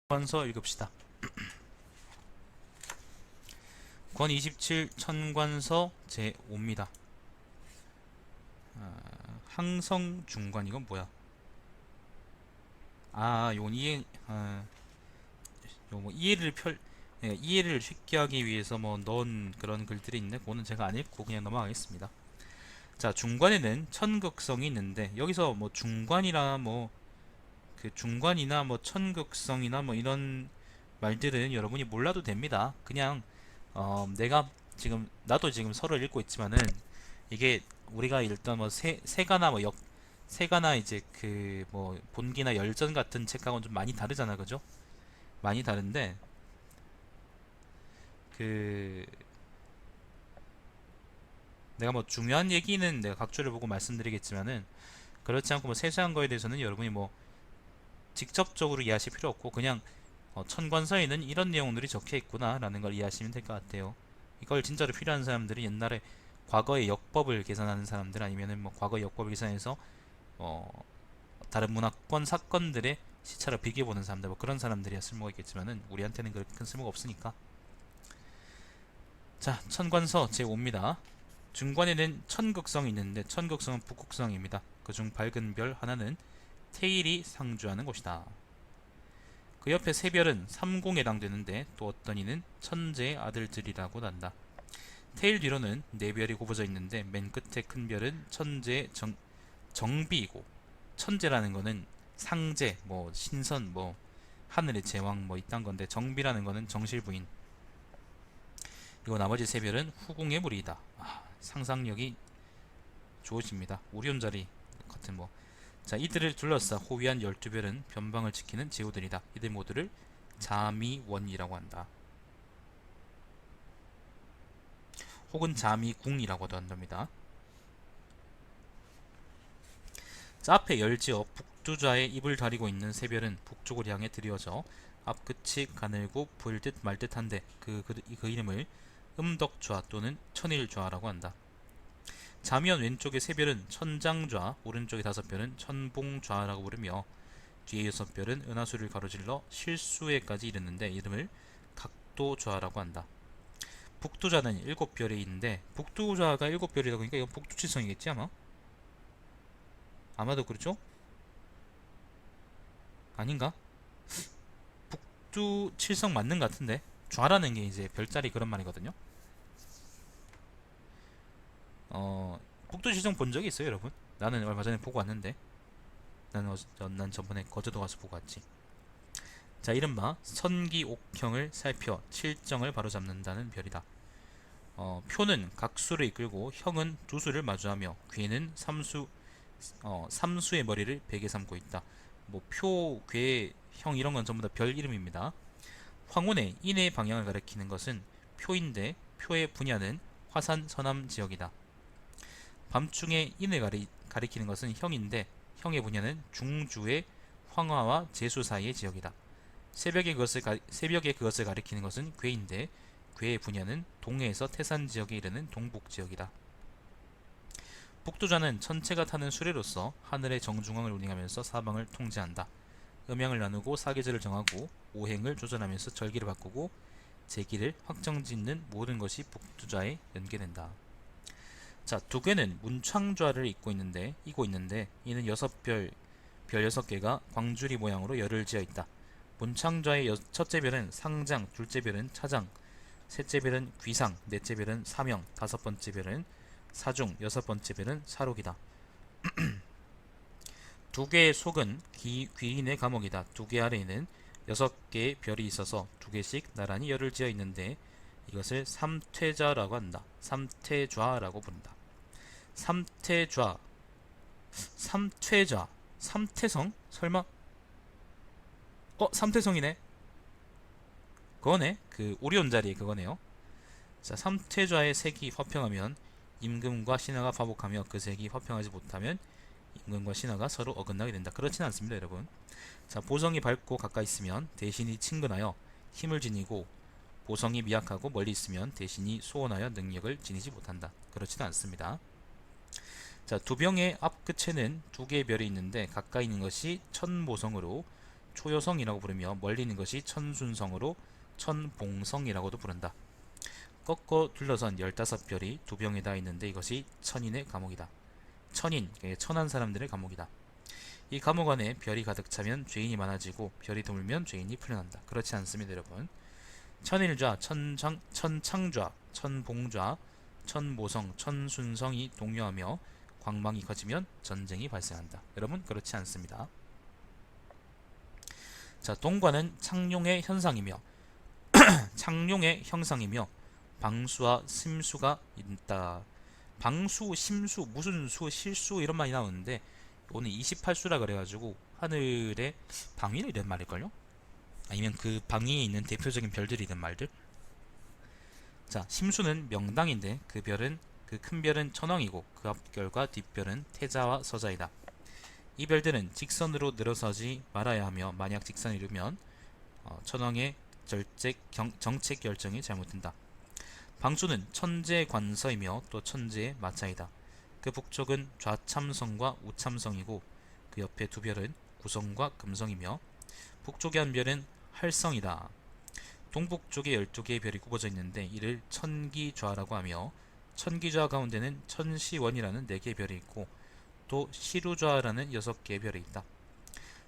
천관서 읽읍시다. 권 27 천관서 제5입니다. 항성 중관 이건 뭐야? 요건 이해 요뭐 이해를 쉽게 하기 위해서 뭐 넣은 그런 글들이 있는데 그거는 제가 안 읽고 그냥 넘어가겠습니다. 자, 중관에는 천극성이 있는데 여기서 뭐 중관이나 뭐 그 중관이나 뭐 천극성이나 뭐 이런 말들은 여러분이 몰라도 됩니다. 그냥 내가 지금 나도 지금 서로 읽고 있지만은 이게 우리가 일단 뭐 세가나 뭐 세가나 이제 그 뭐 본기나 열전 같은 책하고는 좀 많이 다르잖아, 그죠? 많이 다른데 그 내가 뭐 중요한 얘기는 내가 각주를 보고 말씀드리겠지만은 그렇지 않고 뭐 세세한 거에 대해서는 여러분이 뭐 직접적으로 이해하실 필요 없고 그냥 천관서에는 이런 내용들이 적혀 있구나 라는 걸 이해하시면 될 것 같아요. 이걸 진짜로 필요한 사람들이 옛날에 과거의 역법을 계산하는 사람들 아니면은 뭐 과거 역법을 계산해서 어, 다른 문화권 사건들의 시차를 비교해보는 사람들 뭐 그런 사람들이야 쓸모가 있겠지만은 우리한테는 그렇게 큰 쓸모가 없으니까. 자, 천관서 제5입니다. 중관에는 천극성이 있는데 천극성은 북극성입니다. 그중 밝은 별 하나는 태일이 상주하는 곳이다. 그 옆에 세 별은 삼공에 해당되는데 또 어떤 이는 천재의 아들들이라고 난다. 태일 뒤로는 네 별이 굽어져 있는데 맨 끝에 큰 별은 천재의 정비이고, 천재라는 거는 상제, 뭐 신선, 뭐 하늘의 제왕 뭐 이딴 건데 정비라는 거는 정실부인. 그리고 나머지 세 별은 후궁의 무리이다. 상상력이 좋으십니다. 우리온자리 같은 뭐. 자, 이들을 둘러싸 호위한 12별은 변방을 지키는 제후들이다. 이들 모두를 자미원이라고 한다. 혹은 자미궁이라고도 한답니다. 자, 앞에 열지어 북두좌에 입을 다리고 있는 세 별은 북쪽을 향해 들이어져 앞끝이 가늘고 보일 듯 말 듯한데 그 이름을 음덕좌 또는 천일좌라고 한다. 자면 왼쪽의 세 별은 천장좌, 오른쪽의 다섯 별은 천봉좌라고 부르며 뒤에 여섯 별은 은하수를 가로질러 실수에까지 이르는데 이름을 각도좌라고 한다. 북두좌는 일곱 별이 있는데 북두좌가 일곱 별이다 보니까 이건 북두칠성이겠지 아마? 아마도 그렇죠? 아닌가? 북두칠성 맞는 것 같은데 좌라는 게 이제 별자리 그런 말이거든요. 북두칠성 본 적이 있어요, 여러분? 나는 얼마 전에 보고 왔는데 난 저번에 거제도 가서 보고 왔지. 자, 이른바 선기옥형을 살펴 칠정을 바로잡는다는 별이다. 표는 각수를 이끌고 형은 두 수를 마주하며 괴는 삼수의 머리를 베개 삼고 있다. 뭐 표, 괴, 형 이런 건 전부 다 별 이름입니다. 황혼의 인의 방향을 가리키는 것은 표인데 표의 분야는 화산 서남 지역이다. 밤중에 인을 가리키는 것은 형인데 형의 분야는 중주의 황화와 제수 사이의 지역이다. 새벽에 그것을 가리키는 것은 괴인데 괴의 분야는 동해에서 태산 지역에 이르는 동북 지역이다. 북두좌는 천체가 타는 수레로서 하늘의 정중앙을 운행하면서 사방을 통제한다. 음양을 나누고 사계절을 정하고 오행을 조절하면서 절기를 바꾸고 제기를 확정짓는 모든 것이 북두좌에 연계된다. 자, 두괴는 문창좌를 이고 있는데 이는 별 여섯 개가 광주리 모양으로 열을 지어 있다. 문창좌의 첫째 별은 상장, 둘째 별은 차장, 셋째 별은 귀상, 넷째 별은 사명, 다섯 번째 별은 사중, 여섯 번째 별은 사록이다. 두 개의 속은 귀인의 감옥이다. 두 개 아래에는 여섯 개의 별이 있어서 두 개씩 나란히 열을 지어 있는데 이것을 삼퇴좌라고 한다. 삼퇴좌라고 부른다. 삼퇴좌, 삼퇴좌, 삼퇴성? 설마? 삼퇴성이네. 그거네. 그 오리온 자리에 그거네요. 자, 삼퇴좌의 색이 화평하면 임금과 신하가 화복하며 그 색이 화평하지 못하면 임금과 신하가 서로 어긋나게 된다. 그렇진 않습니다, 여러분. 자, 보성이 밝고 가까이 있으면 대신이 친근하여 힘을 지니고 보성이 미약하고 멀리 있으면 대신이 소원하여 능력을 지니지 못한다. 그렇지도 않습니다. 자, 두 병의 앞끝에는 두 개의 별이 있는데 가까이 있는 것이 천보성으로 초여성이라고 부르며 멀리 있는 것이 천순성으로 천봉성이라고도 부른다. 꺾어 둘러선 15별이 두 병에 다 있는데 이것이 천인의 감옥이다. 천인, 천한 사람들의 감옥이다. 이 감옥 안에 별이 가득 차면 죄인이 많아지고 별이 드물면 죄인이 풀려난다. 그렇지 않습니다, 여러분. 천일좌, 천창좌, 천봉좌, 천모성, 천순성이 동요하며 광망이 커지면 전쟁이 발생한다. 여러분, 그렇지 않습니다. 자, 동관은 창룡의 현상이며 창룡의 형상이며 방수와 심수가 있다. 방수, 심수, 무슨 수, 실수 이런 말이 나오는데 오늘 28수라 그래가지고 하늘의 방위를 이런 말일걸요? 아니면 그 방위에 있는 대표적인 별들이 이런 말들? 자, 심수는 명당인데 그 큰 별은 천왕이고 그 앞별과 뒷별은 태자와 서자이다. 이 별들은 직선으로 늘어서지 말아야 하며 만약 직선을 이루면 천왕의 정책 결정이 잘못된다. 방수는 천재의 관서이며 또 천재의 마차이다. 그 북쪽은 좌참성과 우참성이고 그 옆에 두 별은 구성과 금성이며 북쪽의 한 별은 할성이다. 동북쪽에 12개의 별이 굽어져 있는데 이를 천기좌라고 하며 천기좌 가운데는 천시원이라는 4개의 별이 있고 또 시루좌라는 6개의 별이 있다.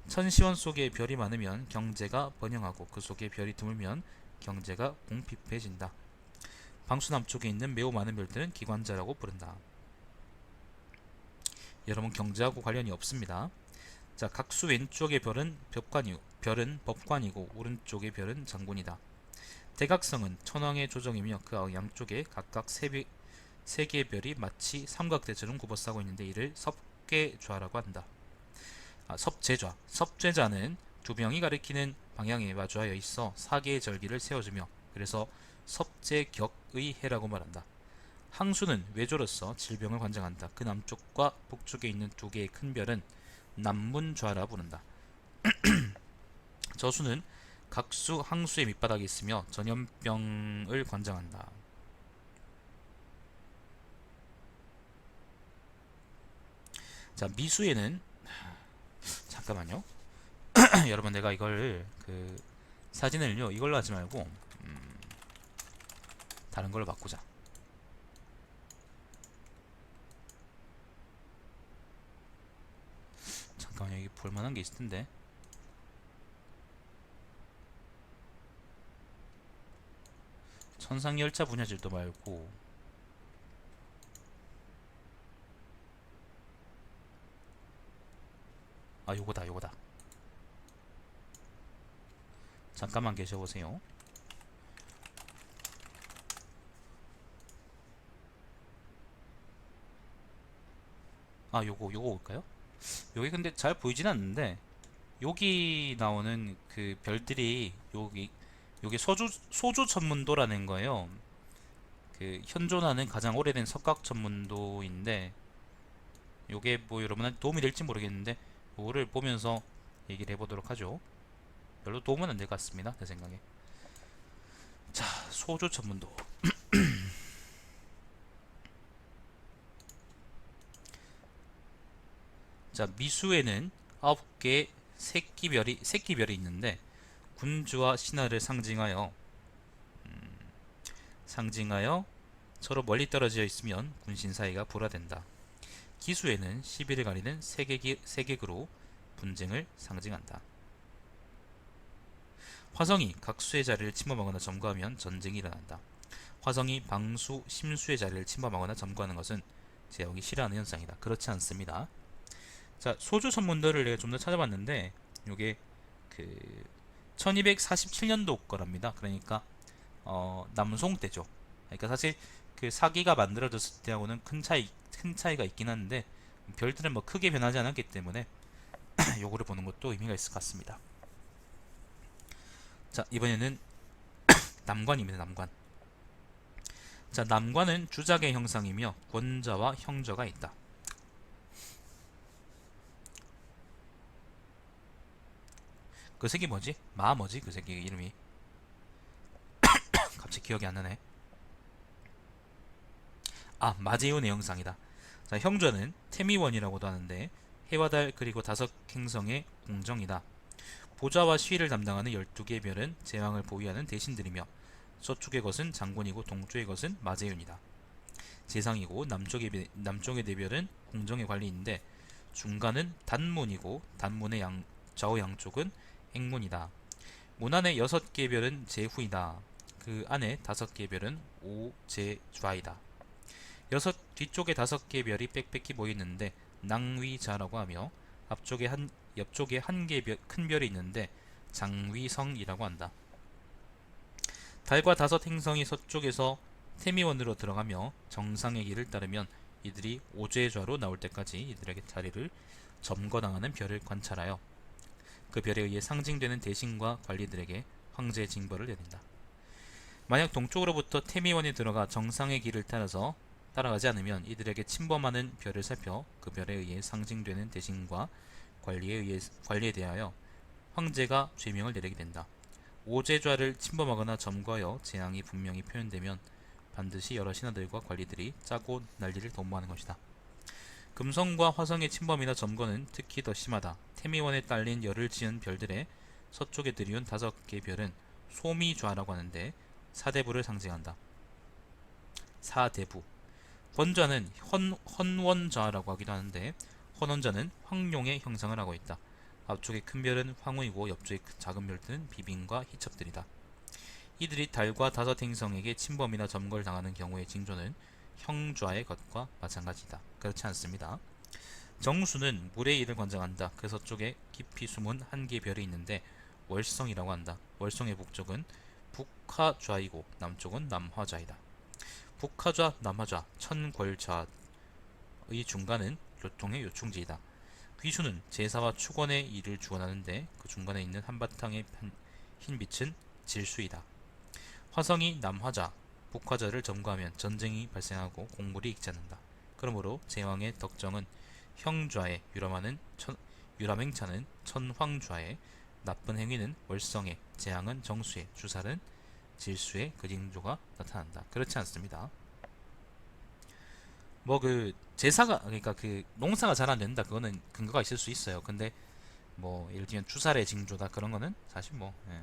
천시원 속에 별이 많으면 경제가 번영하고 그 속에 별이 드물면 경제가 공핍해진다. 방수 남쪽에 있는 매우 많은 별들은 기관자라고 부른다. 여러분, 경제하고 관련이 없습니다. 자, 각수 왼쪽의 별은 법관이고 오른쪽의 별은 장군이다. 대각성은 천왕의 조정이며 그 양쪽에 각각 3개의 별이 마치 삼각대처럼 굽어싸고 있는데 이를 섭계좌라고 한다. 섭제좌는 두 병이 가리키는 방향에 마주하여 있어 4개의 절기를 세워주며 그래서 섭제격의 해라고 말한다. 항수는 외조로서 질병을 관장한다. 그 남쪽과 북쪽에 있는 2개의 큰 별은 남문좌라 부른다. 저수는 각수, 항수의 밑바닥에 있으며 전염병을 관장한다. 자, 미수에는 잠깐만요. 여러분, 내가 이걸 사진을요 이걸로 하지 말고 다른 걸로 바꾸자. 잠깐만, 여기 볼만한 게 있을 텐데. 천상열차 분야질도 말고 요거다. 잠깐만 계셔보세요. 요거 올까요? 여기 근데 잘 보이진 않는데 여기 나오는 그 별들이 요게 소주 천문도라는 거예요. 그 현존하는 가장 오래된 석각 천문도인데 요게 뭐 여러분한테 도움이 될지 모르겠는데 요거를 보면서 얘기를 해보도록 하죠. 별로 도움은 안 될 것 같습니다, 내 생각에. 자, 소주 천문도. 자, 미수에는 9개의 새끼별이 있는데 군주와 신하를 상징하여 서로 멀리 떨어져 있으면 군신 사이가 불화된다. 기수에는 시비를 가리는 세객으로 분쟁을 상징한다. 화성이 각수의 자리를 침범하거나 점거하면 전쟁이 일어난다. 화성이 방수, 심수의 자리를 침범하거나 점거하는 것은 제왕이 싫어하는 현상이다. 그렇지 않습니다. 자, 소주 천문도를 내가 좀 더 찾아봤는데 요게 1247년도 거랍니다. 그러니까 남송 때죠. 그러니까 사실 그 사기가 만들어졌을 때하고는 큰 차이가 있긴 한데 별들은 뭐 크게 변하지 않았기 때문에 요거를 보는 것도 의미가 있을 것 같습니다. 자, 이번에는 남관입니다. 남관. 자, 남관은 주작의 형상이며 권자와 형저가 있다. 그 색이 뭐지? 뭐지? 그 색이 이름이 갑자기 기억이 안 나네. 마제온의 형상이다. 자, 형저는 태미원이라고도 하는데 해와 달 그리고 다섯 행성의 공정이다. 보좌와 시위를 담당하는 12개의 별은 제왕을 보위하는 대신들이며 서쪽의 것은 장군이고 동쪽의 것은 마제윤이다. 재상이고 남쪽의 네 별은 공정의 관리인데 중간은 단문이고 단문의 좌우 양쪽은 행문이다. 문 안에 6개의 별은 제후이다. 그 안에 5개의 별은 오제좌이다. 뒤쪽에 5개의 별이 빽빽히 모여있는데 낭위자라고 하며 옆쪽에 한 개의 큰 별이 있는데 장위성이라고 한다. 달과 5 행성이 서쪽에서 태미원으로 들어가며 정상의 길을 따르면 이들이 오제좌로 나올 때까지 이들에게 자리를 점거당하는 별을 관찰하여 그 별에 의해 상징되는 대신과 관리들에게 황제의 징벌을 내린다. 만약 동쪽으로부터 태미원에 들어가 정상의 길을 따라가지 않으면 이들에게 침범하는 별을 살펴 그 별에 의해 상징되는 대신과 관리에 대하여 황제가 죄명을 내리게 된다. 오제좌를 침범하거나 점거하여 재앙이 분명히 표현되면 반드시 여러 신하들과 관리들이 짜고 난리를 도모하는 것이다. 금성과 화성의 침범이나 점거는 특히 더 심하다. 태미원에 딸린 열을 지은 별들의 서쪽에 들이운 5개의 별은 소미좌라고 하는데 사대부를 상징한다. 사대부. 번좌는 헌원좌라고 하기도 하는데 헌원좌는 황룡의 형상을 하고 있다. 앞쪽의 큰 별은 황후이고 옆쪽의 작은 별들은 비빈과 희첩들이다. 이들이 달과 5 행성에게 침범이나 점거를 당하는 경우의 징조는 형좌의 것과 마찬가지다. 그렇지 않습니다. 정수는 물의 일을 관장한다. 그 서쪽에 깊이 숨은 한 개의 별이 있는데 월성이라고 한다. 월성의 북쪽은 북하좌이고 남쪽은 남화좌이다. 북하좌, 남하좌, 천궐좌의 중간은 교통의 요충지이다. 귀수는 제사와 축원의 일을 주관하는데 그 중간에 있는 한바탕의 흰 빛은 질수이다. 화성이 남화좌, 북화좌를 점거하면 전쟁이 발생하고 곡물이 익지 않는다. 그러므로 제왕의 덕정은 형좌에 유람행차는 천황좌에 나쁜 행위는 월성에 재앙은 정수에 주살은 질수에 그 징조가 나타난다. 그렇지 않습니다. 뭐 제사가 그러니까 농사가 잘 안 된다. 그거는 근거가 있을 수 있어요. 근데 뭐 예를 들면 주살의 징조다 그런 거는 사실 뭐 예.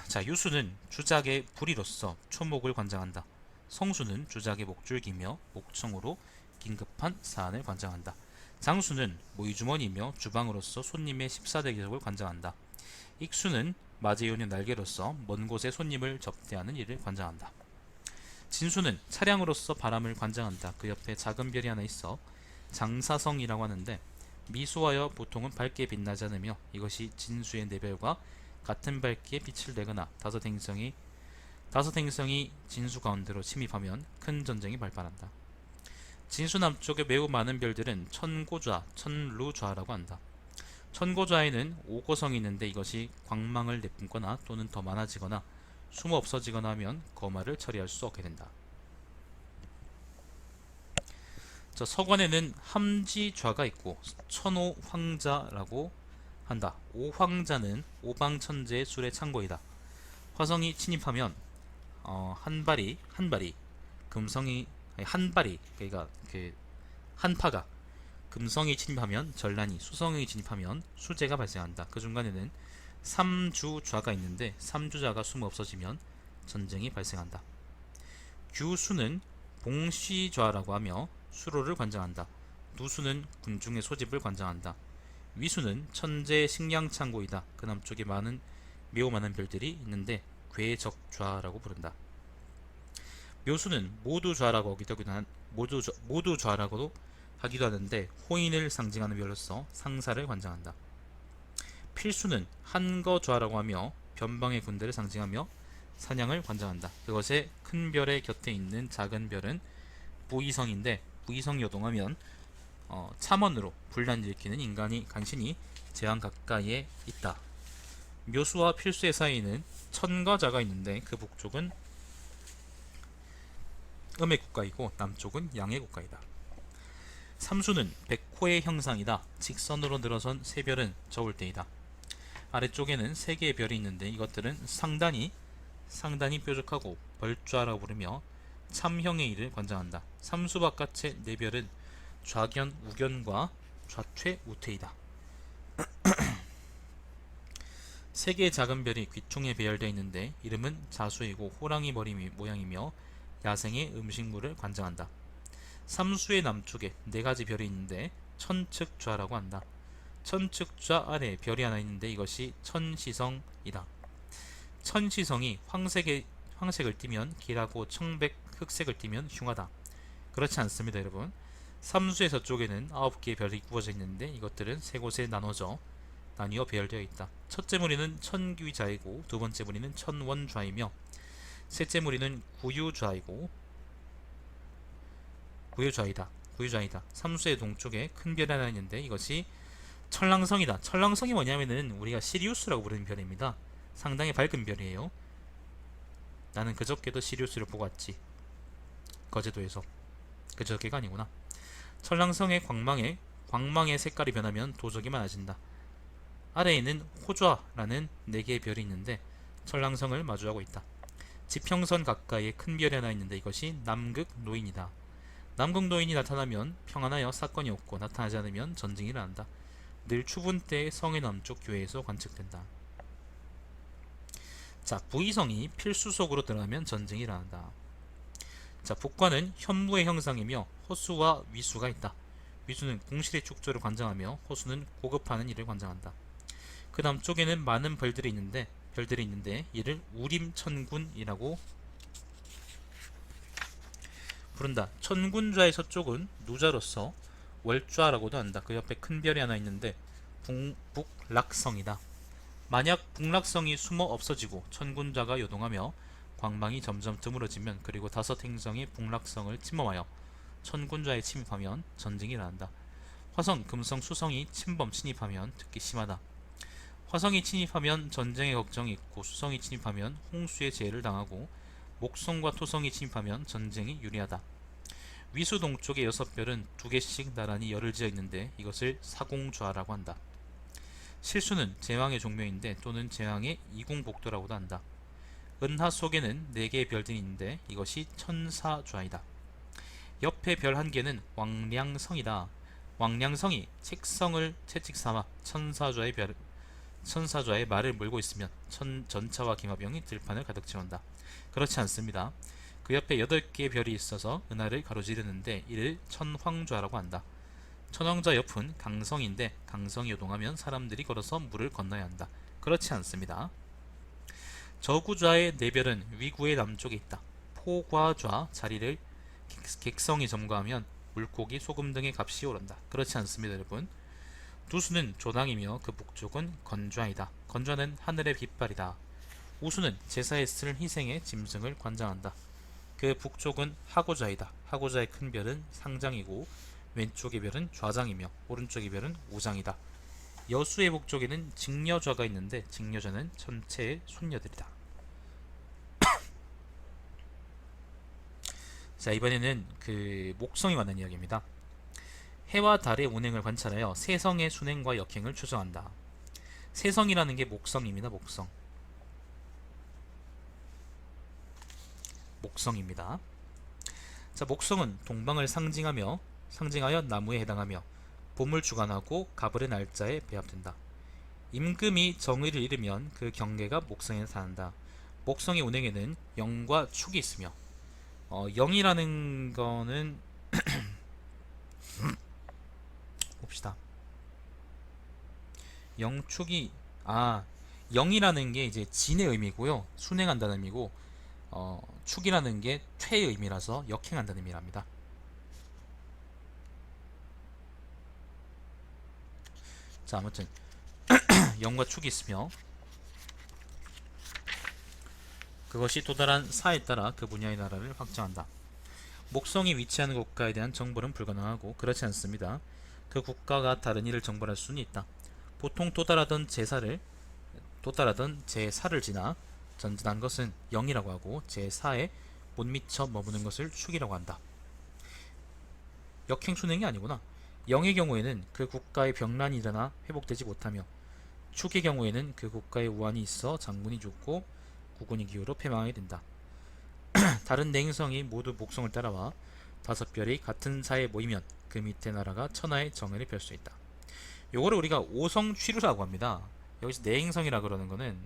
자, 유수는 주작의 불의로서 초목을 관장한다. 성수는 주작의 목줄기며 목청으로 긴급한 사안을 관장한다. 장수는 모이주머니며 주방으로서 손님의 십사대기석을 관장한다. 익수는 마제윤의 날개로서 먼 곳에 손님을 접대하는 일을 관장한다. 진수는 차량으로서 바람을 관장한다. 그 옆에 작은 별이 하나 있어 장사성이라고 하는데 미소하여 보통은 밝게 빛나지 않으며 이것이 진수의 네 별과 같은 밝기에 빛을 내거나 5 행성이 진수 가운데로 침입하면 큰 전쟁이 발발한다. 진수 남쪽에 매우 많은 별들은 천고좌, 천루좌라고 한다. 천고좌에는 5고성이 있는데 이것이 광망을 내뿜거나 또는 더 많아지거나 숨어 없어지거나 하면 거마를 처리할 수 없게 된다. 서관에는 함지좌가 있고 천오황자라고 한다. 오황자는 오방천재의 술의 창고이다. 화성이 침입하면 한발이 금성이 한발이 그러니까 한파가 금성이 침입하면 전란이 수성이 진입하면 수재가 발생한다. 그 중간에는 삼주좌가 있는데 삼주좌가 숨어 없어지면 전쟁이 발생한다. 규수는 봉시좌라고 하며 수로를 관장한다. 누수는 군중의 소집을 관장한다. 위수는 천재의 식량창고이다. 그 남쪽에 매우 많은 별들이 있는데 괴적좌라고 부른다. 묘수는 모두좌라고도 하기도 하는데 호인을 상징하는 별로서 상사를 관장한다. 필수는 한거좌라고 하며 변방의 군대를 상징하며 사냥을 관장한다. 그것의 큰 별의 곁에 있는 작은 별은 부의성인데 부의성 요동하면 참언으로 분란을 일으키는 인간이 간신히 제왕 가까이에 있다. 묘수와 필수의 사이에는 천과자가 있는데 그 북쪽은 음의 국가이고 남쪽은 양의 국가이다. 삼수는 백호의 형상이다. 직선으로 늘어선 세 별은 저울 때이다. 아래쪽에는 3개의 별이 있는데 이것들은 상단이 뾰족하고 벌좌라고 부르며 참형의 일을 관장한다. 삼수 바깥의 4별은 좌견, 우견과 좌퇴, 우퇴이다. 세 개의 작은 별이 귀퉁이에 배열되어 있는데 이름은 자수이고 호랑이 머리 모양이며 야생의 음식물을 관장한다. 삼수의 남쪽에 네 가지 별이 있는데 천측좌라고 한다. 천측좌 아래에 별이 하나 있는데 이것이 천시성이다. 천시성이 황색을 띠면 길하고 청백 흑색을 띠면 흉하다. 그렇지 않습니다, 여러분. 삼수의 서쪽에는 9개의 별이 구워져 있는데 이것들은 세 곳에 나뉘어 배열되어 있다. 첫째 무리는 천귀좌이고 두 번째 무리는 천원좌이며 셋째 무리는 구유좌이다. 삼수의 동쪽에 큰 별이 하나 있는데 이것이 천랑성이다. 천랑성이 뭐냐면은 우리가 시리우스라고 부르는 별입니다. 상당히 밝은 별이에요. 나는 그저께도 시리우스를 보고 왔지. 거제도에서. 그저께가 아니구나. 천랑성의 광망의 색깔이 변하면 도적이 많아진다. 아래에 있는 호좌라는 4개의 별이 있는데 천랑성을 마주하고 있다. 지평선 가까이에 큰 별이 하나 있는데 이것이 남극노인이다. 남극노인이 나타나면 평안하여 사건이 없고 나타나지 않으면 전쟁이 일어난다. 늘 추분 때의 성의 남쪽 교회에서 관측된다. 자, 부의성이 필수속으로 드러나면 전쟁이 일어난다. 자, 북과는 현무의 형상이며 호수와 위수가 있다. 위수는 궁실의 축조를 관장하며 호수는 고급하는 일을 관장한다. 그 남쪽에는 많은 별들이 있는데 이를 우림천군이라고 부른다. 천군좌의 서쪽은 누좌로서 월좌라고도 한다. 그 옆에 큰 별이 하나 있는데 북락성이다. 만약 북락성이 숨어 없어지고 천군좌가 요동하며 광망이 점점 드물어지면 그리고 5행성이 북락성을 침범하여 천군좌에 침입하면 전쟁이 일어난다. 화성, 금성, 수성이 침입하면 특히 심하다. 화성이 침입하면 전쟁의 걱정이 있고 수성이 침입하면 홍수의 재해를 당하고 목성과 토성이 침입하면 전쟁이 유리하다. 위수 동쪽의 6별은 2개씩 나란히 열을 지어 있는데 이것을 사공좌라고 한다. 실수는 제왕의 종묘인데 또는 제왕의 이궁복도라고도 한다. 은하 속에는 4개의 별들이 있는데 이것이 천사좌이다. 옆에 별 1개는 왕량성이다. 왕량성이 책성을 채찍삼아 천사좌의 말을 몰고 있으면 전차와 기마병이 들판을 가득 채운다. 그렇지 않습니다. 그 옆에 8개의 별이 있어서 은하를 가로지르는데 이를 천황좌라고 한다. 천황좌 옆은 강성인데 강성이 요동하면 사람들이 걸어서 물을 건너야 한다. 그렇지 않습니다. 저구좌의 4별은 위구의 남쪽에 있다. 포과좌 자리를 객성이 점거하면 물고기, 소금 등의 값이 오른다. 그렇지 않습니다, 여러분. 두수는 조당이며 그 북쪽은 건좌이다. 건좌는 하늘의 빛발이다. 우수는 제사에 쓸 희생의 짐승을 관장한다. 그 북쪽은 하고좌이다. 하고좌의 큰 별은 상장이고 왼쪽의 별은 좌장이며 오른쪽의 별은 우장이다. 여수의 북쪽에는 직녀좌가 있는데 직녀좌는 천체의 손녀들이다. 자, 이번에는 그 목성이 관한 이야기입니다. 해와 달의 운행을 관찰하여 세성의 순행과 역행을 추정한다. 세성이라는 게 목성입니다. 목성입니다. 자, 목성은 동방을 상징하여 나무에 해당하며 봄을 주관하고 가을의 날짜에 배합된다. 임금이 정의를 잃으면 그 경계가 목성에 나타난다. 목성의 운행에는 영과 축이 있으며 영이라는 거는 봅시다. 영축이 영이라는 게 이제 진의 의미고요. 순행한다는 의미고 축이라는 게 퇴의 의미라서 역행한다는 의미랍니다. 자, 아무튼 영과 축이 있으며 그것이 도달한 사에 따라 그 분야의 나라를 확정한다. 목성이 위치하는 국가에 대한 정벌은 불가능하고 그렇지 않습니다. 그 국가가 다른 이를 정벌할 수는 있다. 보통 도달하던 제사를 지나 전진한 것은 영이라고 하고 제4에 못 미쳐 머무는 것을 축이라고 한다. 역행순행이 아니구나. 영의 경우에는 그 국가의 병란이 일어나 회복되지 못하며 축의 경우에는 그 국가에 우환이 있어 장군이 죽고 국군이 기후로 패망하게 된다. 다른 내행성이 모두 목성을 따라와 5별이 같은 사에 모이면 그 밑에 나라가 천하의 정의를 펼 수 있다. 요거를 우리가 오성취루라고 합니다. 여기서 내행성이라 그러는 거는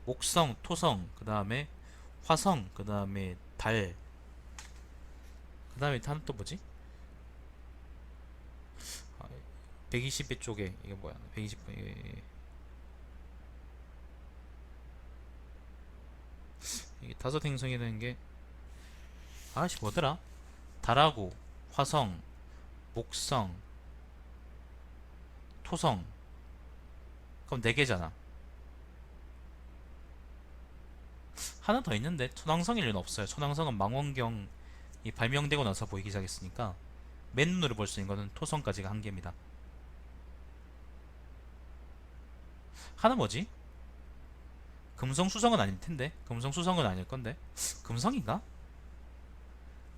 목성, 토성, 그 다음에 화성, 그 다음에 달, 그 다음에 하나 또 뭐지? 120배 쪽에 이게 뭐야? 120배 이게 다섯 행성이 되는 게 아씨 뭐더라? 달하고 화성, 목성, 토성. 그럼 네 개잖아. 하나 더 있는데 천왕성일 리는 없어요. 천왕성은 망원경이 발명되고 나서 보이기 시작했으니까 맨눈으로 볼 수 있는 거는 토성까지가 한 개입니다. 하나 뭐지? 금성수성은 아닐 텐데. 금성수성은 아닐 건데. 금성인가?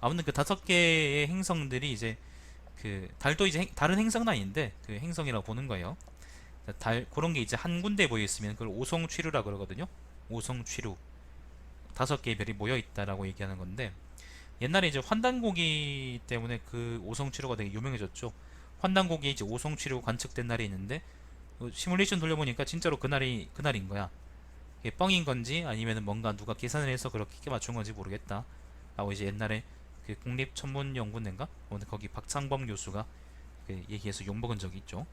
아무튼 그 다섯 개의 행성들이 이제 그 달도 이제 다른 행성은 아닌데 그 행성이라고 보는 거예요. 달 그런 게 이제 한 군데 모여 있으면 그걸 오성취류라 그러거든요. 오성취류. 다섯 개의 별이 모여 있다라고 얘기하는 건데 옛날에 이제 환단고기 때문에 그 오성취류가 되게 유명해졌죠. 환단고기에 이제 오성취류 관측된 날이 있는데 시뮬레이션 돌려보니까 진짜로 그날이 그날인 거야. 이게 뻥인 건지 아니면 뭔가 누가 계산을 해서 그렇게 맞춘 건지 모르겠다. 라고 이제 옛날에 그 국립천문연구원인가? 거기 박창범 교수가 그 얘기해서 욕먹은 적이 있죠.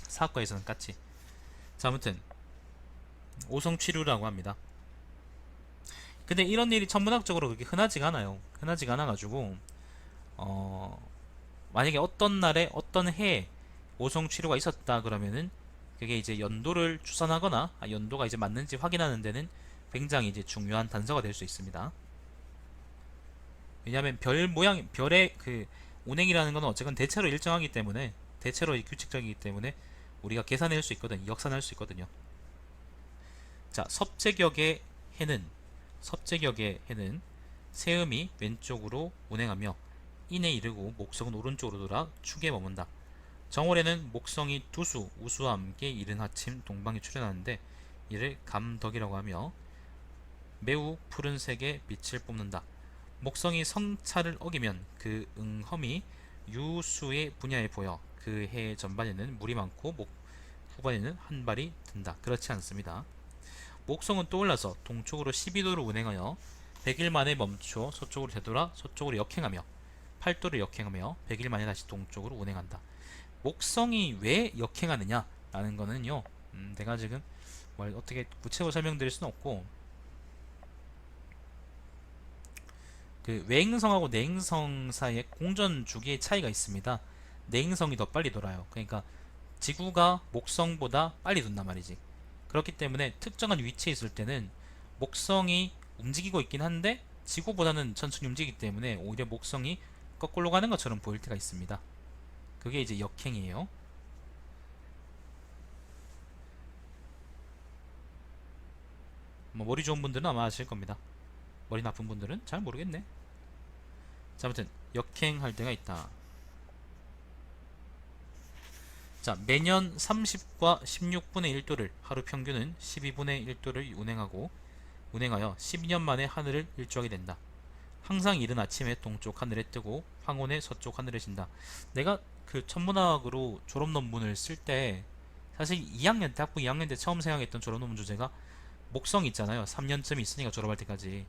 사학과에서는 깠지. 자, 아무튼 오성취류라고 합니다. 근데 이런 일이 천문학적으로 그렇게 흔하지가 않아요. 흔하지가 않아가지고 만약에 어떤 날에 어떤 해에 오성취류가 있었다 그러면은 그게 이제 연도를 추산하거나 연도가 이제 맞는지 확인하는 데는 굉장히 이제 중요한 단서가 될 수 있습니다. 왜냐하면 별 모양 별의 그 운행이라는 건 어쨌건 대체로 일정하기 때문에 대체로 규칙적이기 때문에 우리가 계산할 수 있거든, 역산할 수 있거든요. 자, 섭제격의 해는 세음이 왼쪽으로 운행하며 인에 이르고 목성은 오른쪽으로 돌아 축에 머문다. 정월에는 목성이 두수, 우수와 함께 이른 아침 동방에 출현하는데 이를 감덕이라고 하며 매우 푸른색의 빛을 뿜는다. 목성이 성찰을 어기면 그 응험이 유수의 분야에 보여 그 해 전반에는 물이 많고 후반에는 한 발이 든다. 그렇지 않습니다. 목성은 떠올라서 동쪽으로 12도를 운행하여 100일 만에 멈춰 서쪽으로 되돌아 서쪽으로 역행하며 8도를 역행하며 100일 만에 다시 동쪽으로 운행한다. 목성이 왜 역행하느냐 라는 거는요, 내가 지금 뭘 어떻게 구체적으로 설명드릴 수는 없고, 그 외행성하고 내행성 사이에 공전 주기의 차이가 있습니다. 내행성이 더 빨리 돌아요. 그러니까 지구가 목성보다 빨리 돈단 말이지. 그렇기 때문에 특정한 위치에 있을 때는 목성이 움직이고 있긴 한데 지구보다는 천천히 움직이기 때문에 오히려 목성이 거꾸로 가는 것처럼 보일 때가 있습니다. 그게 이제 역행이에요. 뭐 머리 좋은 분들은 아마 아실 겁니다. 머리 나쁜 분들은 잘 모르겠네. 자, 아무튼 역행할 때가 있다. 자, 매년 30과 16분의 1도를 하루 평균은 12분의 1도를 운행하여 12년 만에 하늘을 일주하게 된다. 항상 이른 아침에 동쪽 하늘에 뜨고 황혼의 서쪽 하늘에 진다. 내가 그 천문학으로 졸업 논문을 쓸 때 사실 2학년 때 학부 2학년 때 처음 생각했던 졸업 논문 주제가 목성 있잖아요. 3년쯤 있으니까 졸업할 때까지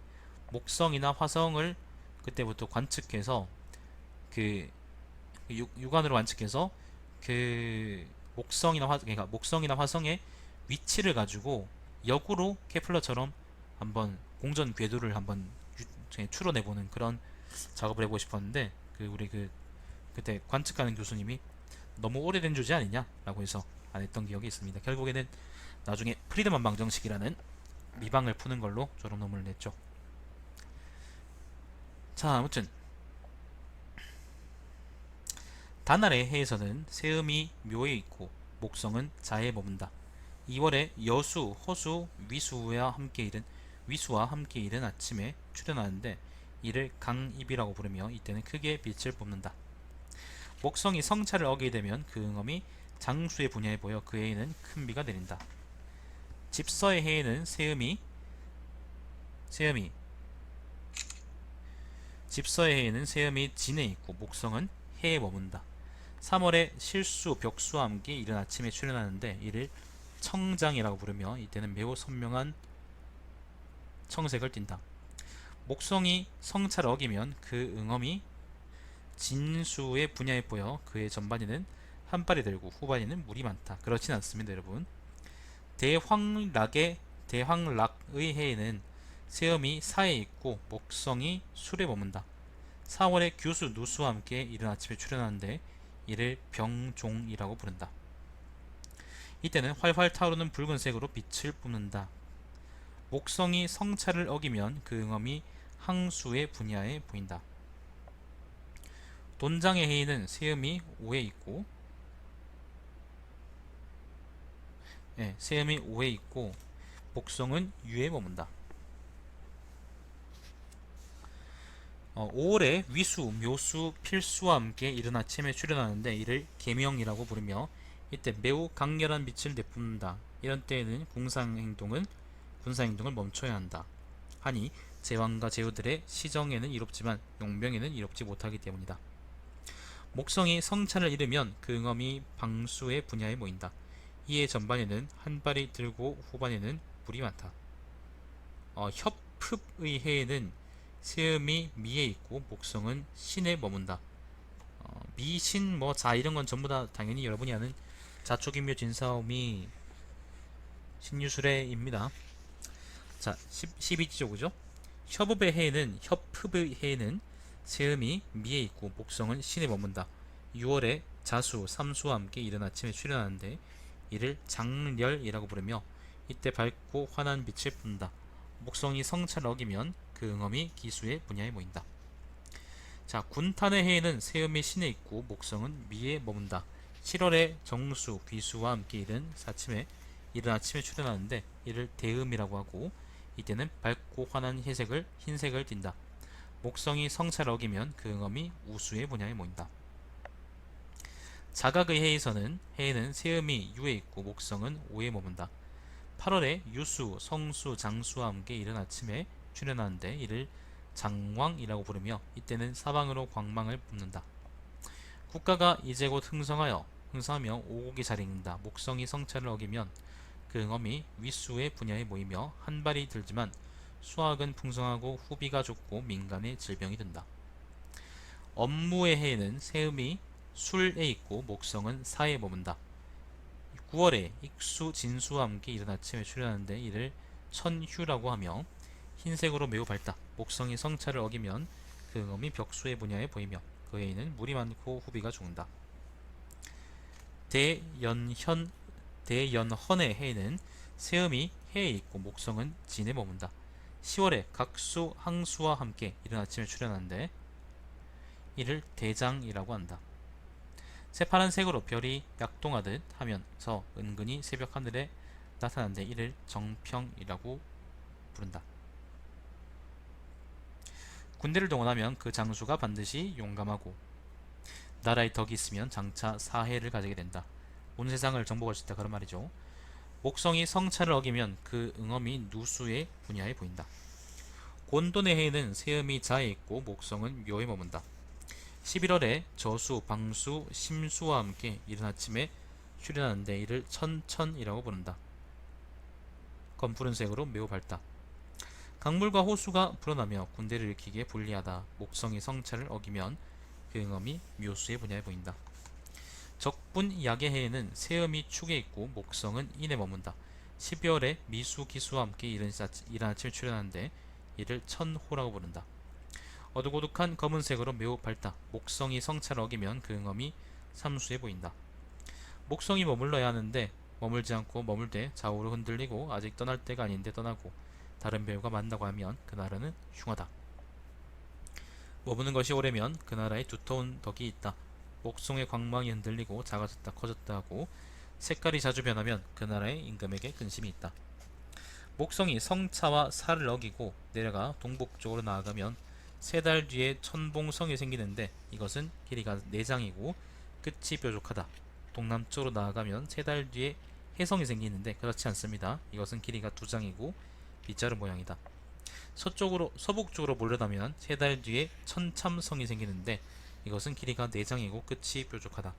목성이나 화성을 그때부터 관측해서 그 육안으로 관측해서 그 그러니까 목성이나 화성의 위치를 가지고 역으로 케플러처럼 한번 공전 궤도를 한번 추론해보는 그런 작업을 해보고 싶었는데 우리 그때 관측하는 교수님이 너무 오래된 주제 아니냐라고 해서 안 했던 기억이 있습니다. 결국에는 나중에 프리드만 방정식이라는 미방을 푸는 걸로 졸업 논문을 냈죠. 자, 아무튼 단날의 해에서는 세음이 묘에 있고 목성은 자에 머문다. 2월에 여수, 허수, 위수와 함께 이른 아침에 출현하는데 이를 강입이라고 부르며 이때는 크게 빛을 뿜는다. 목성이 성찰을 어기게 되면 그 응엄이 장수의 분야에 보여 그 해에는 큰 비가 내린다. 집서의 해에는 세음이 진에 있고 목성은 해에 머문다. 3월에 실수, 벽수와 함께 이른 아침에 출현하는데 이를 청장이라고 부르며 이때는 매우 선명한 청색을 띈다. 목성이 성차를 어기면 그 응엄이 진수의 분야에 보여 그의 전반에는 한발이 들고 후반에는 물이 많다. 그렇진 않습니다, 여러분. 대황락의 해에는 세음이 사에 있고 목성이 술에 머문다. 4월에 규수, 누수와 함께 이른 아침에 출현하는데 이를 병종이라고 부른다. 이때는 활활 타오르는 붉은색으로 빛을 뿜는다. 목성이 성차를 어기면 그 응엄이 항수의 분야에 보인다. 돈장의 해에는 세음이 오에 있고 세음이 오에 있고 목성은 유에 머문다. 5월에 위수, 묘수, 필수와 함께 이른 아침에 출현하는데 이를 계명이라고 부르며 이때 매우 강렬한 빛을 내뿜는다. 이런 때에는 군사행동을 멈춰야 한다. 하니 제왕과 제후들의 시정에는 이롭지만 용병에는 이롭지 못하기 때문이다. 목성이 성찬을 이르면 그 응엄이 방수의 분야에 모인다. 이에 전반에는 한 발이 들고 후반에는 물이 많다. 협흡의 해에는 세음이 미에 있고 목성은 신에 머문다. 미신 자 이런 건 전부 다 당연히 여러분이 아는 자초기묘 진사오미 신유술해입니다. 자, 12지죠, 그죠? 협흡의 해에는 세음이 미에 있고 목성은 신에 머문다. 6월에 자수, 삼수와 함께 이른 아침에 출현하는데 이를 장렬이라고 부르며 이때 밝고 환한 빛을 뿜는다. 목성이 성차를 어기면 그 응엄이 기수의 분야에 모인다. 자, 군탄의 해에는 세음이 신에 있고 목성은 미에 머문다. 7월에 정수, 귀수와 함께 이른 아침에 출현하는데 이를 대음이라고 하고 이때는 밝고 환한 흰색을 띈다. 목성이 성차를 어기면 그 응엄이 우수의 분야에 모인다. 자각의 해에는 세음이 유에 있고 목성은 오에 머문다. 8월에 유수, 성수, 장수와 함께 이른 아침에 출현하는데 이를 장왕이라고 부르며 이때는 사방으로 광망을 뿜는다. 국가가 이제 곧 흥성하며 오곡이 잘 익는다. 목성이 성차를 어기면 그 응엄이 위수의 분야에 모이며 한 발이 들지만 수확은 풍성하고 후비가 좁고 민간의 질병이 든다. 업무의 해에는 세음이 술에 있고 목성은 사에 머문다. 9월에 익수, 진수와 함께 이른 아침에 출현하는데 이를 천휴라고 하며 흰색으로 매우 밝다. 목성이 성차를 어기면 그 응엄이 벽수의 분야에 보이며 그 해에는 물이 많고 후비가 죽는다. 대연헌의 해에는 세음이 해에 있고 목성은 진에 머문다. 10월에 각수, 항수와 함께 이른 아침에 출현하는데 이를 대장이라고 한다. 새파란색으로 별이 약동하듯 하면서 은근히 새벽 하늘에 나타나는데 이를 정평이라고 부른다. 군대를 동원하면 그 장수가 반드시 용감하고 나라에 덕이 있으면 장차 사해를 가지게 된다. 온 세상을 정복할 수 있다, 그런 말이죠. 목성이 성차를 어기면 그 응엄이 누수의 분야에 보인다. 곤돈의 해에는 세음이 자에 있고 목성은 묘에 머문다. 11월에 저수, 방수, 심수와 함께 이른 아침에 출현하는데 이를 천천이라고 부른다. 검푸른색으로 매우 밝다. 강물과 호수가 불어나며 군대를 일으키기에 불리하다. 목성이 성차를 어기면 그 응엄이 묘수의 분야에 보인다. 적분 약의 해에는 세음이 축에 있고 목성은 인에 머문다. 12월에 미수, 기수와 함께 이른 아침에 출현하는데 이를 천호라고 부른다. 어둑어둑한 검은색으로 매우 밝다. 목성이 성차를 어기면 그 응엄이 삼수에 보인다. 목성이 머물러야 하는데 머물지 않고 머물되 좌우로 흔들리고 아직 떠날 때가 아닌데 떠나고 다른 배우가 만나고 하면 그 나라는 흉하다. 머무는 것이 오래면 그 나라에 두터운 덕이 있다. 목성의 광망이 흔들리고 작아졌다 커졌다 하고 색깔이 자주 변하면 그 나라의 임금에게 근심이 있다. 목성이 성차와 사를 어기고 내려가 동북쪽으로 나아가면 3달 뒤에 천봉성이 생기는데 이것은 길이가 4장이고 끝이 뾰족하다. 동남쪽으로 나아가면 3달 뒤에 해성이 생기는데 그렇지 않습니다. 이것은 길이가 2장이고 빗자루 모양이다. 서북쪽으로 몰려나면 3달 뒤에 천참성이 생기는데 이것은 길이가 4장이고 끝이 뾰족하다.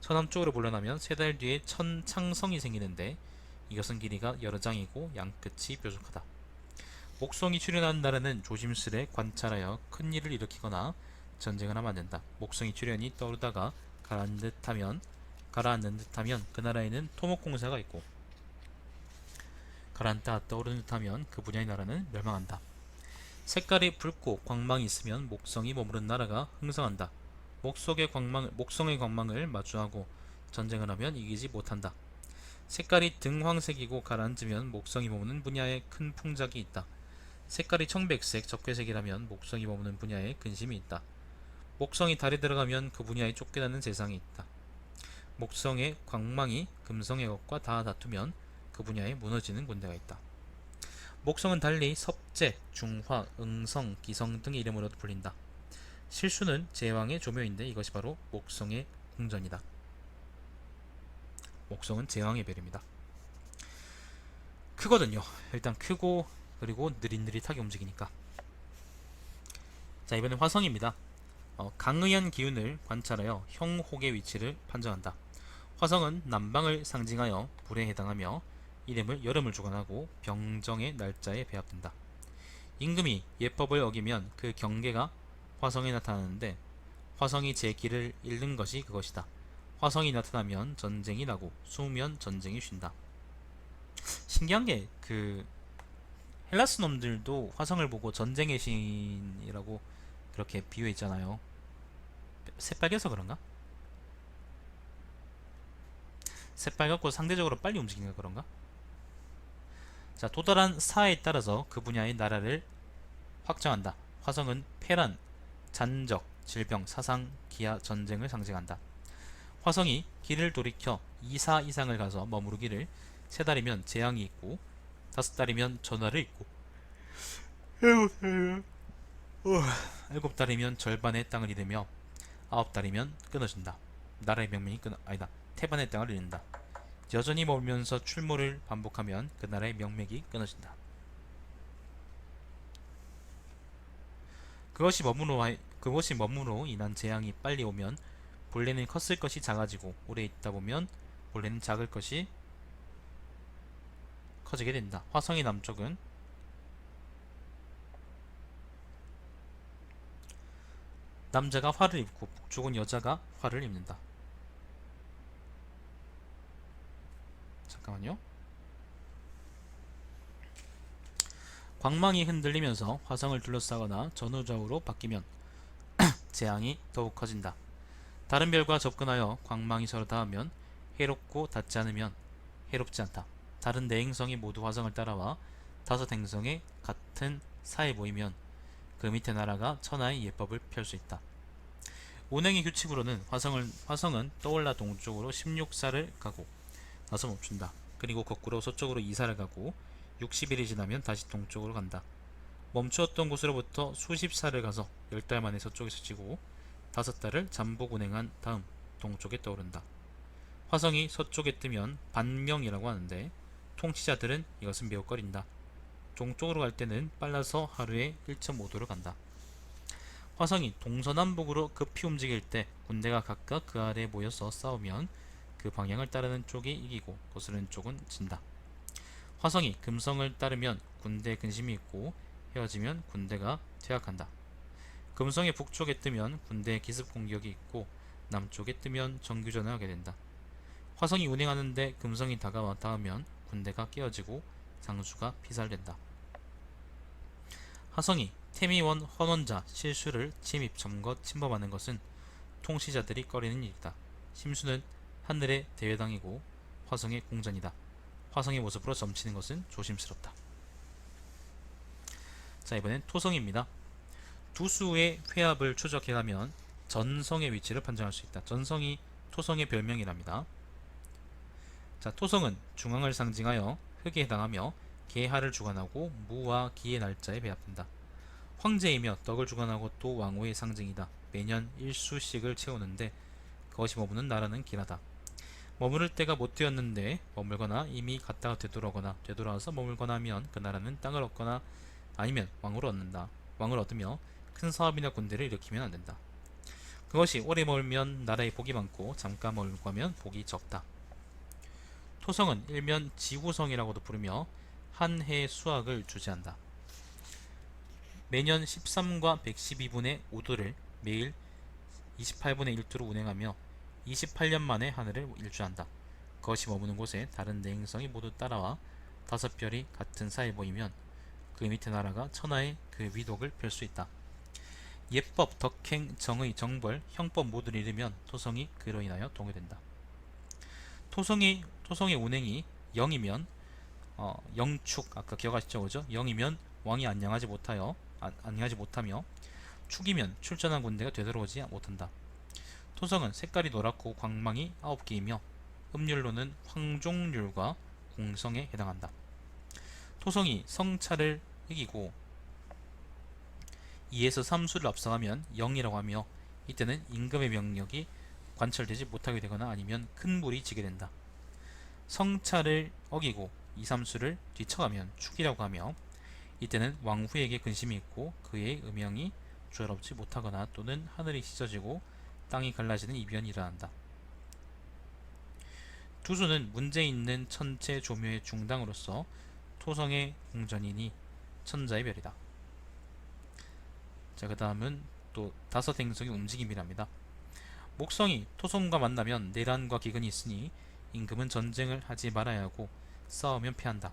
서남쪽으로 물러나면 3달 뒤에 천창성이 생기는데 이것은 길이가 여러 장이고 양끝이 뾰족하다. 목성이 출현하는 나라는 조심스레 관찰하여 큰 일을 일으키거나 전쟁을 하면 안 된다. 목성이 출현이 떠오르다가 가라앉는 듯하면 그 나라에는 토목공사가 있고 가라앉다 떠오르는 듯하면 그 분야의 나라는 멸망한다. 색깔이 붉고 광망이 있으면 목성이 머무른 나라가 흥성한다. 목성의 광망을 마주하고 전쟁을 하면 이기지 못한다. 색깔이 등황색이고 가라앉으면 목성이 머무는 분야에 큰 풍작이 있다. 색깔이 청백색, 적괴색이라면 목성이 머무는 분야에 근심이 있다. 목성이 달에 들어가면 그 분야에 쫓겨나는 세상이 있다. 목성의 광망이 금성의 것과 다 다투면 그 분야에 무너지는 군대가 있다. 목성은 달리 섭제, 중화, 응성, 기성 등의 이름으로도 불린다. 실수는 제왕의 조묘인데 이것이 바로 목성의 궁전이다. 목성은 제왕의 별입니다. 크거든요. 일단 크고 그리고 느릿느릿하게 움직이니까. 자, 이번엔 화성입니다. 강의한 기운을 관찰하여 형혹의 위치를 판정한다. 화성은 남방을 상징하여 불에 해당하며 이름을 여름을 주관하고 병정의 날짜에 배합된다. 임금이 예법을 어기면 그 경계가 화성에 나타나는데 화성이 제 길을 잃는 것이 그것이다. 화성이 나타나면 전쟁이 나고 숨으면 전쟁이 쉰다. 신기한 게 헬라스 놈들도 화성을 보고 전쟁의 신이라고 그렇게 비유했잖아요. 새빨개서 그런가? 새빨갛고 상대적으로 빨리 움직이는 그런가? 자, 도달한 사에 따라서 그 분야의 나라를 확정한다. 화성은 폐란, 잔적, 질병, 사상, 기아, 전쟁을 상징한다. 화성이 길을 돌이켜 2사 이상을 가서 머무르기를 3달이면 재앙이 있고 5달이면 전화를 있고 7달이면 절반의 땅을 잃으며 9달이면 끊어진다. 나라의 명명이 태반의 땅을 잃는다. 여전히 머물면서 출몰을 반복하면 그 나라의 명맥이 끊어진다. 그것이 머무로 인한 재앙이 빨리 오면 본래는 컸을 것이 작아지고 오래 있다 보면 본래는 작을 것이 커지게 된다. 화성의 남쪽은 남자가 화를 입고 북쪽은 여자가 화를 입는다. 잠깐만요. 광망이 흔들리면서 화성을 둘러싸거나 전후좌우로 바뀌면 재앙이 더욱 커진다. 다른 별과 접근하여 광망이 서로 닿으면 해롭고 닿지 않으면 해롭지 않다. 다른 네 행성이 모두 화성을 따라와 5 행성의 같은 사에 모이면 그 밑에 나라가 천하의 예법을 펼 수 있다. 운행의 규칙으로는 화성은 떠올라 동쪽으로 16사를 가고 나서 멈춘다. 그리고 거꾸로 서쪽으로 2사를 가고 60일이 지나면 다시 동쪽으로 간다. 멈추었던 곳으로부터 수십 사를 가서 10달 만에 서쪽에 스치고 5달을 잠복 운행한 다음 동쪽에 떠오른다. 화성이 서쪽에 뜨면 반명이라고 하는데 통치자들은 이것은 매우 꺼린다. 동쪽으로 갈 때는 빨라서 하루에 1.5도를 간다. 화성이 동서남북으로 급히 움직일 때 군대가 각각 그 아래에 모여서 싸우면 그 방향을 따르는 쪽이 이기고 거스르는 쪽은 진다. 화성이 금성을 따르면 군대에 근심이 있고 헤어지면 군대가 퇴학한다. 금성의 북쪽에 뜨면 군대에 기습 공격이 있고 남쪽에 뜨면 정규전을 하게 된다. 화성이 운행하는데 금성이 다가와 닿으면 군대가 깨어지고 장수가 피살된다. 화성이 태미원 헌원자 실수를 침입, 점거, 침범하는 것은 통치자들이 꺼리는 일이다. 심수는 하늘의 대회당이고 화성의 공전이다. 화성의 모습으로 점치는 것은 조심스럽다. 자, 이번엔 토성입니다. 두 수의 회합을 추적해가면 전성의 위치를 판정할 수 있다. 전성이 토성의 별명이랍니다. 자, 토성은 중앙을 상징하여 흙에 해당하며 계하를 주관하고 무와 기의 날짜에 배합된다. 황제이며 떡을 주관하고 또 왕후의 상징이다. 매년 1수씩을 채우는데 그것이 머무는 나라는 길하다. 머무를 때가 못 되었는데 머물거나 이미 갔다가 되돌아오거나 되돌아와서 머물거나 하면 그 나라는 땅을 얻거나 아니면 왕을 얻는다. 왕을 얻으며 큰 사업이나 군대를 일으키면 안된다. 그것이 오래 멀면 나라에 복이 많고 잠깐 멀고 하면 복이 적다. 토성은 일면 지구성이라고도 부르며 한 해의 수확을 주재한다. 매년 13과 112분의 5도를 매일 28분의 1도로 운행하며 28년 만에 하늘을 일주한다. 그것이 머무는 곳에 다른 내행성이 모두 따라와 5별이 같은 사이에 모이면 그 밑에 나라가 천하의 그 위독을 펼 수 있다. 예법, 덕행, 정의, 정벌, 형법 모두를 잃으면 토성이 그로 인하여 동요된다. 토성의 운행이 0이면 영축, 아까 기억하시죠? 그죠? 0이면 왕이 안녕하지 못하며 축이면 출전한 군대가 되돌아오지 못한다. 토성은 색깔이 노랗고 광망이 9개이며 음률로는 황종률과 공성에 해당한다. 토성이 성차를 이기고 2에서 3수를 앞서가면 0이라고 하며 이때는 임금의 명령이 관철되지 못하게 되거나 아니면 큰 물이 지게 된다. 성차를 어기고 2, 3수를 뒤쳐가면 축이라고 하며 이때는 왕후에게 근심이 있고 그의 음영이 조화롭지 못하거나 또는 하늘이 찢어지고 땅이 갈라지는 이변이 일어난다. 두수는 문제 있는 천체 조묘의 중당으로서 토성의 공전이니 천자의 별이다. 자, 그 다음은 또 다섯 행성의 움직임이랍니다. 목성이 토성과 만나면 내란과 기근이 있으니 임금은 전쟁을 하지 말아야 하고 싸우면 패한다.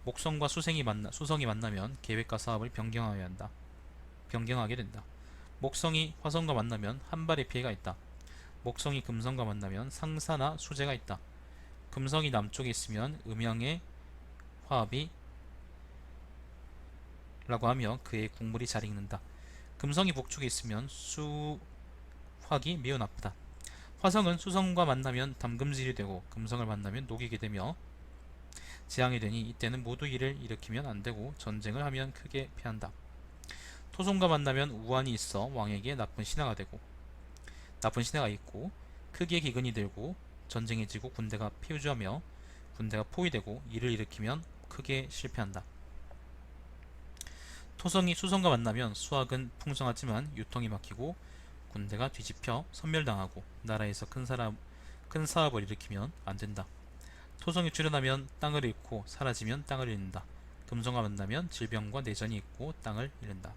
목성과 수성이 만나면 계획과 사업을 변경하게 된다. 목성이 화성과 만나면 한 발의 피해가 있다. 목성이 금성과 만나면 상사나 수재가 있다. 금성이 남쪽에 있으면 음양의 화합이 라고 하며 그의 국물이 잘 익는다. 금성이 북쪽에 있으면 수확이 매우 나쁘다. 화성은 수성과 만나면 담금질이 되고 금성을 만나면 녹이게 되며 재앙이 되니 이때는 모두 일을 일으키면 안되고 전쟁을 하면 크게 패한다. 토성과 만나면 우환이 있어 왕에게 나쁜 신하가 있고 크게 기근이 들고 전쟁이 지고 군대가 피우주하며 군대가 포위되고 일을 일으키면 크게 실패한다. 토성이 수성과 만나면 수확은 풍성하지만 유통이 막히고 군대가 뒤집혀 섬멸당하고 나라에서 큰 사업을 일으키면 안된다. 토성이 출현하면 땅을 잃고 사라지면 땅을 잃는다. 금성과 만나면 질병과 내전이 있고 땅을 잃는다.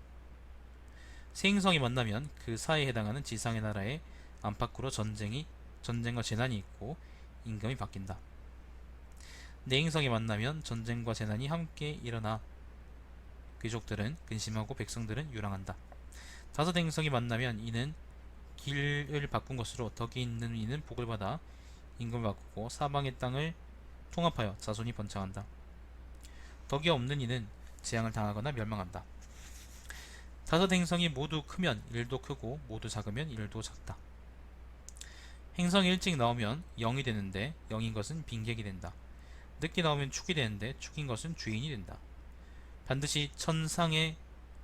세행성이 만나면 그 사이에 해당하는 지상의 나라의 안팎으로 전쟁과 재난이 있고 임금이 바뀐다. 내행성이 만나면 전쟁과 재난이 함께 일어나 귀족들은 근심하고 백성들은 유랑한다. 다섯 행성이 만나면 이는 길을 바꾼 것으로 덕이 있는 이는 복을 받아 임금을 바꾸고 사방의 땅을 통합하여 자손이 번창한다. 덕이 없는 이는 재앙을 당하거나 멸망한다. 다섯 행성이 모두 크면 일도 크고 모두 작으면 일도 작다. 행성이 일찍 나오면 영이 되는데 영인 것은 빈객이 된다. 늦게 나오면 축이 되는데 축인 것은 주인이 된다. 반드시 천상의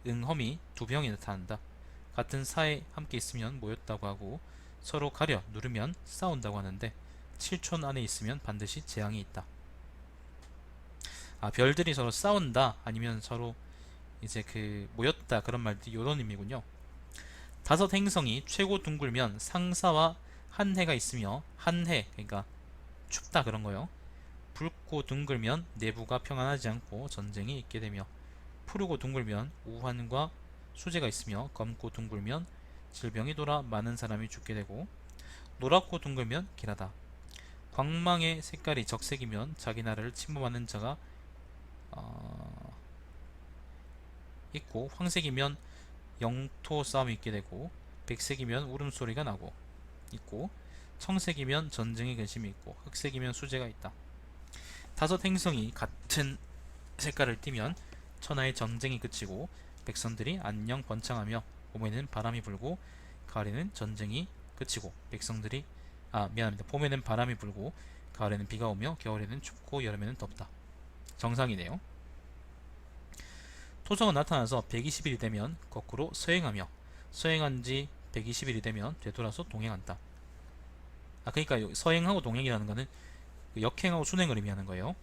응험이 두 병이 나타난다. 같은 사에 함께 있으면 모였다고 하고 서로 가려 누르면 싸운다고 하는데 7촌 안에 있으면 반드시 재앙이 있다. 별들이 서로 싸운다 아니면 서로 이제 모였다 그런 말들이 이런 의미군요. 다섯 행성이 최고 둥글면 상사와 한 해가 있으며 한 해 그러니까 춥다 그런 거요. 붉고 둥글면 내부가 평안하지 않고 전쟁이 있게 되며 푸르고 둥글면 우환과 수재가 있으며 검고 둥글면 질병이 돌아 많은 사람이 죽게 되고 노랗고 둥글면 길하다. 광망의 색깔이 적색이면 자기 나라를 침범하는 자가 있고 황색이면 영토 싸움이 있게 되고 백색이면 울음소리가 나고 있고 청색이면 전쟁의 근심이 있고 흑색이면 수재가 있다. 다섯 행성이 같은 색깔을 띠면 천하의 전쟁이 그치고 백성들이 안녕 번창하며 봄에는 바람이 불고 가을에는 전쟁이 그치고 봄에는 바람이 불고 가을에는 비가 오며 겨울에는 춥고 여름에는 덥다. 정상이네요. 토성은 나타나서 120일이 되면 거꾸로 서행하며 서행한 지 120일이 되면 되돌아서 동행한다. 그러니까 서행하고 동행이라는 것은 역행하고 순행을 의미하는 거예요.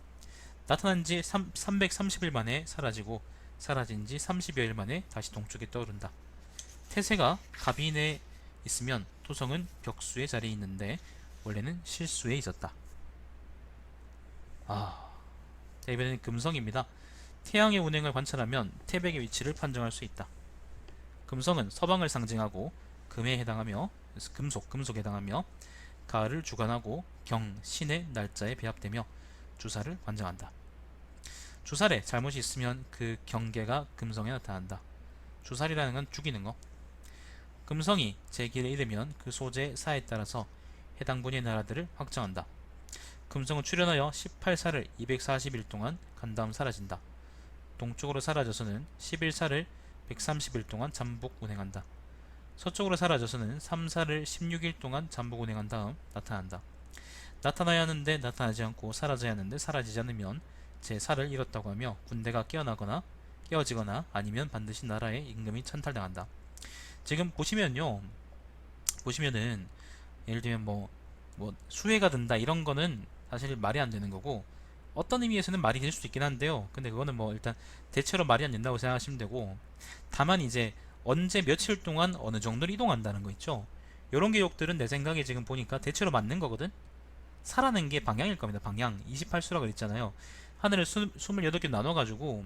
나타난 지 330일 만에 사라지고 사라진 지 30여일 만에 다시 동쪽에 떠오른다. 태세가 갑인의 있으면 토성은 벽수의 자리에 있는데 원래는 실수에 있었다. 자, 이번에는 금성입니다. 태양의 운행을 관찰하면 태백의 위치를 판정할 수 있다. 금성은 서방을 상징하고 금에 해당하며 금속에 해당하며 가을을 주관하고 경, 신의 날짜에 배합되며 주사를 관장한다. 주살에 잘못이 있으면 그 경계가 금성에 나타난다. 주살이라는 건 죽이는 거. 금성이 제기를 잃으면 그 소재 사에 따라서 해당 분야의 나라들을 확정한다. 금성은 출현하여 18사를 240일 동안 간 다음 사라진다. 동쪽으로 사라져서는 11사를 130일 동안 잠복 운행한다. 서쪽으로 사라져서는 3사를 16일 동안 잠복 운행한 다음 나타난다. 나타나야 하는데 나타나지 않고 사라져야 하는데 사라지지 않으면 제4를 잃었다고 하며 군대가 깨어지거나 아니면 반드시 나라의 임금이 찬탈당한다. 지금 보시면은 예를 들면 뭐 수혜가 든다 이런 거는 사실 말이 안 되는 거고, 어떤 의미에서는 말이 될 수도 있긴 한데요. 근데 그거는 뭐 일단 대체로 말이 안 된다고 생각하시면 되고, 다만 이제 언제 며칠 동안 어느 정도를 이동한다는 거 있죠. 요런 기록들은 내 생각에 지금 보니까 대체로 맞는 거거든. 사라는 게 방향일 겁니다. 방향 28수라고 그랬잖아요. 하늘을 28개 나눠가지고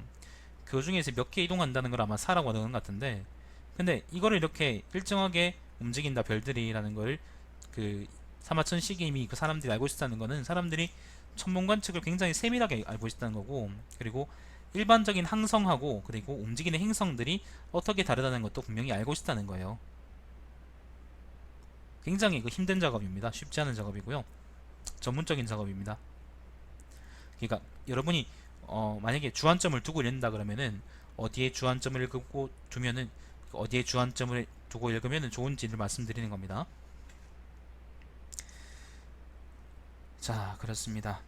그 중에서 몇 개 이동한다는 걸 아마 사라고 하는 것 같은데, 근데 이거를 이렇게 일정하게 움직인다 별들이라는 걸 그 사마천식이 이미 그 사람들이 알고 있었다는 거는, 사람들이 천문 관측을 굉장히 세밀하게 알고 있었다는 거고, 그리고 일반적인 항성하고 그리고 움직이는 행성들이 어떻게 다르다는 것도 분명히 알고 있었다는 거예요. 굉장히 힘든 작업입니다. 쉽지 않은 작업이고요. 전문적인 작업입니다. 그러니까 여러분이 만약에 주안점을 두고 읽는다 그러면은 어디에 주안점을 읽고 두면은 어디에 주안점을 두고 읽으면은 좋은지를 말씀드리는 겁니다. 자, 그렇습니다.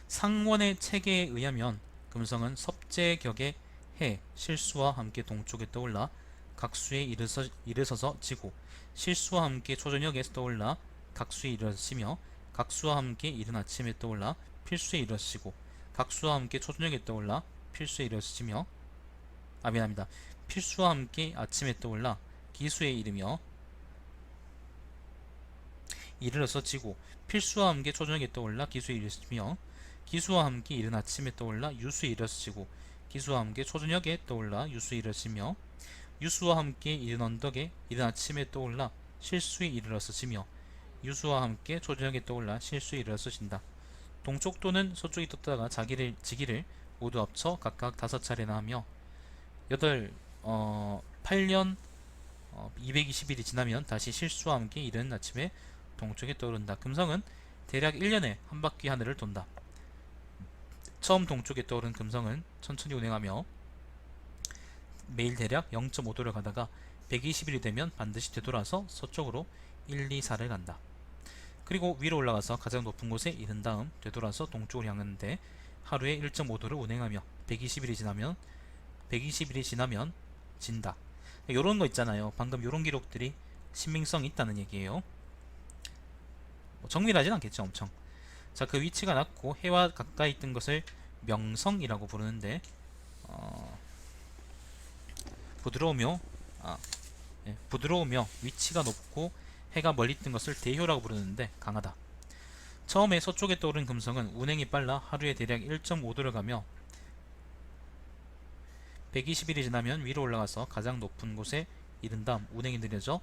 상원의 체계에 의하면 금성은 섭제격의 해, 실수와 함께 동쪽에 떠올라 각수에 일어서서 지고, 실수와 함께 초저녁에 떠올라 각수에 일어서시며, 각수와 함께 이른 아침에 떠올라 필수에 일어서시고, 각수와 함께 초저녁에 떠올라 필수에 일어서시며, 미안합니다. 필수와 함께 아침에 떠올라 기수에 이르며 이르러서 지고, 필수와 함께 초저녁에 떠올라 기수에 이르시며, 기수와 함께 이른 아침에 떠올라 유수에 이르시고, 기수와 함께 초저녁에 떠올라 유수에 이르시며, 유수와 함께 이른 언덕에 이른 아침에 떠올라 실수에 이르러서 지며, 유수와 함께 초저녁에 떠올라 실수에 이르러서 진다. 동쪽 또는 서쪽이 떴다가 지기를 모두 합쳐 각각 5차례나 하며 8년 220일이 지나면 다시 실수와 함께 이른 아침에 동쪽에 떠오른다. 금성은 대략 1년에 한 바퀴 하늘을 돈다. 처음 동쪽에 떠오른 금성은 천천히 운행하며 매일 대략 0.5도를 가다가 120일이 되면 반드시 되돌아서 서쪽으로 1, 2, 4를 간다. 그리고 위로 올라가서 가장 높은 곳에 이른 다음 되돌아서 동쪽으로 향하는데 하루에 1.5도를 운행하며 120일이 지나면 진다. 요런 거 있잖아요. 방금 요런 기록들이 신빙성이 있다는 얘기예요. 정밀하진 않겠죠, 엄청. 자, 그 위치가 낮고 해와 가까이 있던 것을 명성이라고 부르는데, 부드러우며 부드러우며 위치가 높고 해가 멀리 뜬 것을 대효라고 부르는데 강하다. 처음에 서쪽에 떠오른 금성은 운행이 빨라 하루에 대략 1.5도를 가며 120일이 지나면 위로 올라가서 가장 높은 곳에 이른 다음 운행이 느려져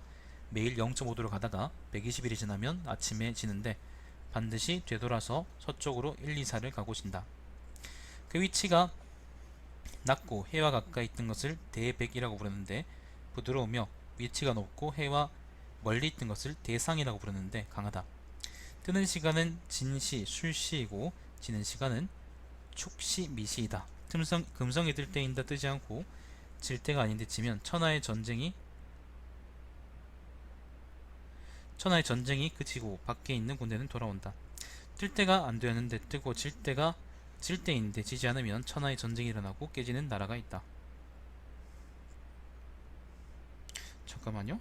매일 0.5도를 가다가 120일이 지나면 아침에 지는데 반드시 되돌아서 서쪽으로 1, 2, 4를 가고 진다. 그 위치가 낮고 해와 가까이 있던 것을 대백이라고 부르는데 부드러우며 위치가 높고 해와 멀리 있던 것을 대상이라고 부르는데 강하다. 뜨는 시간은 진시, 술시이고 지는 시간은 축시, 미시이다. 금성이 뜰 때인다 뜨지 않고 질 때가 아닌데 지면 천하의 전쟁이 그치고 밖에 있는 군대는 돌아온다. 뜰 때가 안 되었는데 뜨고 질 때인데 지지 않으면 천하의 전쟁이 일어나고 깨지는 나라가 있다. 잠깐만요.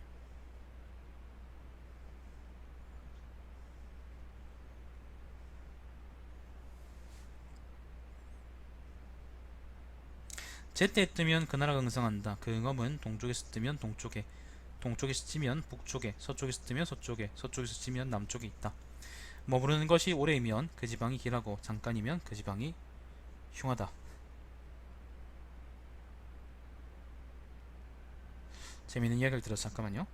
제때에 뜨면 그 나라가 흥성한다. 그 응엄은 동쪽에서 뜨면 동쪽에, 동쪽에서 찌면 북쪽에, 서쪽에서 뜨면 서쪽에, 서쪽에서 찌면 남쪽에 있다. 머무르는 것이 오래이면 그 지방이 길하고 잠깐이면 그 지방이 흉하다. 재미있는 이야기를 들어서 잠깐만요.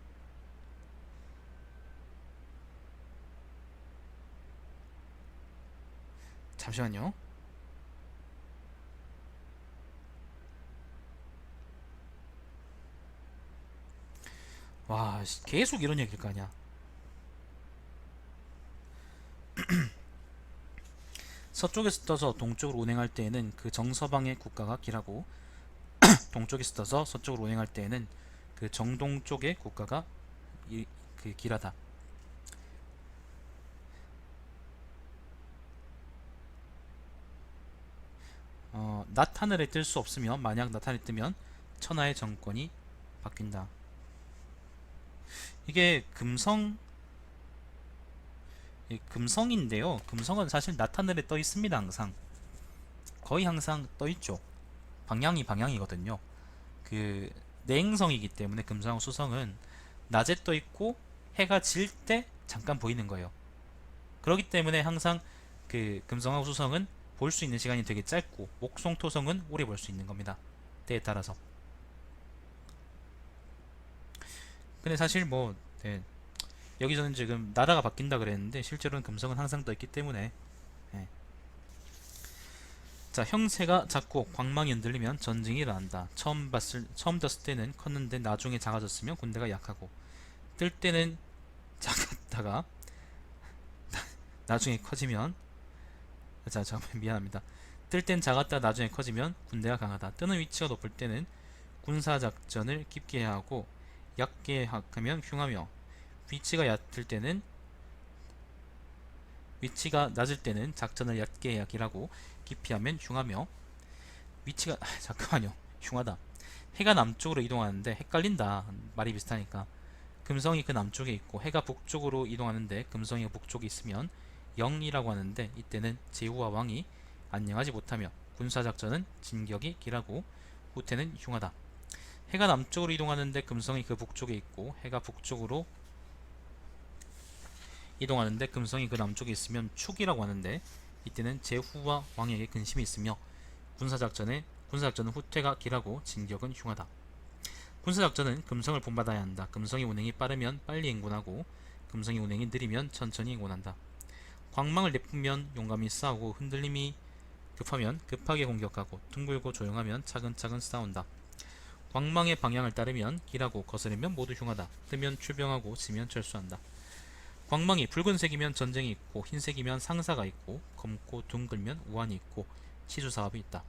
잠시만요. 와, 계속 이런 얘기일 거 아니야. 서쪽에서 떠서 동쪽으로 운행할 때에는 그 정서방의 국가가 길하고 동쪽에서 떠서 서쪽으로 운행할 때에는 그 정동쪽의 국가가 그 길하다. 낮 하늘에 뜰 수 없으며 만약 낮 하늘에 뜨면 천하의 정권이 바뀐다. 이게 금성인데요. 금성은 사실 낮 하늘에 떠 있습니다. 항상 거의 항상 떠 있죠. 방향이거든요. 그 내행성이기 때문에 금성하고 수성은 낮에 떠 있고 해가 질 때 잠깐 보이는 거예요. 그렇기 때문에 항상 그 금성하고 수성은 볼 수 있는 시간이 되게 짧고 목성토성은 오래 볼 수 있는 겁니다. 때에 따라서. 근데 사실 뭐 네, 여기서는 지금 나라가 바뀐다 그랬는데 실제로는 금성은 항상 떠 있기 때문에 네. 자, 형세가 작고 광망이 흔들리면 전쟁이 일어난다. 처음 떴을 때는 컸는데 나중에 작아졌으면 군대가 약하고, 뜰 때는 작았다가 나중에 커지면, 자, 잠깐 미안합니다. 뜰 땐 작았다 나중에 커지면 군대가 강하다. 뜨는 위치가 높을 때는 군사작전을 깊게 해야 하고 얕게 하면 흉하며, 위치가 얕을 때는 위치가 낮을 때는 작전을 얕게 해야 길하고 깊이 하면 흉하며, 위치가 잠깐만요. 흉하다. 해가 남쪽으로 이동하는데 헷갈린다. 말이 비슷하니까. 금성이 그 남쪽에 있고 해가 북쪽으로 이동하는데 금성이 북쪽에 있으면 영이라고 하는데, 이때는 제후와 왕이 안녕하지 못하며 군사작전은 진격이 길하고 후퇴는 흉하다. 해가 남쪽으로 이동하는데 금성이 그 북쪽에 있고 해가 북쪽으로 이동하는데 금성이 그 남쪽에 있으면 축이라고 하는데, 이때는 제후와 왕에게 근심이 있으며 군사작전은 후퇴가 길하고 진격은 흉하다. 군사작전은 금성을 본받아야 한다. 금성이 운행이 빠르면 빨리 행군하고 금성이 운행이 느리면 천천히 행군한다. 광망을 내뿜으면 용감히 싸우고 흔들림이 급하면 급하게 공격하고 둥글고 조용하면 차근차근 싸운다. 광망의 방향을 따르면 길하고 거스르면 모두 흉하다. 뜨면 출병하고 지면 철수한다. 광망이 붉은색이면 전쟁이 있고 흰색이면 상사가 있고 검고 둥글면 우환이 있고 시주사업이 있다.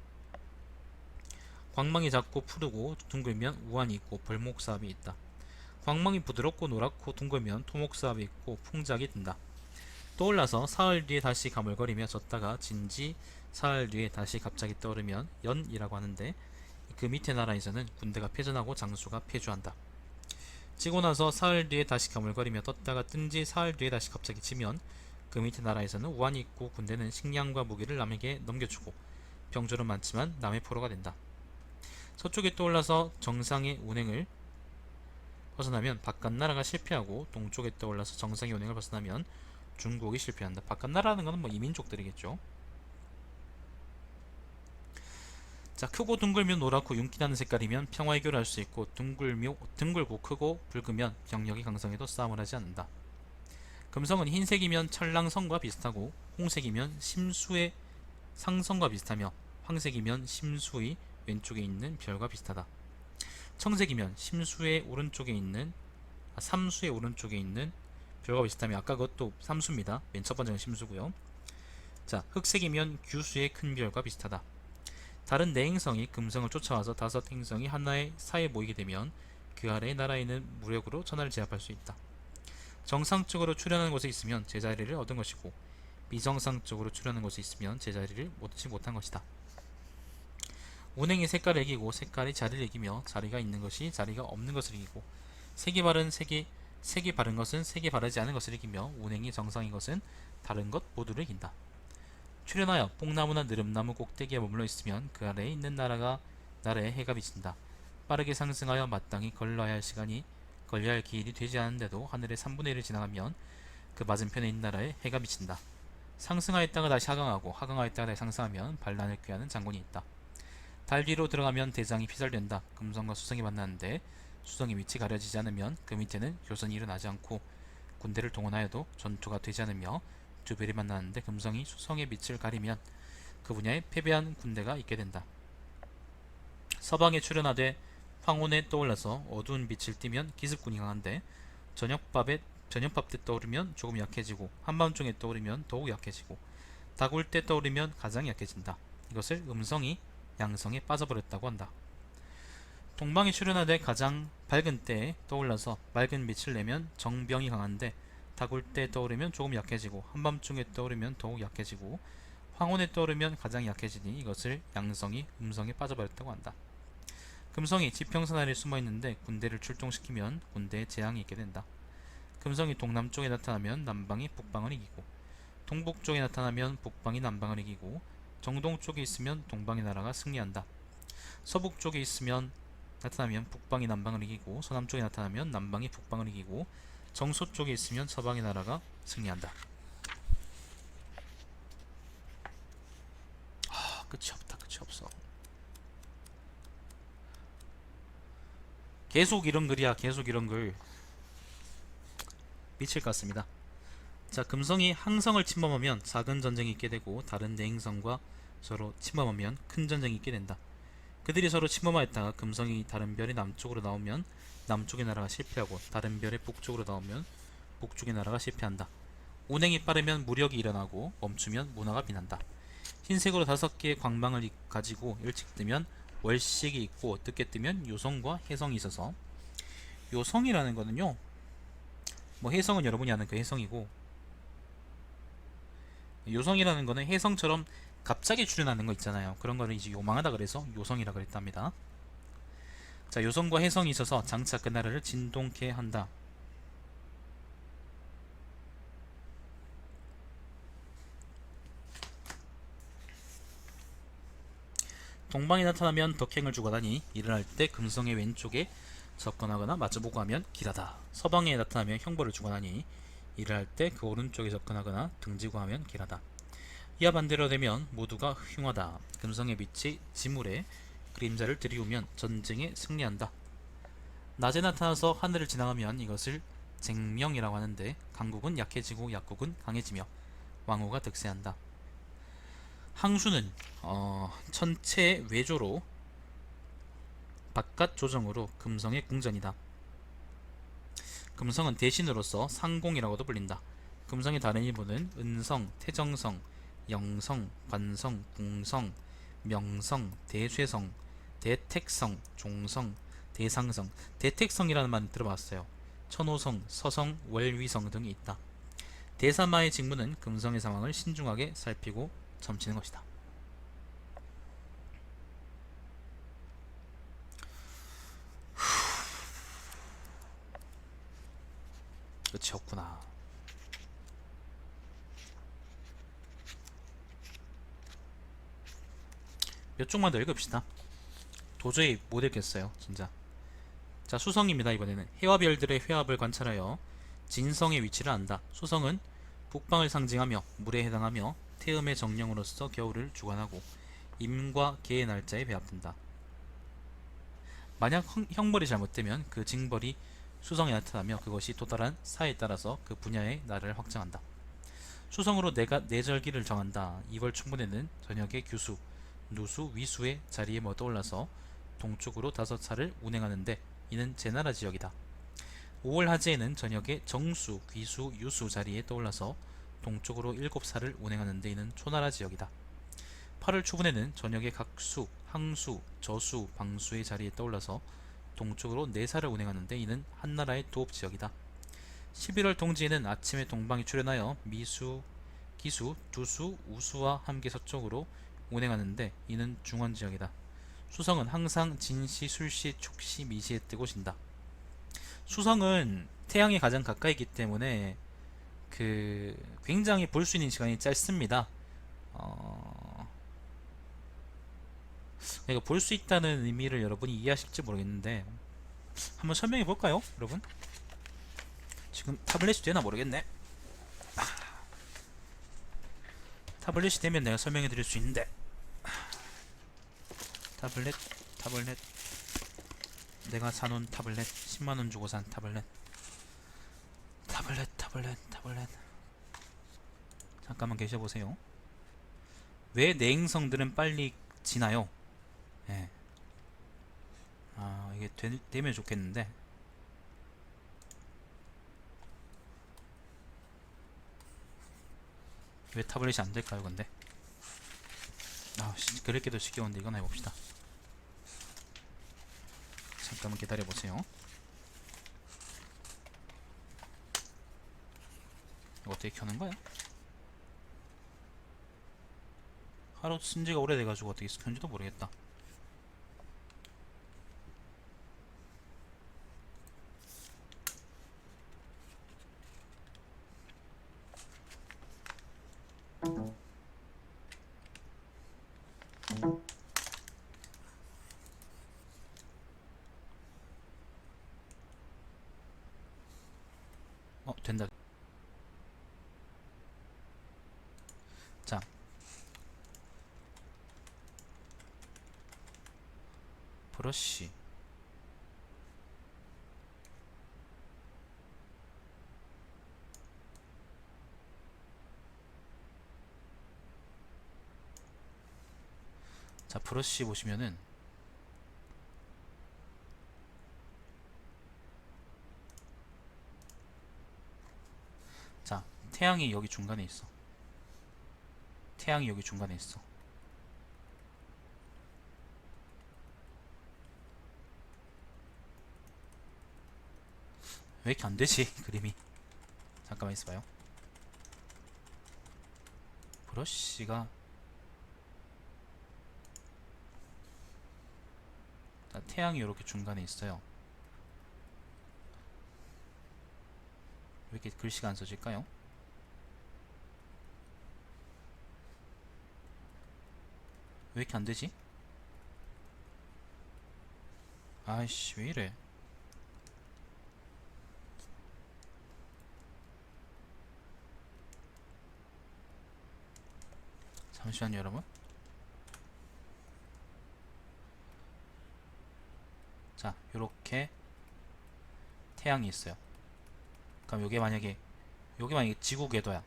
광망이 작고 푸르고 둥글면 우환이 있고 벌목사업이 있다. 광망이 부드럽고 노랗고 둥글면 토목사업이 있고 풍작이 든다. 떠올라서 사흘 뒤에 다시 가물거리며 졌다가 진지 사흘 뒤에 다시 갑자기 떠오르면 연이라고 하는데, 그 밑에 나라에서는 군대가 패전하고 장수가 패주한다. 지고 나서 사흘 뒤에 다시 가물거리며 떴다가 뜬지 사흘 뒤에 다시 갑자기 지면 그 밑에 나라에서는 우환이 있고 군대는 식량과 무기를 남에게 넘겨주고 병졸은 많지만 남의 포로가 된다. 서쪽에 떠올라서 정상의 운행을 벗어나면 바깥나라가 실패하고 동쪽에 떠올라서 정상의 운행을 벗어나면 중국이 실패한다. 바깥나라는 것은 뭐 이민족들이겠죠. 자, 크고 둥글면 노랗고 윤기나는 색깔이면 평화의 교를 할 수 있고, 둥글고 크고 붉으면 병력이 강성해도 싸움을 하지 않는다. 금성은 흰색이면 천랑성과 비슷하고 홍색이면 심수의 상성과 비슷하며 황색이면 심수의 왼쪽에 있는 별과 비슷하다. 청색이면 삼수의 오른쪽에 있는 별과 비슷하며, 아까 그것도 삼수입니다. 맨 첫 번째는 심수고요. 자, 흑색이면 규수의 큰 별과 비슷하다. 다른 네 행성이 금성을 쫓아와서 다섯 행성이 하나의 사이에 모이게 되면 그 아래의 나라에 있는 무력으로 천하를 제압할 수 있다. 정상적으로 출현하는 곳에 있으면 제자리를 얻은 것이고, 비정상적으로 출현하는 곳에 있으면 제자리를 얻지 못한 것이다. 운행이 색깔을 이기고 색깔이 자리를 이기며, 자리가 있는 것이 자리가 없는 것을 이기고, 색이 바른 것은 색이 바르지 않은 것을 이기며, 운행이 정상인 것은 다른 것 모두를 이긴다. 출현하여 뽕나무나 느릅나무 꼭대기에 머물러 있으면 그 아래에 있는 나라가 나라에 해가 비친다. 빠르게 상승하여 마땅히 걸러야 할 걸려야 할 기일이 되지 않은데도 하늘의 3분의 1을 지나가면 그 맞은편에 있는 나라에 해가 비친다. 상승하였다가 다시 하강하고 하강하였다가 다시 상승하면 반란을 꾀하는 장군이 있다. 달 뒤로 들어가면 대장이 피살된다. 금성과 수성이 만나는데 수성의 위치 가려지지 않으면 그 밑에는 교선이 일어나지 않고 군대를 동원하여도 전투가 되지 않으며 두 별이 만나는데 금성이 수성의 빛을 가리면 그 분야에 패배한 군대가 있게 된다. 서방에 출현하되 황혼에 떠올라서 어두운 빛을 띠면 기습군이 강한데 저녁밥 때 떠오르면 조금 약해지고 한밤중에 떠오르면 더욱 약해지고 다굴 때 떠오르면 가장 약해진다. 이것을 음성이 양성에 빠져버렸다고 한다. 동방에 출현하되 가장 밝은 때에 떠올라서 맑은 빛을 내면 정병이 강한데 다굴 때 떠오르면 조금 약해지고 한밤중에 떠오르면 더욱 약해지고 황혼에 떠오르면 가장 약해지니 이것을 양성이 음성에 빠져버렸다고 한다. 금성이 지평선 아래 숨어있는데 군대를 출동시키면 군대에 재앙이 있게 된다. 금성이 동남쪽에 나타나면 남방이 북방을 이기고 동북쪽에 나타나면 북방이 남방을 이기고 정동쪽에 있으면 동방의 나라가 승리한다. 서북쪽에 나타나면 북방이 남방을 이기고 서남쪽에 나타나면 남방이 북방을 이기고 정서쪽에 있으면 서방의 나라가 승리한다. 끝이 없다. 끝이 없어. 계속 이런 글이야. 계속 이런 글. 미칠 것 같습니다. 자, 금성이 항성을 침범하면 작은 전쟁이 있게 되고 다른 내행성과 서로 침범하면 큰 전쟁이 있게 된다. 그들이 서로 침범하였다가 금성이 다른 별의 남쪽으로 나오면 남쪽의 나라가 실패하고 다른 별의 북쪽으로 나오면 북쪽의 나라가 실패한다. 운행이 빠르면 무력이 일어나고 멈추면 문화가 빛난다. 흰색으로 5개의 광망을 가지고 일찍 뜨면 월식이 있고 늦게 뜨면 요성과 해성이 있어서 요성이라는 거는요, 뭐 해성은 여러분이 아는 그 해성이고 요성이라는 거는 해성처럼 갑자기 출현하는 거 있잖아요. 그런 거를 이제 요망하다 그래서 요성이라 그랬답니다. 자, 요성과 해성이 있어서 장차 그 나라를 진동케 한다. 동방에 나타나면 덕행을 주거나니 일어날 때 금성의 왼쪽에 접근하거나 마주보고 하면 길하다. 서방에 나타나면 형벌을 주거나니 일어날 때 그 오른쪽에 접근하거나 등지고 하면 길하다. 이와 반대로 되면 모두가 흉하다. 금성의 빛이 지물에 그림자를 들이우면 전쟁에 승리한다. 낮에 나타나서 하늘을 지나가면 이것을 쟁명이라고 하는데 강국은 약해지고 약국은 강해지며 왕후가 득세한다. 항수는 천체의 외조로 바깥 조정으로 금성의 궁전이다. 금성은 대신으로서 상공이라고도 불린다. 금성의 다른 일부는 은성, 태정성, 영성, 관성, 궁성, 명성, 대쇠성, 대택성, 종성, 대상성. 대택성이라는 말은 들어봤어요. 천호성, 서성, 월위성 등이 있다. 대사마의 직무는 금성의 상황을 신중하게 살피고 점치는 것이다. 끝이 없구나. 몇 쪽만 더 읽읍시다. 도저히 못 읽겠어요, 진짜. 자, 수성입니다. 이번에는 해와 별들의 회합을 관찰하여 진성의 위치를 안다. 수성은 북방을 상징하며 물에 해당하며 태음의 정령으로서 겨울을 주관하고 임과 개의 날짜에 배합된다. 만약 형벌이 잘못되면 그 징벌이 수성에 나타나며 그것이 도달한 사에 따라서 그 분야의 나라를 확정한다. 수성으로 내절기를 정한다. 2월 충분에는 저녁에 규수, 누수, 위수의 자리에 떠올라서 동쪽으로 5차를 운행하는데 이는 제나라 지역이다. 5월 하지에는 저녁에 정수, 귀수, 유수 자리에 떠올라서 동쪽으로 7차를 운행하는데 이는 초나라 지역이다. 8월 초분에는 저녁에 각수, 항수, 저수, 방수의 자리에 떠올라서 동쪽으로 4차를 운행하는데 이는 한나라의 도읍 지역이다. 11월 동지에는 아침에 동방이 출현하여 미수, 기수, 두수, 우수와 함께 서쪽으로 운행하는데 이는 중원 지역이다. 수성은 항상 진시, 술시, 촉시, 미시에 뜨고 진다. 수성은 태양에 가장 가까이 있기 때문에 굉장히 볼 수 있는 시간이 짧습니다. 내가 볼 수 있다는 의미를 여러분이 이해하실지 모르겠는데 한번 설명해 볼까요, 여러분? 지금 타블렛이 되나 모르겠네. 타블렛이 되면 내가 설명해 드릴 수 있는데. 타블렛 내가 사놓은 타블렛 10만원 주고 산 타블렛. 잠깐만 계셔보세요. 왜 내행성들은 빨리 지나요? 예. 이게 되면 좋겠는데. 왜 타블렛이 안 될까요, 근데? 그렇게도 지겨운데 이건 해봅시다. 잠깐만 기다려보세요. 이거 어떻게 켜는 거야? 하루 쓴 지가 오래돼가지고 어떻게 켜는지도 모르겠다. 된다. 자, 브러쉬. 자, 브러쉬 보시면은 자, 태양이 여기 중간에 있어. 태양이 여기 중간에 있어. 왜 이렇게 안 되지? 그림이. 잠깐만 있어봐요. 브러쉬가 자, 태양이 이렇게 중간에 있어요. 왜 이렇게 글씨가 안 써질까요? 왜 이렇게 안 되지? 아이씨, 왜 이래? 잠시만요, 여러분. 자, 요렇게 태양이 있어요. 그럼 요게 만약에 지구 궤도야.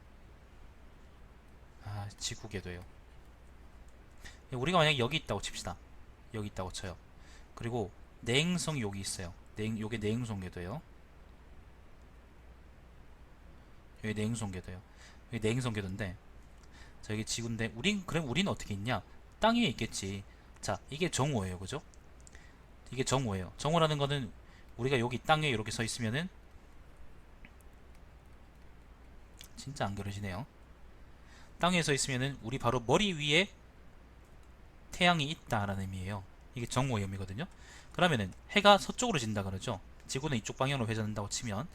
지구 궤도예요. 우리가 만약에 여기 있다고 칩시다. 여기 있다고 쳐요. 그리고 내행성이 여기 있어요. 요게 내행성 궤도예요. 여기 내행성 궤도예요. 여기 내행성 궤도인데, 자, 여기 지구인데, 그럼 우리는 어떻게 있냐? 땅 위에 있겠지. 자, 이게 정오예요, 그죠? 이게 정오예요. 정오라는 거는 우리가 여기 땅 위에 이렇게 서 있으면은, 진짜 안 그러시네요. 땅 위에 서 있으면은 우리 바로 머리 위에 태양이 있다라는 의미예요. 이게 정오의 의미거든요. 그러면은 해가 서쪽으로 진다 그러죠. 지구는 이쪽 방향으로 회전한다고 치면,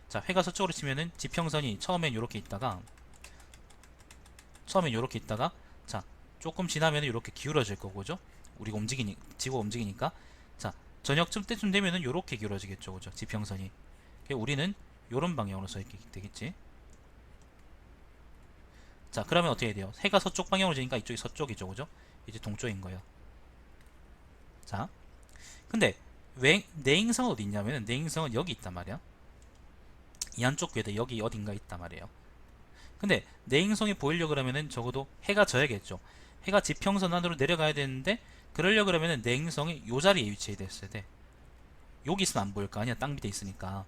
자, 해가 서쪽으로 치면은 지평선이 처음엔 이렇게 있다가 자, 조금 지나면은 이렇게 기울어질 거고, 그죠? 지구가 움직이니까. 자, 저녁쯤 때쯤 되면은 이렇게 기울어지겠죠, 그죠? 지평선이. 우리는 요런 방향으로 서 있게 되겠지. 자, 그러면 어떻게 돼요? 해가 서쪽 방향으로 지니까 이쪽이 서쪽이죠, 그죠? 이제 동쪽인 거예요. 자, 근데 왜 내행성은 어디 있냐면은, 내행성은 여기 있단 말이야. 이 한쪽 궤도 여기 어딘가 있단 말이에요. 근데 내행성이 보이려고 그러면은 적어도 해가 져야겠죠. 해가 지평선 안으로 내려가야 되는데, 그러려고 그러면은 내행성이 요 자리에 위치해 있어야 돼. 여기 있으면 안 보일 거 아니야. 땅 밑에 있으니까.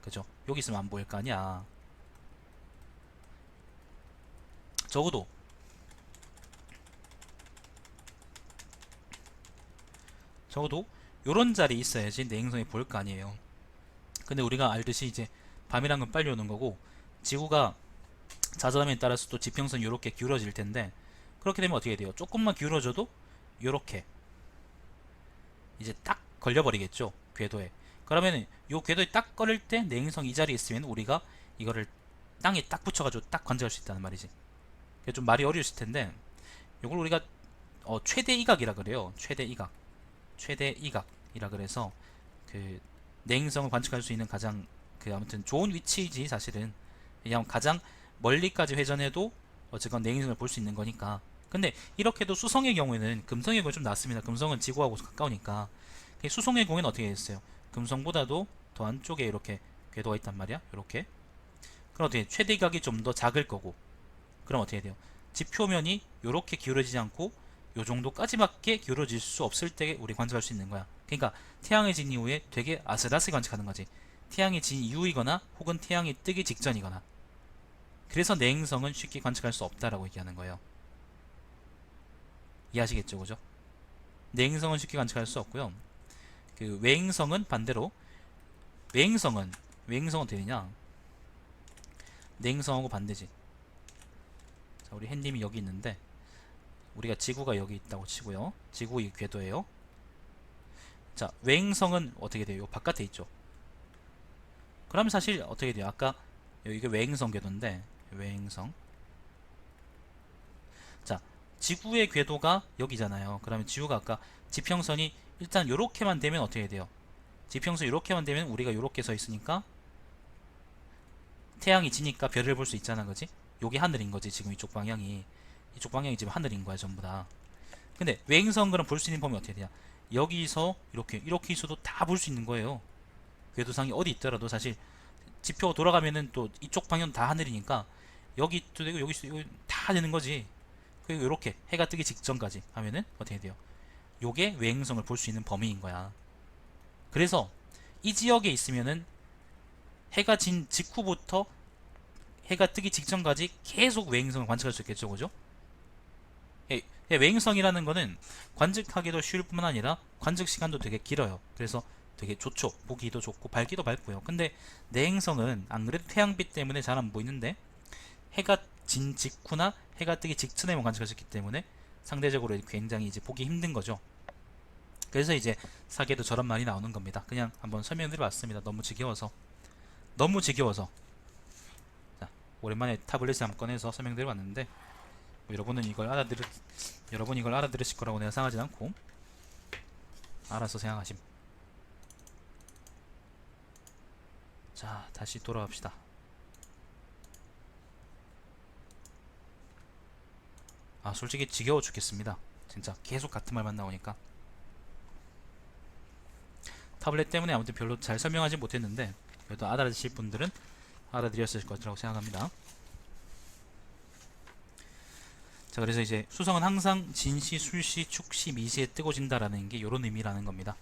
그죠? 여기 있으면 안 보일 거 아니야. 적어도 요런 자리에 있어야지 내행성이 보일 거 아니에요. 근데 우리가 알듯이 이제 밤이란 건 빨리 오는 거고, 지구가 자전함에 따라서 또 지평선이 이렇게 기울어질 텐데, 그렇게 되면 어떻게 돼요? 조금만 기울어져도 이렇게 이제 딱 걸려버리겠죠, 궤도에. 그러면은 요 궤도에 딱 걸릴 때 내행성 이 자리에 있으면 우리가 이거를 땅에 딱 붙여가지고 딱 관측할 수 있다는 말이지. 좀 말이 어려우실 텐데, 이걸 우리가 최대 이각이라 그래요. 최대 이각. 최대 이각이라 그래서 그 내행성을 관측할 수 있는 가장 그 아무튼 좋은 위치이지 사실은. 왜냐하면 가장 멀리까지 회전해도 어쨌건 내행성을 볼 수 있는 거니까. 근데 이렇게도 수성의 경우에는 금성의 경우 좀 낫습니다. 금성은 지구하고 가까우니까. 수성의 경우에는 어떻게 됐어요? 금성보다도 더 안쪽에 이렇게 궤도가 있단 말이야. 이렇게. 그럼 어떻게 최대 이각이 좀 더 작을 거고. 그럼 어떻게 돼요? 지표면이 이렇게 기울어지지 않고 요 정도까지밖에 기울어질 수 없을 때 우리 관측할 수 있는 거야. 그러니까 태양이 진 이후에 되게 아슬아슬 관측하는 거지. 태양이 진 이후이거나 혹은 태양이 뜨기 직전이거나. 그래서 내행성은 쉽게 관측할 수 없다라고 얘기하는 거예요. 이해하시겠죠, 그죠? 내행성은 쉽게 관측할 수 없고요. 그 외행성은 반대로 외행성은 어떻게 되냐? 내행성하고 반대지. 자, 우리 햇님이 여기 있는데 우리가 지구가 여기 있다고 치고요. 지구 이 궤도예요. 자, 외행성은 어떻게 돼요? 바깥에 있죠. 그럼 사실 어떻게 돼요? 아까 이게 외행성 궤도인데 외행성. 자, 지구의 궤도가 여기잖아요. 그러면 지구가 아까 지평선이 일단 요렇게만 되면 어떻게 돼요? 지평선 이렇게만 되면 우리가 요렇게 서 있으니까 태양이 지니까 별을 볼 수 있잖아, 그지? 요게 하늘인 거지. 지금 이쪽 방향이 지금 하늘인 거야, 전부 다. 근데 외행성 그럼 볼 수 있는 범위 어떻게 되냐? 여기서 이렇게 있어도 다 볼 수 있는 거예요. 궤도상이 어디 있더라도 사실 지표 돌아가면은 또 이쪽 방향 다 하늘이니까 여기도 되고 여기도 되고 다 되는 거지. 그리고 이렇게 해가 뜨기 직전까지 하면은 어떻게 돼요? 요게 외행성을 볼 수 있는 범위인 거야. 그래서 이 지역에 있으면은 해가 진 직후부터 해가 뜨기 직전까지 계속 외행성을 관측할 수 있겠죠, 그죠? 외행성이라는 거는 관측하기도 쉬울 뿐만 아니라 관측 시간도 되게 길어요. 그래서 되게 좋죠. 보기도 좋고 밝기도 밝고요. 근데 내행성은 안 그래도 태양빛 때문에 잘 안 보이는데 해가 진 직후나 해가 뜨기 직전에만 관측할 수 있기 때문에 상대적으로 굉장히 이제 보기 힘든 거죠. 그래서 이제 사계도 저런 말이 나오는 겁니다. 그냥 한번 설명드려봤습니다. 너무 지겨워서. 자, 오랜만에 타블렛을 한번 꺼내서 설명드려봤는데 여러분 이걸 알아들으실 거라고 내가 생각하진 않고 알아서 생각하심. 자, 다시 돌아갑시다. 아, 솔직히 지겨워 죽겠습니다. 진짜 계속 같은 말만 나오니까. 타블렛 때문에 아무튼 별로 잘 설명하지 못했는데 그래도 알아들으실 분들은 알아들었을 거라고 생각합니다. 자, 그래서 이제 수성은 항상 진시, 술시, 축시, 미시에 뜨고 진다라는 게 이런 의미라는 겁니다.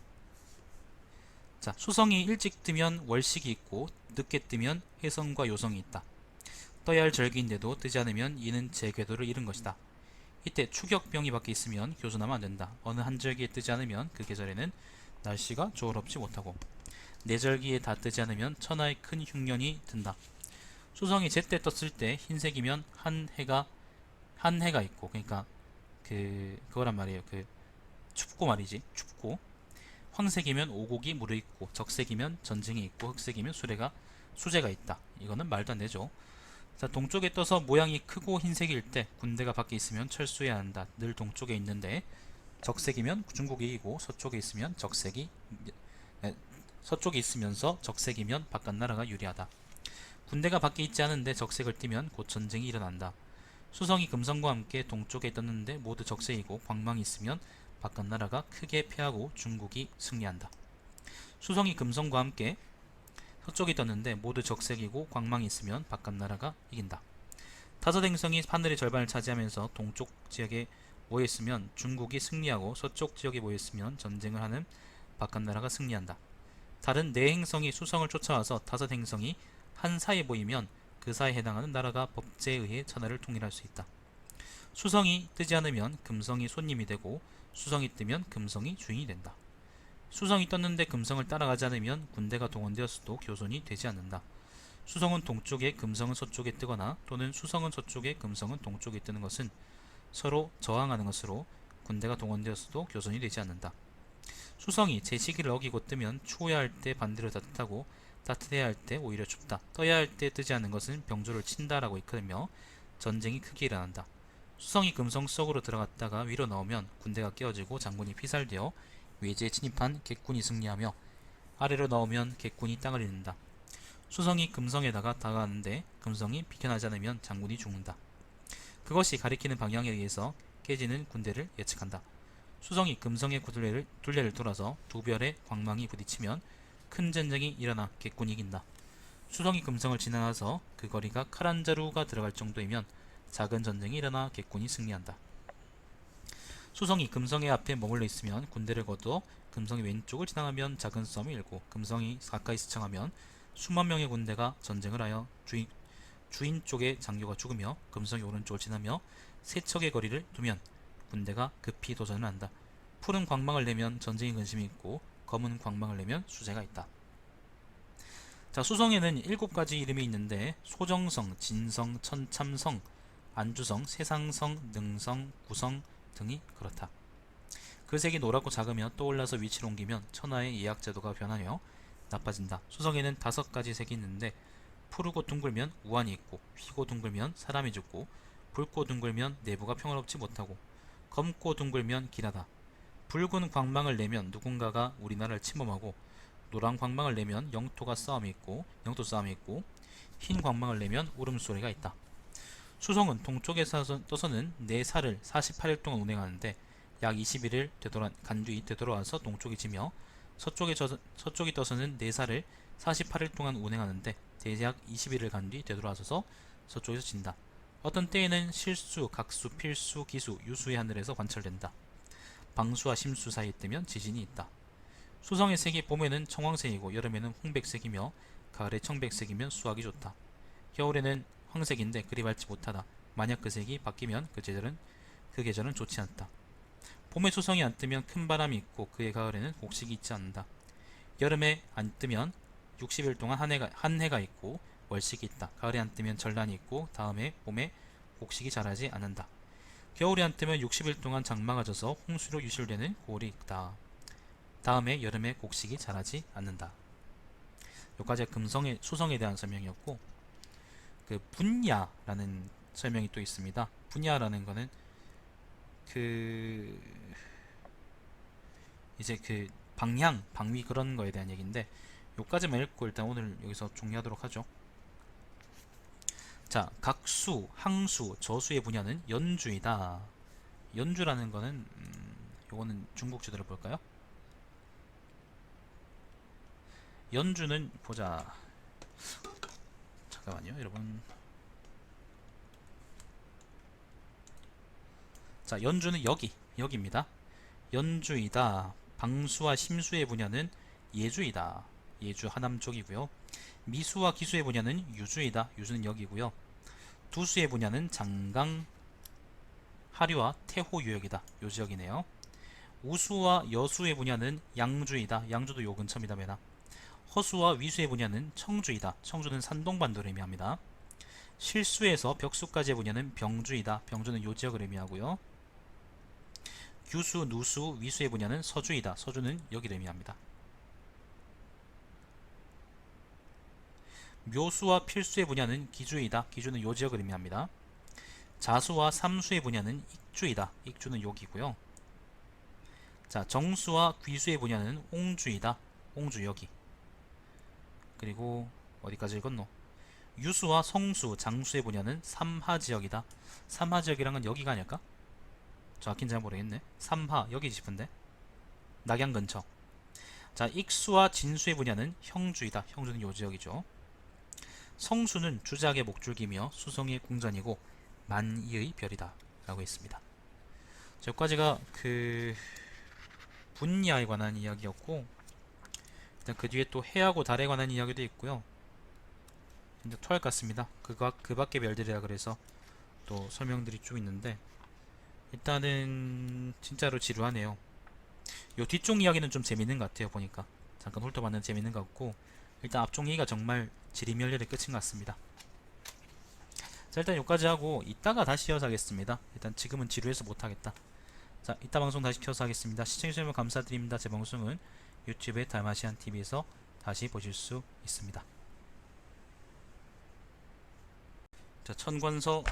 자, 수성이 일찍 뜨면 월식이 있고 늦게 뜨면 해성과 요성이 있다. 떠야 할 절기인데도 뜨지 않으면 이는 제 궤도를 잃은 것이다. 이때 추격병이 밖에 있으면 교수나면 안 된다. 어느 한 절기에 뜨지 않으면 그 계절에는 날씨가 조화롭지 못하고 네 절기에 다 뜨지 않으면 천하의 큰 흉년이 든다. 수성이 제때 떴을 때 흰색이면 한 해가 있고, 그러니까 그거란 말이에요. 춥고 말이지. 춥고. 황색이면 오곡이 무르익고, 적색이면 전쟁이 있고, 흑색이면 수재가 있다. 이거는 말도 안 되죠. 자, 동쪽에 떠서 모양이 크고 흰색일 때 군대가 밖에 있으면 철수해야 한다. 늘 동쪽에 있는데 적색이면 중국이 이기고 서쪽에 있으면서 적색이면 바깥 나라가 유리하다. 군대가 밖에 있지 않은데 적색을 띠면 곧 전쟁이 일어난다. 수성이 금성과 함께 동쪽에 떴는데 모두 적색이고 광망이 있으면 바깥 나라가 크게 패하고 중국이 승리한다. 수성이 금성과 함께 서쪽에 떴는데 모두 적색이고 광망이 있으면 바깥 나라가 이긴다. 다섯 행성이 하늘의 절반을 차지하면서 동쪽 지역에 모여있으면 중국이 승리하고 서쪽 지역에 모여있으면 전쟁을 하는 바깥 나라가 승리한다. 다른 네 행성이 수성을 쫓아와서 다섯 행성이 한 사이에 모이면 그 사이에 해당하는 나라가 법제에 의해 천하를 통일할 수 있다. 수성이 뜨지 않으면 금성이 손님이 되고 수성이 뜨면 금성이 주인이 된다. 수성이 떴는데 금성을 따라가지 않으면 군대가 동원되었어도 교손이 되지 않는다. 수성은 동쪽에 금성은 서쪽에 뜨거나 또는 수성은 서쪽에 금성은 동쪽에 뜨는 것은 서로 저항하는 것으로 군대가 동원되었어도 교손이 되지 않는다. 수성이 제 시기를 어기고 뜨면 추워야 할 때 반대로 따뜻하고 따뜻해야 할 때 오히려 춥다. 떠야 할 때 뜨지 않는 것은 병조를 친다라고 이끌며 전쟁이 크게 일어난다. 수성이 금성 속으로 들어갔다가 위로 나오면 군대가 깨어지고 장군이 피살되어 외지에 진입한 객군이 승리하며, 아래로 나오면 객군이 땅을 잃는다. 수성이 금성에다가 다가가는데 금성이 비켜나지 않으면 장군이 죽는다. 그것이 가리키는 방향에 의해서 깨지는 군대를 예측한다. 수성이 금성의 둘레를 돌아서 두 별의 광망이 부딪히면 큰 전쟁이 일어나 객군이 이긴다. 수성이 금성을 지나가서 그 거리가 칼 한 자루가 들어갈 정도이면 작은 전쟁이 일어나 객군이 승리한다. 수성이 금성의 앞에 머물러 있으면 군대를 거두어 금성의 왼쪽을 지나가면 작은 싸움이 일고, 금성이 가까이 스쳐가면 수만 명의 군대가 전쟁을 하여 주인 쪽의 장교가 죽으며, 금성이 오른쪽을 지나며 세 척의 거리를 두면 군대가 급히 도전을 한다. 푸른 광망을 내면 전쟁의 근심이 있고, 검은 광망을 내면 수재가 있다. 자, 수성에는 7가지 이름이 있는데 소정성, 진성, 천참성, 안주성, 세상성, 능성, 구성 등이 그렇다. 그 색이 노랗고 작으며 떠올라서 위치를 옮기면 천하의 예약 제도가 변하여 나빠진다. 수성에는 5가지 색이 있는데 푸르고 둥글면 우환이 있고, 휘고 둥글면 사람이 죽고, 붉고 둥글면 내부가 평화롭지 못하고, 검고 둥글면 길하다. 붉은 광망을 내면 누군가가 우리나라를 침범하고, 노란 광망을 내면 영토 싸움이 있고, 흰 광망을 내면 울음소리가 있다. 수성은 동쪽에 떠서는 네 살을 48일 동안 운행하는데 약 21일 간 뒤 되돌아와서 동쪽이 지며, 서쪽이 떠서는 네 살을 48일 동안 운행하는데 대략 21일 간 뒤 되돌아와서 서쪽에서 진다. 어떤 때에는 실수, 각수, 필수, 기수, 유수의 하늘에서 관찰된다. 방수와 심수 사이에 뜨면 지진이 있다. 수성의 색이 봄에는 청황색이고 여름에는 홍백색이며 가을에 청백색이면 수확이 좋다. 겨울에는 황색인데 그리 밝지 못하다. 만약 그 색이 바뀌면 그 계절은 좋지 않다. 봄에 수성이 안 뜨면 큰 바람이 있고 그의 가을에는 곡식이 있지 않는다. 여름에 안 뜨면 60일 동안 한 해가 있고 월식이 있다. 가을에 안 뜨면 전란이 있고 다음에 봄에 곡식이 자라지 않는다. 겨울에 안 뜨면 60일 동안 장마가 져서 홍수로 유실되는 고을이 있다. 다음에 여름에 곡식이 자라지 않는다. 여기까지가 수성에 대한 설명이었고, 그 분야라는 설명이 또 있습니다. 분야라는 거는 이제 방위 그런 거에 대한 얘기인데, 요까지만 읽고 일단 오늘 여기서 종료하도록 하죠. 자, 각수, 항수, 저수의 분야는 연주이다. 연주라는 거는 요거는 중국지도를 볼까요? 연주는 보자. 잠깐만요, 여러분. 자, 연주는 여기입니다. 연주이다. 방수와 심수의 분야는 예주이다. 예주 하남 쪽이고요. 미수와 기수의 분야는 유주이다. 유주는 여기고요. 두수의 분야는 장강, 하류와 태호 유역이다. 요 지역이네요. 우수와 여수의 분야는 양주이다. 양주도 요 근처입니다. 매나. 허수와 위수의 분야는 청주이다. 청주는 산동반도를 의미합니다. 실수에서 벽수까지의 분야는 병주이다. 병주는 요 지역을 의미하고요. 규수, 누수, 위수의 분야는 서주이다. 서주는 여기를 의미합니다. 묘수와 필수의 분야는 기주이다. 기주는 요 지역을 의미합니다. 자수와 삼수의 분야는 익주이다. 익주는 여기고요. 자, 정수와 귀수의 분야는 옹주이다. 옹주 여기. 그리고 어디까지 읽었노? 유수와 성수, 장수의 분야는 삼하지역이다. 삼하지역이란 건 여기가 아닐까? 정확히는 잘 모르겠네. 삼하 여기 싶은데 낙양 근처. 자, 익수와 진수의 분야는 형주이다. 형주는 요 지역이죠. 성수는 주작의 목줄기며 수성의 궁전이고 만이의 별이다 라고 했습니다. 여기까지가 분야에 관한 이야기였고, 일단 그 뒤에 또 해하고 달에 관한 이야기도 있고요. 이제 토할 것 같습니다. 그 밖의 별들이라 그래서 또 설명들이 쭉 있는데, 일단은 진짜로 지루하네요. 요 뒤쪽 이야기는 좀 재밌는 것 같아요. 보니까 잠깐 훑어봤는데 재밌는 것 같고, 일단 앞쪽 얘기가 정말 지리멸렬의 끝인 것 같습니다. 자, 일단 여기까지 하고 이따가 다시 이어서 하겠습니다. 일단 지금은 지루해서 못하겠다. 자, 이따 방송 다시 켜서 하겠습니다. 시청해주셔서 감사드립니다. 제 방송은 유튜브의 달마시안TV에서 다시 보실 수 있습니다. 자, 천권서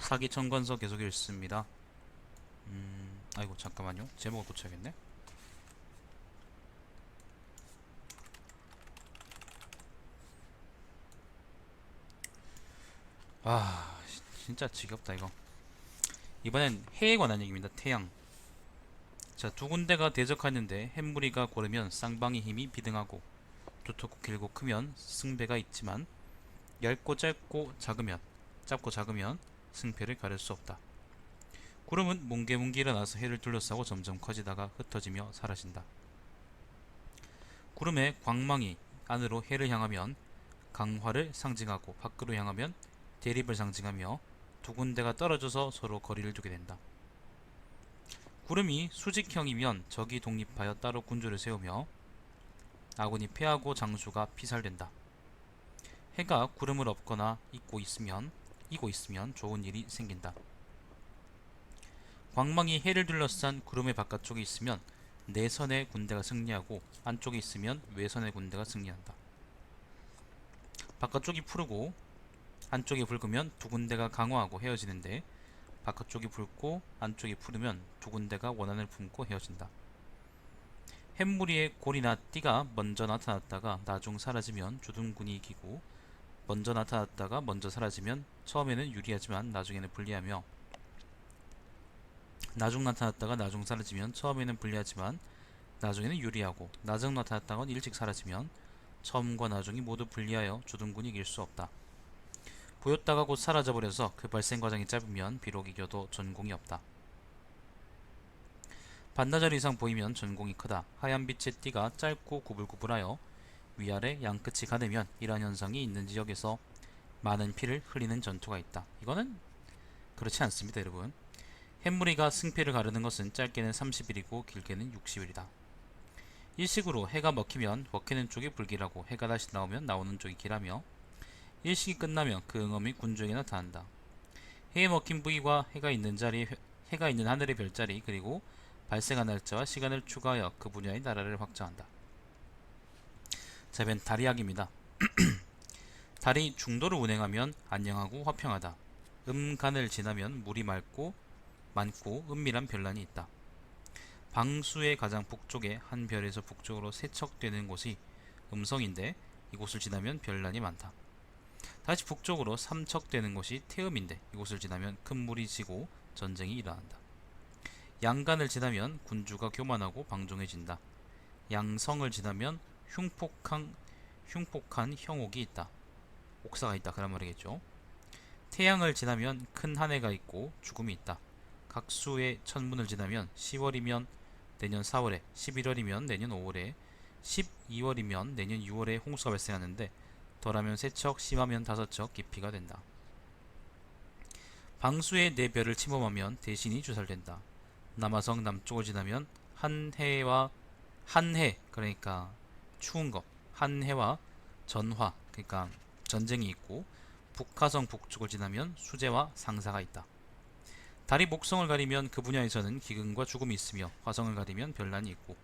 사기 청건서 계속 읽습니다. 아이고 잠깐만요. 제목을 고쳐야겠네. 아 진짜 지겹다 이거. 이번엔 해에 관한 얘기입니다. 태양. 자, 두 군데가 대적하는데 햇무리가 고르면 쌍방의 힘이 비등하고 두텁고 길고 크면 승배가 있지만 얇고 짧고 작으면 승패를 가릴 수 없다. 구름은 뭉게뭉게 일어나서 해를 둘러싸고 점점 커지다가 흩어지며 사라진다. 구름의 광망이 안으로 해를 향하면 강화를 상징하고 밖으로 향하면 대립을 상징하며 두 군데가 떨어져서 서로 거리를 두게 된다. 구름이 수직형이면 적이 독립하여 따로 군주를 세우며 아군이 패하고 장수가 피살된다. 해가 구름을 엎거나 이고 있으면 좋은 일이 생긴다. 광망이 해를 둘러싼 구름의 바깥쪽에 있으면 내선의 군대가 승리하고 안쪽에 있으면 외선의 군대가 승리한다. 바깥쪽이 푸르고 안쪽이 붉으면 두 군데가 강화하고 헤어지는데 바깥쪽이 붉고 안쪽이 푸르면 두 군데가 원한을 품고 헤어진다. 햇무리의 골이나 띠가 먼저 나타났다가 나중 사라지면 주둔군이 이기고 먼저 나타났다가 먼저 사라지면 처음에는 유리하지만 나중에는 불리하며 나중 나타났다가 나중 사라지면 처음에는 불리하지만 나중에는 유리하고 나중 나타났다가 일찍 사라지면 처음과 나중이 모두 불리하여 주둔군이 이길 수 없다. 보였다가 곧 사라져버려서 그 발생 과정이 짧으면 비록 이겨도 전공이 없다. 반나절 이상 보이면 전공이 크다. 하얀빛의 띠가 짧고 구불구불하여 위아래 양끝이 가늘면 이러한 현상이 있는 지역에서 많은 피를 흘리는 전투가 있다. 이거는 그렇지 않습니다, 여러분. 햇무리가 승패를 가르는 것은 짧게는 30일이고 길게는 60일이다. 일식으로 해가 먹히면 먹히는 쪽이 불길하고 해가 다시 나오면 나오는 쪽이 길하며 일식이 끝나면 그 응엄이 군주에게 나타난다. 해에 먹힌 부위와 해가 있는 하늘의 별자리 그리고 발생한 날짜와 시간을 추가하여 그 분야의 나라를 확정한다. 자, 이번 달 이야기입니다. 달이 중도를 운행하면 안녕하고 화평하다. 음간을 지나면 물이 많고 은밀한 별난이 있다. 방수의 가장 북쪽에 한 별에서 북쪽으로 세척되는 곳이 음성인데 이곳을 지나면 별난이 많다. 다시 북쪽으로 삼척되는 곳이 태음인데 이곳을 지나면 큰 물이 지고 전쟁이 일어난다. 양간을 지나면 군주가 교만하고 방종해진다. 양성을 지나면 흉폭한 형옥이 있다. 옥사가 있다 그런 말이겠죠. 태양을 지나면 큰 한 해가 있고 죽음이 있다. 각수의 천문을 지나면 10월이면 내년 4월에, 11월이면 내년 5월에, 12월이면 내년 6월에 홍수가 발생하는데 덜하면 3척, 심하면 5척 깊이가 된다. 방수의 네 별을 침범하면 대신이 주살된다. 남아성 남쪽을 지나면 한해 그러니까 추운 거 한해와 전화 그러니까 전쟁이 있고 북하성 북쪽을 지나면 수재와 상사가 있다. 달이 목성을 가리면 그 분야에서는 기근과 죽음이 있으며 화성을 가리면 별난이 있고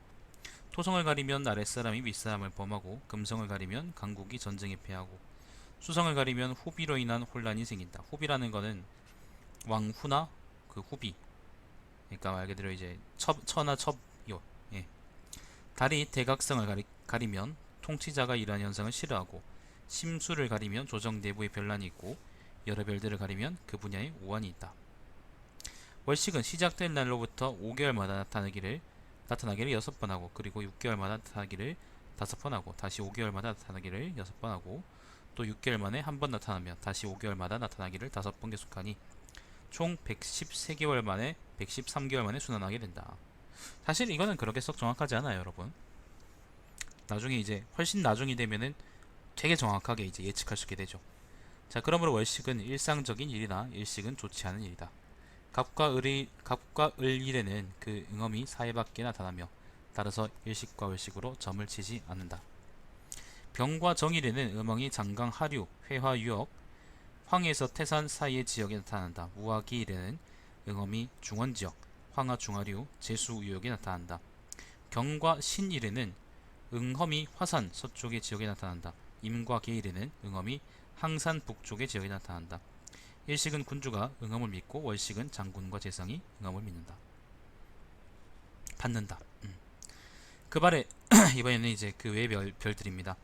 토성을 가리면 아랫사람이 윗사람을 범하고 금성을 가리면 강국이 전쟁에 패하고 수성을 가리면 후비로 인한 혼란이 생긴다. 후비라는 거는 왕후나 그 후비 그러니까 말 그대로 이제 처나 첩요. 예. 달이 대각성을 가리면 통치자가 이러한 현상을 싫어하고 심수를 가리면 조정 내부의 별난이 있고 여러 별들을 가리면 그 분야에 오한이 있다. 월식은 시작된 날로부터 5개월마다 나타나기를 6번 하고 그리고 6개월마다 나타나기를 5번 하고 다시 5개월마다 나타나기를 6번 하고 또 6개월 만에 한 번 나타나며 다시 5개월마다 나타나기를 5번 계속하니 총 113개월 만에 113개월 만에 순환하게 된다. 사실 이거는 그렇게 썩 정확하지 않아요, 여러분. 나중에 이제 훨씬 나중이 되면은 되게 정확하게 이제 예측할 수 있게 되죠. 자, 그러므로 월식은 일상적인 일이나 일식은 좋지 않은 일이다. 갑과 을일에는 그 응엄이 사해밖에 나타나며 따라서 일식과 월식으로 점을 치지 않는다. 병과 정일에는 음왕이 장강 하류, 회화 유역, 황에서 태산 사이의 지역에 나타난다. 무화기일에는 응엄이 중원지역, 황하 중하류, 제수 유역에 나타난다. 경과 신일에는 응엄이 화산 서쪽의 지역에 나타난다. 임과 계일에는 응엄이 항산 북쪽의 지역에 나타난다. 일식은 군주가 응엄을 믿고 월식은 장군과 재상이 응엄을 믿는다. 받는다. 그 발에 이번에는 이제 그 외의 별들입니다.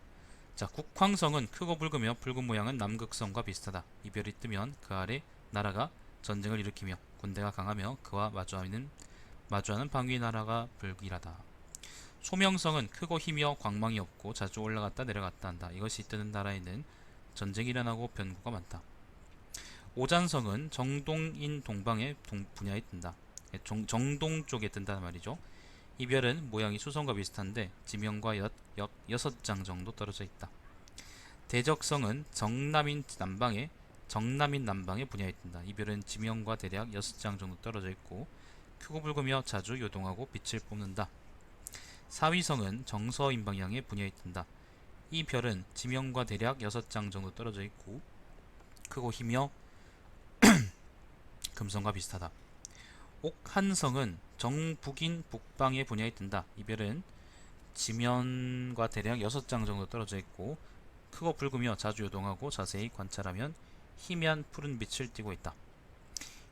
자, 국황성은 크고 붉으며 붉은 모양은 남극성과 비슷하다. 이 별이 뜨면 그 아래 나라가 전쟁을 일으키며 군대가 강하며 그와 마주하는 방위 나라가 불길하다. 소명성은 크고 희며 광망이 없고 자주 올라갔다 내려갔다 한다. 이것이 뜨는 나라에는 전쟁이 일어나고 변고가 많다. 오잔성은 정동인 동방의 분야에 뜬다. 정동 쪽에 뜬다는 말이죠. 이 별은 모양이 수성과 비슷한데 지명과 약 6장 정도 떨어져 있다. 대적성은 정남인 남방의 분야에 뜬다. 이 별은 지명과 대략 6장 정도 떨어져 있고 크고 붉으며 자주 요동하고 빛을 뿜는다. 사위성은 정서인 방향의 분야에 뜬다. 이 별은 지명과 대략 6장 정도 떨어져 있고 크고 희며 금성과 비슷하다. 옥한성은 정북인 북방의 분야에 뜬다. 이 별은 지면과 대략 6장 정도 떨어져 있고 크고 붉으며 자주 요동하고 자세히 관찰하면 희미한 푸른 빛을 띠고 있다.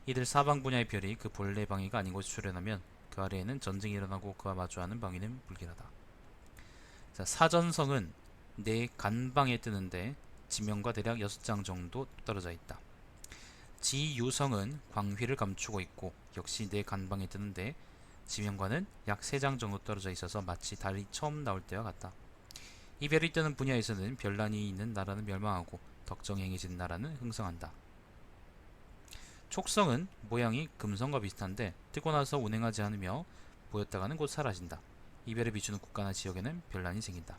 이들 사방 분야의 별이 그 본래 방위가 아닌 곳에 출현하면 그 아래에는 전쟁이 일어나고 그와 마주하는 방위는 불길하다. 자, 사전성은 내 간방에 뜨는데 지면과 대략 6장 정도 떨어져 있다. 지유성은 광휘를 감추고 있고 역시 내 간방에 뜨는데 지면과는 약 3장 정도 떨어져 있어서 마치 달이 처음 나올 때와 같다. 이 별이 뜨는 분야에서는 별난이 있는 나라는 멸망하고 덕정이 행해진 나라는 흥성한다. 촉성은 모양이 금성과 비슷한데 뜨고 나서 운행하지 않으며 보였다가는 곧 사라진다. 이 별에 비추는 국가나 지역에는 별난이 생긴다.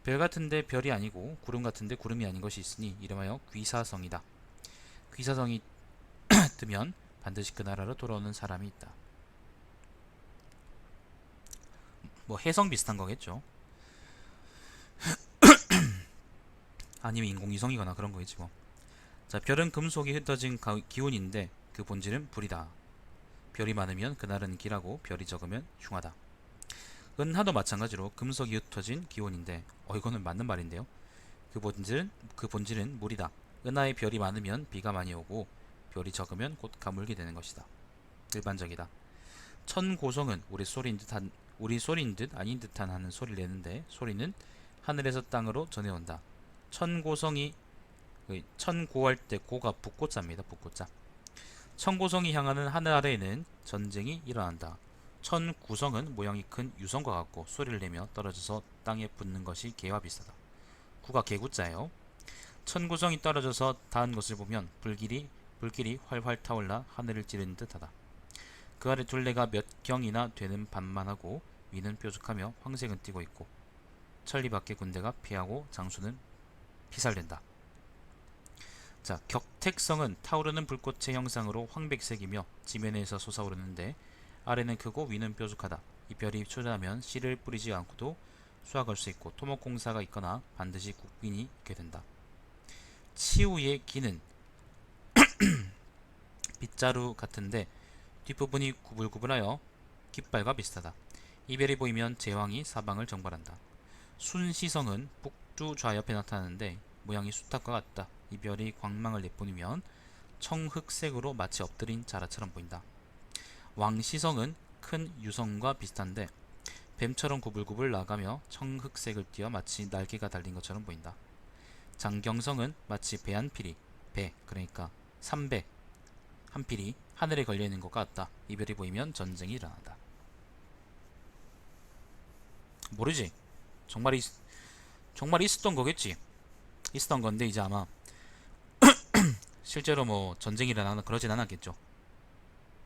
별 같은데 별이 아니고 구름 같은데 구름이 아닌 것이 있으니 이름하여 귀사성이다. 귀사성이 뜨면 반드시 그 나라로 돌아오는 사람이 있다. 뭐 해성 비슷한 거겠죠. 아니면 인공위성이거나 그런 거겠지 뭐. 자, 별은 금속이 흩어진 기운인데 그 본질은 불이다. 별이 많으면 그날은 길하고 별이 적으면 흉하다. 은하도 마찬가지로 금속이 흩어진 기운인데 이거는 맞는 말인데요. 그 본질은 물이다. 은하에 별이 많으면 비가 많이 오고 별이 적으면 곧 가물게 되는 것이다. 일반적이다. 천고성은 우리 소리인 듯 아닌 듯한 하는 소리를 내는데 소리는 하늘에서 땅으로 전해온다. 천고성이 천고할 때 고가 북고자입니다. 북고자. 천고성이 향하는 하늘 아래에는 전쟁이 일어난다. 천구성은 모양이 큰 유성과 같고 소리를 내며 떨어져서 땅에 붙는 것이 개와 비슷하다. 구가 개구자예요. 천구성이 떨어져서 닿은 것을 보면 불길이 활활 타올라 하늘을 찌르는 듯하다. 그 아래 둘레가 몇 경이나 되는 반만하고 위는 뾰족하며 황색은 띠고 있고 천리 밖의 군대가 피하고 장수는 피살된다. 자, 격택성은 타오르는 불꽃의 형상으로 황백색이며 지면에서 솟아오르는데 아래는 크고 위는 뾰족하다. 이 별이 출현하면 씨를 뿌리지 않고도 수확할 수 있고 토목공사가 있거나 반드시 국빈이 있게 된다. 치우의 기는 빗자루 같은데 뒷부분이 구불구불하여 깃발과 비슷하다. 이 별이 보이면 제왕이 사방을 정벌한다. 순시성은 북두 좌옆에 나타나는데 모양이 수탉과 같다. 이 별이 광망을 내뿜으면 청흑색으로 마치 엎드린 자라처럼 보인다. 왕시성은 큰 유성과 비슷한데 뱀처럼 구불구불 나가며 청흑색을 띠어 마치 날개가 달린 것처럼 보인다. 장경성은 마치 배 한 필이 그러니까 3배 한 필이 하늘에 걸려있는 것 같다. 이 별이 보이면 전쟁이 일어난다. 모르지? 정말 있었던 거겠지. 있었던 건데 이제 아마 실제로 뭐 전쟁이 일어나거나 그러진 않았겠죠.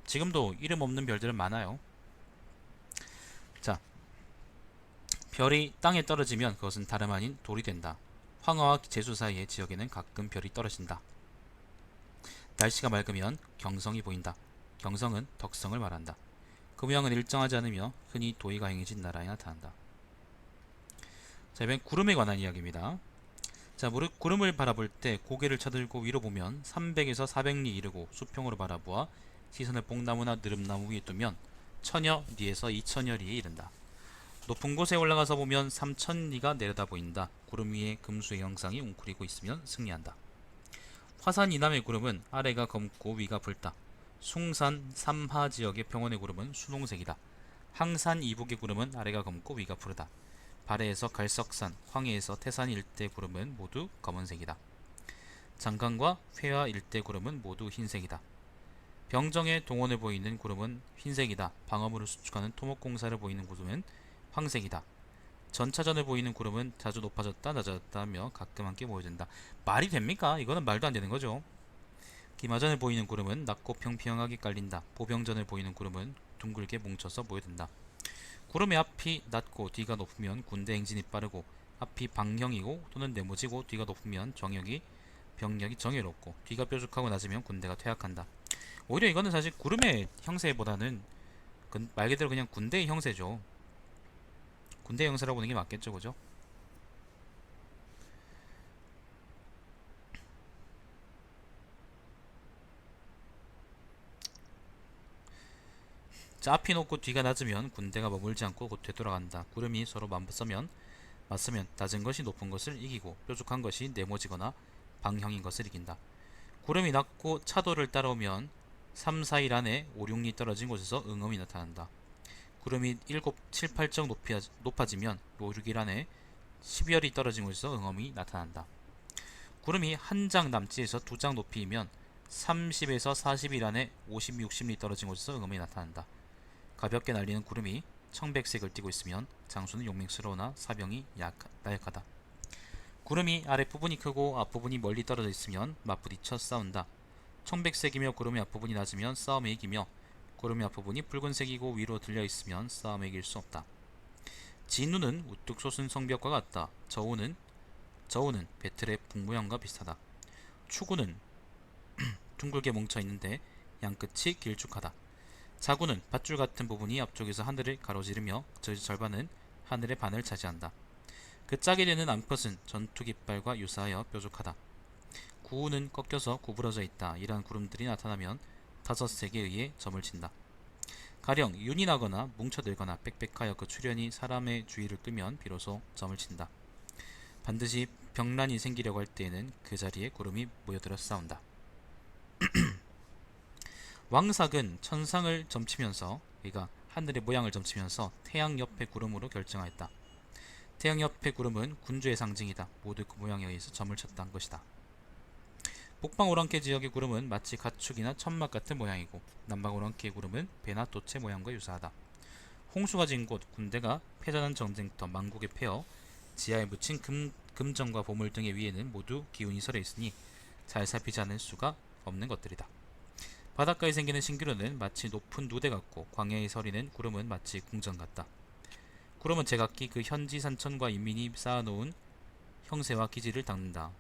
지금도 이름 없는 별들은 많아요. 자, 별이 땅에 떨어지면 그것은 다름 아닌 돌이 된다. 황허와 제수 사이의 지역에는 가끔 별이 떨어진다. 날씨가 맑으면 경성이 보인다. 경성은 덕성을 말한다. 그 모양은 일정하지 않으며 흔히 도의가 행해진 나라에 나타난다. 자, 이번엔 구름에 관한 이야기입니다. 자, 구름을 바라볼 때 고개를 쳐들고 위로 보면 300에서 400리 이르고 수평으로 바라보아 시선을 뽕나무나 느릅나무 위에 두면 1000여 리에서 2000여 리에 이른다. 높은 곳에 올라가서 보면 3000리가 내려다 보인다. 구름 위에 금수의 형상이 웅크리고 있으면 승리한다. 화산 이남의 구름은 아래가 검고 위가 붉다. 숭산 삼하 지역의 평원의 구름은 순홍색이다. 항산 이북의 구름은 아래가 검고 위가 푸르다. 발해에서 갈석산, 황해에서 태산 일대 구름은 모두 검은색이다. 장강과 회화 일대 구름은 모두 흰색이다. 병정의 동원을 보이는 구름은 흰색이다. 방어물을 수축하는 토목공사를 보이는 구름은 황색이다. 전차전을 보이는 구름은 자주 높아졌다 낮아졌다 하며 가끔 함께 모여진다. 말이 됩니까? 이거는 말도 안 되는 거죠. 기마전을 보이는 구름은 낮고 평평하게 깔린다. 보병전을 보이는 구름은 둥글게 뭉쳐서 모여든다. 구름의 앞이 낮고 뒤가 높으면 군대 행진이 빠르고, 앞이 방형이고 또는 네모지고 뒤가 높으면 병력이 정예롭고, 뒤가 뾰족하고 낮으면 군대가 퇴학한다. 오히려 이거는 사실 구름의 형세보다는 말 그대로 그냥 군대의 형세죠. 군대 형세라고 보는 게 맞겠죠, 그죠? 자, 앞이 높고 뒤가 낮으면 군대가 머물지 않고 곧 되돌아간다. 구름이 서로 맞서면 낮은 것이 높은 것을 이기고, 뾰족한 것이 네모지거나 방형인 것을 이긴다. 구름이 낮고 차도를 따라오면 3, 4일 안에 5, 6리 떨어진 곳에서 응엄이 나타난다. 구름이 7, 7, 8정 높아지면 5, 6일 안에 12열이 떨어진 곳에서 응엄이 나타난다. 구름이 한 장 남지에서 2장 높이면 30에서 40일 안에 50, 60리 떨어진 곳에서 응엄이 나타난다. 가볍게 날리는 구름이 청백색을 띠고 있으면 장수는 용맹스러우나 사병이 나약하다. 구름이 아랫부분이 크고 앞부분이 멀리 떨어져 있으면 맞부딪혀 싸운다. 청백색이며 구름의 앞부분이 낮으면 싸움에 이기며, 구름의 앞부분이 붉은색이고 위로 들려 있으면 싸움에 이길 수 없다. 진우는 우뚝 솟은 성벽과 같다. 저우는 배틀의 북모양과 비슷하다. 추구는 둥글게 뭉쳐 있는데 양끝이 길쭉하다. 자구는 밧줄 같은 부분이 앞쪽에서 하늘을 가로지르며 저 절반은 하늘의 반을 차지한다. 그 짜게 되는 암컷은 전투 깃발과 유사하여 뾰족하다. 구우는 꺾여서 구부러져 있다. 이러한 구름들이 나타나면 5색에 의해 점을 친다. 가령 윤이 나거나 뭉쳐들거나 빽빽하여 그 출현이 사람의 주의를 끄면 비로소 점을 친다. 반드시 병란이 생기려고 할 때에는 그 자리에 구름이 모여들어 싸운다. 왕삭은 천상을 점치면서, 그러니까 하늘의 모양을 점치면서 태양 옆의 구름으로 결정하였다. 태양 옆의 구름은 군주의 상징이다. 모두 그 모양에 의해서 점을 쳤다는 것이다. 북방 오랑캐 지역의 구름은 마치 가축이나 천막 같은 모양이고, 남방 오랑캐의 구름은 배나 돛의 모양과 유사하다. 홍수가 진 곳, 군대가 패전한 전쟁터 망국에 패어 지하에 묻힌 금정과 보물 등의 위에는 모두 기운이 서려 있으니 잘 살피지 않을 수가 없는 것들이다. 바닷가에 생기는 신기루는 마치 높은 누대 같고, 광야에 서리는 구름은 마치 궁전 같다. 구름은 제각기 그 현지 산천과 인민이 쌓아놓은 형세와 기지를 닦는다.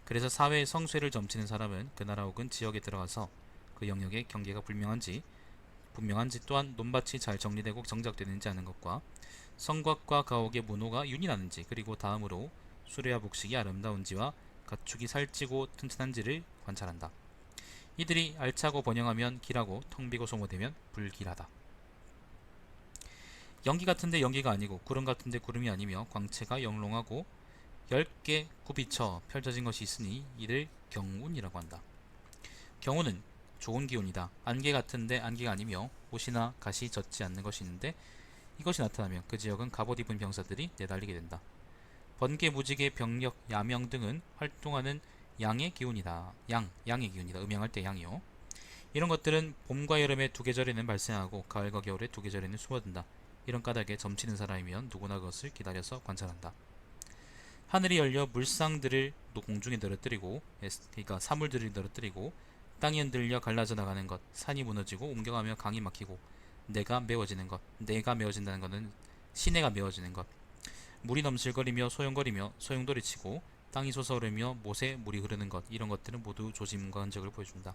그래서 사회의 성쇠를 점치는 사람은 그 나라 혹은 지역에 들어가서 그 영역의 경계가 분명한지 또한 논밭이 잘 정리되고 정작되는지 아는 것과, 성곽과 가옥의 문호가 윤이 나는지, 그리고 다음으로 수레와 복식이 아름다운지와 가축이 살찌고 튼튼한지를 관찰한다. 이들이 알차고 번영하면 길하고 텅 비고 소모되면 불길하다. 연기 같은데 연기가 아니고 구름 같은데 구름이 아니며 광채가 영롱하고 10개 굽이쳐 펼쳐진 것이 있으니 이를 경운이라고 한다. 경운은 좋은 기운이다. 안개 같은데 안개가 아니며 옷이나 갓이 젖지 않는 것이 있는데, 이것이 나타나면 그 지역은 갑옷 입은 병사들이 내달리게 된다. 번개, 무지개, 병력, 야명 등은 활동하는 양의 기운이다. 양의 기운이다. 음양할 때 양이요. 이런 것들은 봄과 여름의 두 계절에는 발생하고 가을과 겨울의 두 계절에는 숨어든다. 이런 까닭에 점치는 사람이면 누구나 그것을 기다려서 관찰한다. 하늘이 열려 물상들을 공중에 늘어뜨리고, 그러니까 사물들을 늘어뜨리고, 땅이 흔들려 갈라져 나가는 것, 산이 무너지고 옮겨가며 강이 막히고, 내가 메워지는 것, 내가 메워진다는 것은 시내가 메워지는 것, 물이 넘실거리며 소용거리며 소용돌이치고 땅이 솟아오르며 못에 물이 흐르는 것, 이런 것들은 모두 조짐과 흔적을 보여준다.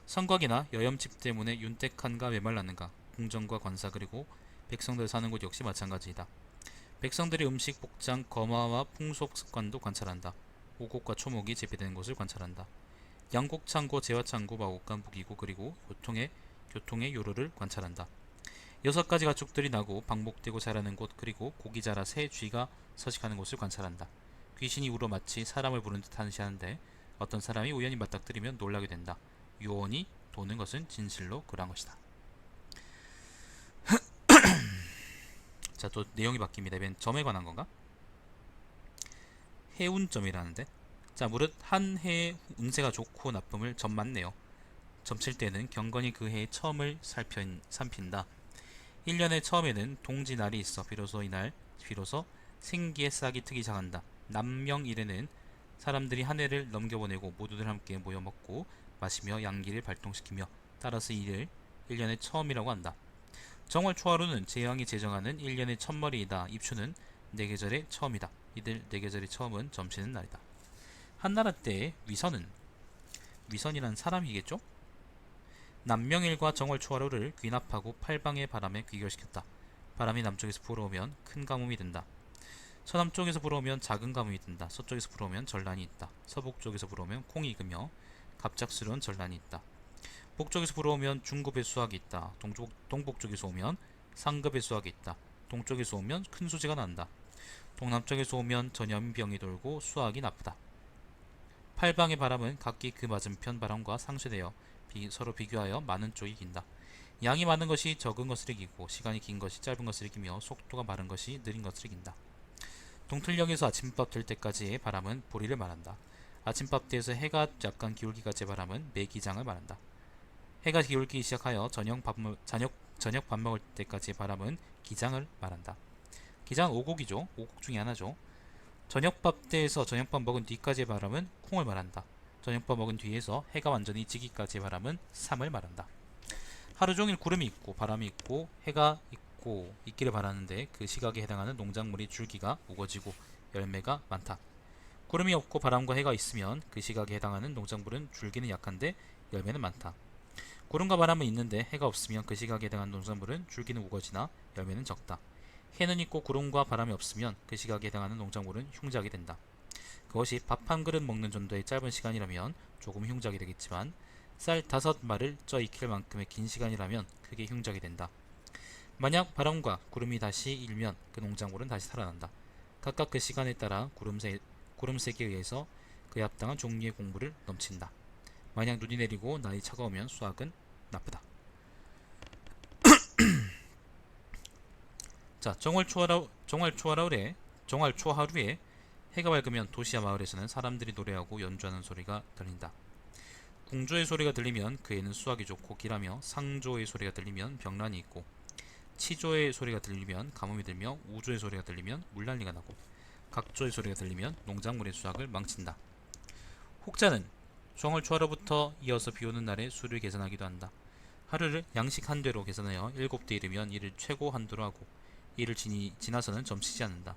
성곽이나 여염집 때문에 윤택한가 메말랐는가, 궁정과 관사 그리고 백성들 사는 곳 역시 마찬가지이다. 백성들의 음식, 복장, 거마와 풍속 습관도 관찰한다. 오곡과 초목이 재배되는 곳을 관찰한다. 양곡창고, 재화창고, 마곡간, 부기고, 그리고 교통의 요로를 관찰한다. 6가지 가축들이 나고 방목되고 자라는 곳, 그리고 고기 자라 새 쥐가 서식하는 곳을 관찰한다. 귀신이 울어 마치 사람을 부르는 듯 한시하는데 어떤 사람이 우연히 맞닥뜨리면 놀라게 된다. 유언이 도는 것은 진실로 그러한 것이다. 자, 또 내용이 바뀝니다. 이번엔 점에 관한 건가? 해운점이라는데, 자, 무릇 한 해의 운세가 좋고 나쁨을 점만 내요. 점칠 때는 경건히 그 해의 처음을 살핀다. 1년의 처음에는 동지날이 있어 비로소 생기에 싹이 트기 시작한다. 남명일에는 사람들이 한 해를 넘겨보내고 모두들 함께 모여 먹고 마시며 양기를 발동시키며 따라서 이를 1년의 처음이라고 한다. 정월 초하루는 제왕이 제정하는 1년의 첫머리이다. 입추는 네계절의 처음이다. 이들 네계절의 처음은 점치는 날이다. 한나라 때의 위선이란 사람이겠죠? 남명일과 정월 초하루를 귀납하고 팔방의 바람에 귀결시켰다. 바람이 남쪽에서 불어오면 큰 가뭄이 든다. 서남쪽에서 불어오면 작은 가뭄이 든다. 서쪽에서 불어오면 전란이 있다. 서북쪽에서 불어오면 콩이 익으며 갑작스러운 전란이 있다. 북쪽에서 불어오면 중급의 수확이 있다. 동북쪽에서 오면 상급의 수확이 있다. 동쪽에서 오면 큰 수지가 난다. 동남쪽에서 오면 전염병이 돌고 수확이 나쁘다. 팔방의 바람은 각기 그 맞은편 바람과 상쇄되어 서로 비교하여 많은 쪽이 이긴다. 양이 많은 것이 적은 것을 이기고 시간이 긴 것이 짧은 것을 이기며 속도가 마른 것이 느린 것을 이긴다. 동틀녘에서 아침밥 될 때까지의 바람은 보리를 말한다. 아침밥 때에서 해가 약간 기울기까지의 바람은 매기장을 말한다. 해가 기울기 시작하여 저녁 밥 먹을 때까지의 바람은 기장을 말한다. 기장은 오곡이죠. 오곡 중에 하나죠. 저녁밥 때에서 저녁밥 먹은 뒤까지의 바람은 콩을 말한다. 저녁밥 먹은 뒤에서 해가 완전히 지기까지의 바람은 삼을 말한다. 하루 종일 구름이 있고 바람이 있고 해가 있고 있기를 바라는데 그 시각에 해당하는 농작물이 줄기가 우거지고 열매가 많다. 구름이 없고 바람과 해가 있으면 그 시각에 해당하는 농작물은 줄기는 약한데 열매는 많다. 구름과 바람은 있는데 해가 없으면 그 시각에 해당하는 농작물은 줄기는 우거지나 열매는 적다. 해는 있고 구름과 바람이 없으면 그 시각에 해당하는 농작물은 흉작이 된다. 그것이 밥 한 그릇 먹는 정도의 짧은 시간이라면 조금 흉작이 되겠지만 쌀 5마를 쪄 익힐 만큼의 긴 시간이라면 크게 흉작이 된다. 만약 바람과 구름이 다시 일면 그 농작물은 다시 살아난다. 각각 그 시간에 따라 구름색에 의해서 그에 합당한 종류의 공부를 넘친다. 만약 눈이 내리고 날이 차가우면 수확은 나쁘다. 자, 정월 초하루에 해가 밝으면 도시와 마을에서는 사람들이 노래하고 연주하는 소리가 들린다. 궁조의 소리가 들리면 그 해는 수확이 좋고 기라며, 상조의 소리가 들리면 병란이 있고, 치조의 소리가 들리면 가뭄이 들며, 우조의 소리가 들리면 물난리가 나고, 각조의 소리가 들리면 농작물의 수확을 망친다. 혹자는 정월 초하루부터 이어서 비오는 날에 수를 계산하기도 한다. 하루를 양식 한 되로 계산하여 7대 이르면 이를 최고 한도로 하고 이를 지나서는 점치지 않는다.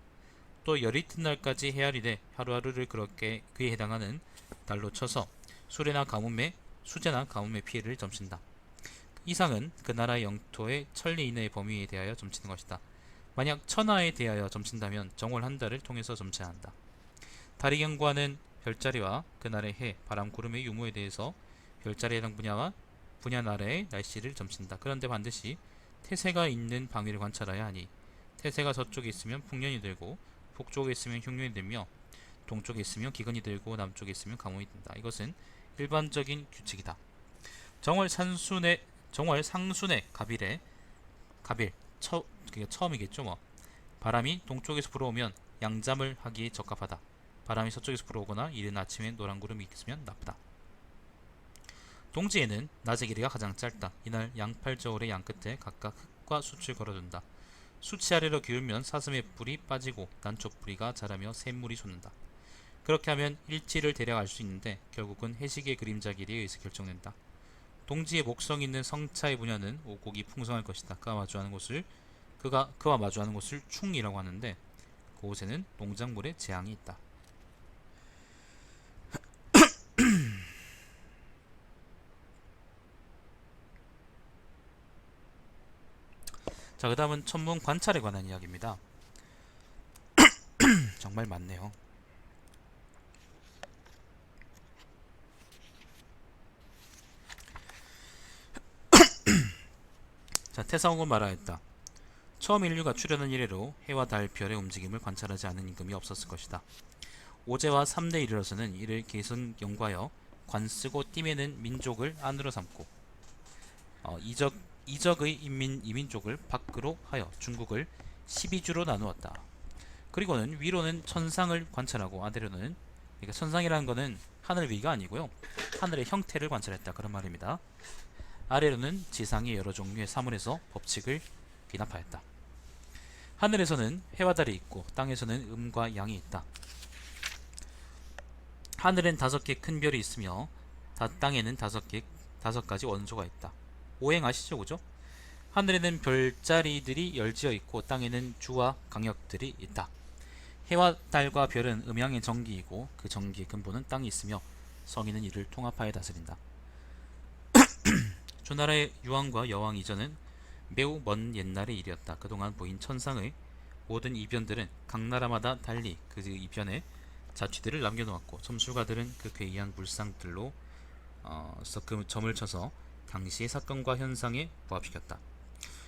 또 열이 이튿 날까지 헤아리되 하루하루를 그렇게 그에 해당하는 날로 쳐서 수제나 가뭄의 피해를 점친다. 이상은 그 나라의 영토의 천리 이내의 범위에 대하여 점치는 것이다. 만약 천하에 대하여 점친다면 정월 한 달을 통해서 점쳐야 한다. 달이 경고하는 별자리와 그날의 해, 바람, 구름의 유무에 대해서 별자리에 해당 분야 나라의 날씨를 점친다. 그런데 반드시 태세가 있는 방위를 관찰해야 하니 태세가 서쪽에 있으면 풍년이 들고 북쪽에 있으면 흉년이 들며 동쪽에 있으면 기근이 들고 남쪽에 있으면 가뭄이 든다. 이것은 일반적인 규칙이다. 정월 상순의 갑일 그게 처음이겠죠 뭐. 바람이 동쪽에서 불어오면 양잠을 하기에 적합하다. 바람이 서쪽에서 불어오거나 이른 아침에 노란 구름이 있으면 나쁘다. 동지에는 낮의 길이가 가장 짧다. 이날 양팔저울의 양끝에 각각 흙과 숯을 걸어둔다. 숯이 아래로 기울면 사슴의 뿔이 빠지고 난초 뿌리가 자라며 샘물이 솟는다. 그렇게 하면 일지를 대략 알 수 있는데 결국은 해식의 그림자 길이에 의해서 결정된다. 동지의 목성 있는 성차의 분야는 오곡이 풍성할 것이다. 그와 마주하는 곳을 충이라고 하는데 그곳에는 농작물의 재앙이 있다. 자, 그 다음은 천문 관찰에 관한 이야기입니다. 정말 많네요. 자, 태사홍은 말하였다. 처음 인류가 출현한 이래로 해와 달, 별의 움직임을 관찰하지 않은 임금이 없었을 것이다. 오제와 3대 1이로서는 이를 계승연구하여 관쓰고 띠매는 민족을 안으로 삼고 이적의 이민족을 밖으로 하여 중국을 12주로 나누었다. 그리고는 위로는 천상을 관찰하고 아래로는, 그러니까 천상이라는 것은 하늘 위가 아니고요, 하늘의 형태를 관찰했다 그런 말입니다. 아래로는 지상의 여러 종류의 사물에서 법칙을 귀납하였다. 하늘에서는 해와 달이 있고 땅에서는 음과 양이 있다. 하늘엔 5개 큰 별이 있으며 땅에는 5가지 원소가 있다. 오행아시죠, 그죠? 하늘에는 별자리들이 열지어 있고 땅에는 주와 강역들이 있다. 해와 달과 별은 음양의 정기이고 그 정기의 근본은 땅이 있으며 성인은 이를 통합하여 다스린다. 조나라의 유황과 여왕 이전은 매우 먼 옛날의 일이었다. 그동안 보인 천상의 모든 이변들은 각 나라마다 달리 그 이변의 자취들을 남겨놓았고 점술가들은 그 괴이한 물상들로 그 점을 쳐서 당시의 사건과 현상에 부합시켰다.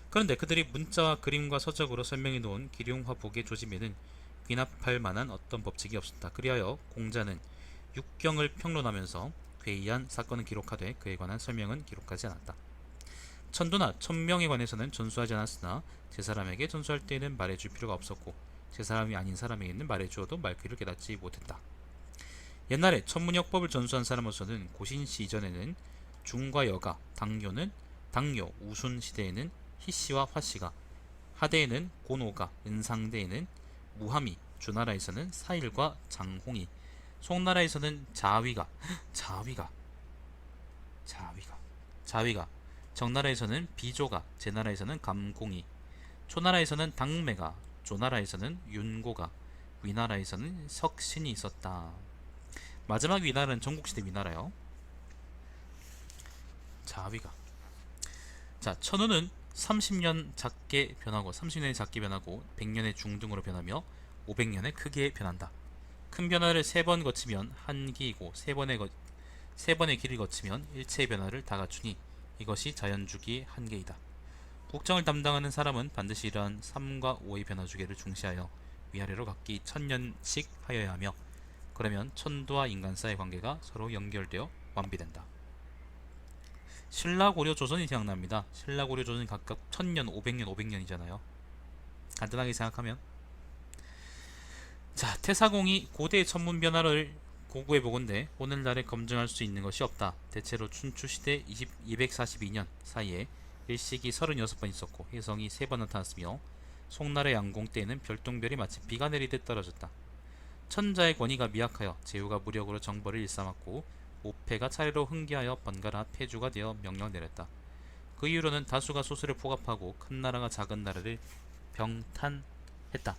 그런데 그들이 문자와 그림과 서적으로 설명해 놓은 기륭화복의 조짐에는 귀납할 만한 어떤 법칙이 없었다. 그리하여 공자는 육경을 평론하면서 괴이한 사건은 기록하되 그에 관한 설명은 기록하지 않았다. 천도나 천명에 관해서는 전수하지 않았으나 제사람에게 전수할 때에는 말해줄 필요가 없었고 제사람이 아닌 사람에게는 말해주어도 말귀를 깨닫지 못했다. 옛날에 천문역법을 전수한 사람으로서는 고신시 이전에는 중과 여가, 당뇨, 우순 시대에는 희씨와 화씨가, 하대에는 고노가, 은상대에는 무함이, 주나라에서는 사일과 장홍이, 송나라에서는 자위가, 정나라에서는 비조가, 제나라에서는 감공이, 초나라에서는 당매가, 조나라에서는 윤고가, 위나라에서는 석신이 있었다. 마지막 위나라는 전국시대 위나라요. 자위가. 자, 천우는 30년이 작게 변하고 100년의 중등으로 변하며 500년에 크게 변한다. 큰 변화를 3번 거치면 한기이고 3번의 길을 거치면 일체의 변화를 다 갖추니 이것이 자연주기의 한계이다. 국정을 담당하는 사람은 반드시 이러한 3과 5의 변화 주기를 중시하여 위아래로 각기 1000년씩 하여야 하며 그러면 천도와 인간사의 관계가 서로 연결되어 완비된다. 신라, 고려, 조선이 생각납니다. 신라, 고려, 조선이 각각 1000년, 500년, 500년이잖아요. 간단하게 생각하면, 자, 태사공이 고대의 천문 변화를 고구해 보건대 오늘날에 검증할 수 있는 것이 없다. 대체로 춘추시대 242년 사이에 일식이 36번 있었고 혜성이 3번 나타났으며 송나라 양공 때에는 별똥별이 마치 비가 내리듯 떨어졌다. 천자의 권위가 미약하여 제후가 무력으로 정벌을 일삼았고 오패가 차례로 흥기하여 번갈아 패주가 되어 명령 내렸다. 그 이후로는 다수가 소수를 포갑하고 큰 나라가 작은 나라를 병탄했다.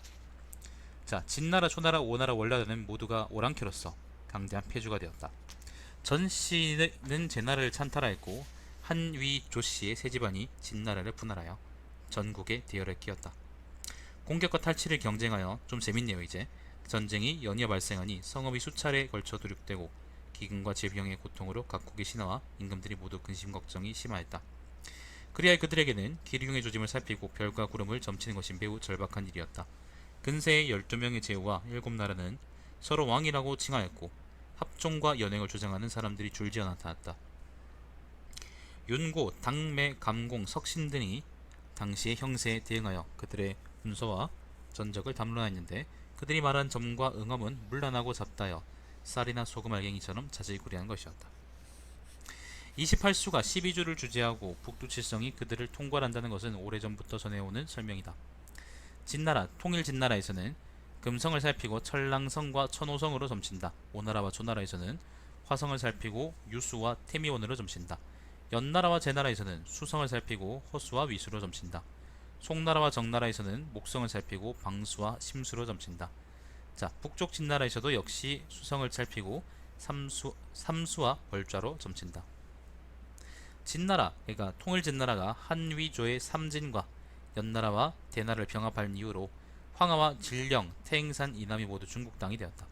자, 진나라, 초나라, 오나라, 월나라는 모두가 오랑캐로서 강대한 패주가 되었다. 전씨는 제나라를 찬탈하였고 한위 조씨의 세 집안이 진나라를 분할하여 전국에 대열을 끼웠다. 공격과 탈취를 경쟁하여, 좀 재밌네요 이제, 전쟁이 연이어 발생하니 성읍이 수차례에 걸쳐 도륙되고 기근과 질병의 고통으로 각국의 신하와 임금들이 모두 근심 걱정이 심하였다. 그리하여 그들에게는 기륭의 조짐을 살피고 별과 구름을 점치는 것이 매우 절박한 일이었다. 근세의 12명의 제후와 7나라는 서로 왕이라고 칭하였고 합종과 연행을 주장하는 사람들이 줄지어 나타났다. 윤고, 당매, 감공, 석신 등이 당시의 형세에 대응하여 그들의 문서와 전적을 담론하였는데 그들이 말한 점과 응엄은 문란하고 잡다여 쌀이나 소금 알갱이처럼 자질구레한 것이었다. 28수가 12주를 주재하고 북두칠성이 그들을 통괄한다는 것은 오래전부터 전해오는 설명이다. 진나라, 통일진나라에서는 금성을 살피고 천랑성과 천호성으로 점친다. 오나라와 조나라에서는 화성을 살피고 유수와 태미원으로 점친다. 연나라와 제나라에서는 수성을 살피고 허수와 위수로 점친다. 송나라와 정나라에서는 목성을 살피고 방수와 심수로 점친다. 자, 북쪽 진나라에서도 역시 수성을 살피고 삼수와 벌좌로 점친다. 진나라, 그러니까 통일진나라가 한위조의 삼진과 연나라와 대나라를 병합한 이후로 황하와 진령, 태행산 이남이 모두 중국 땅이 되었다.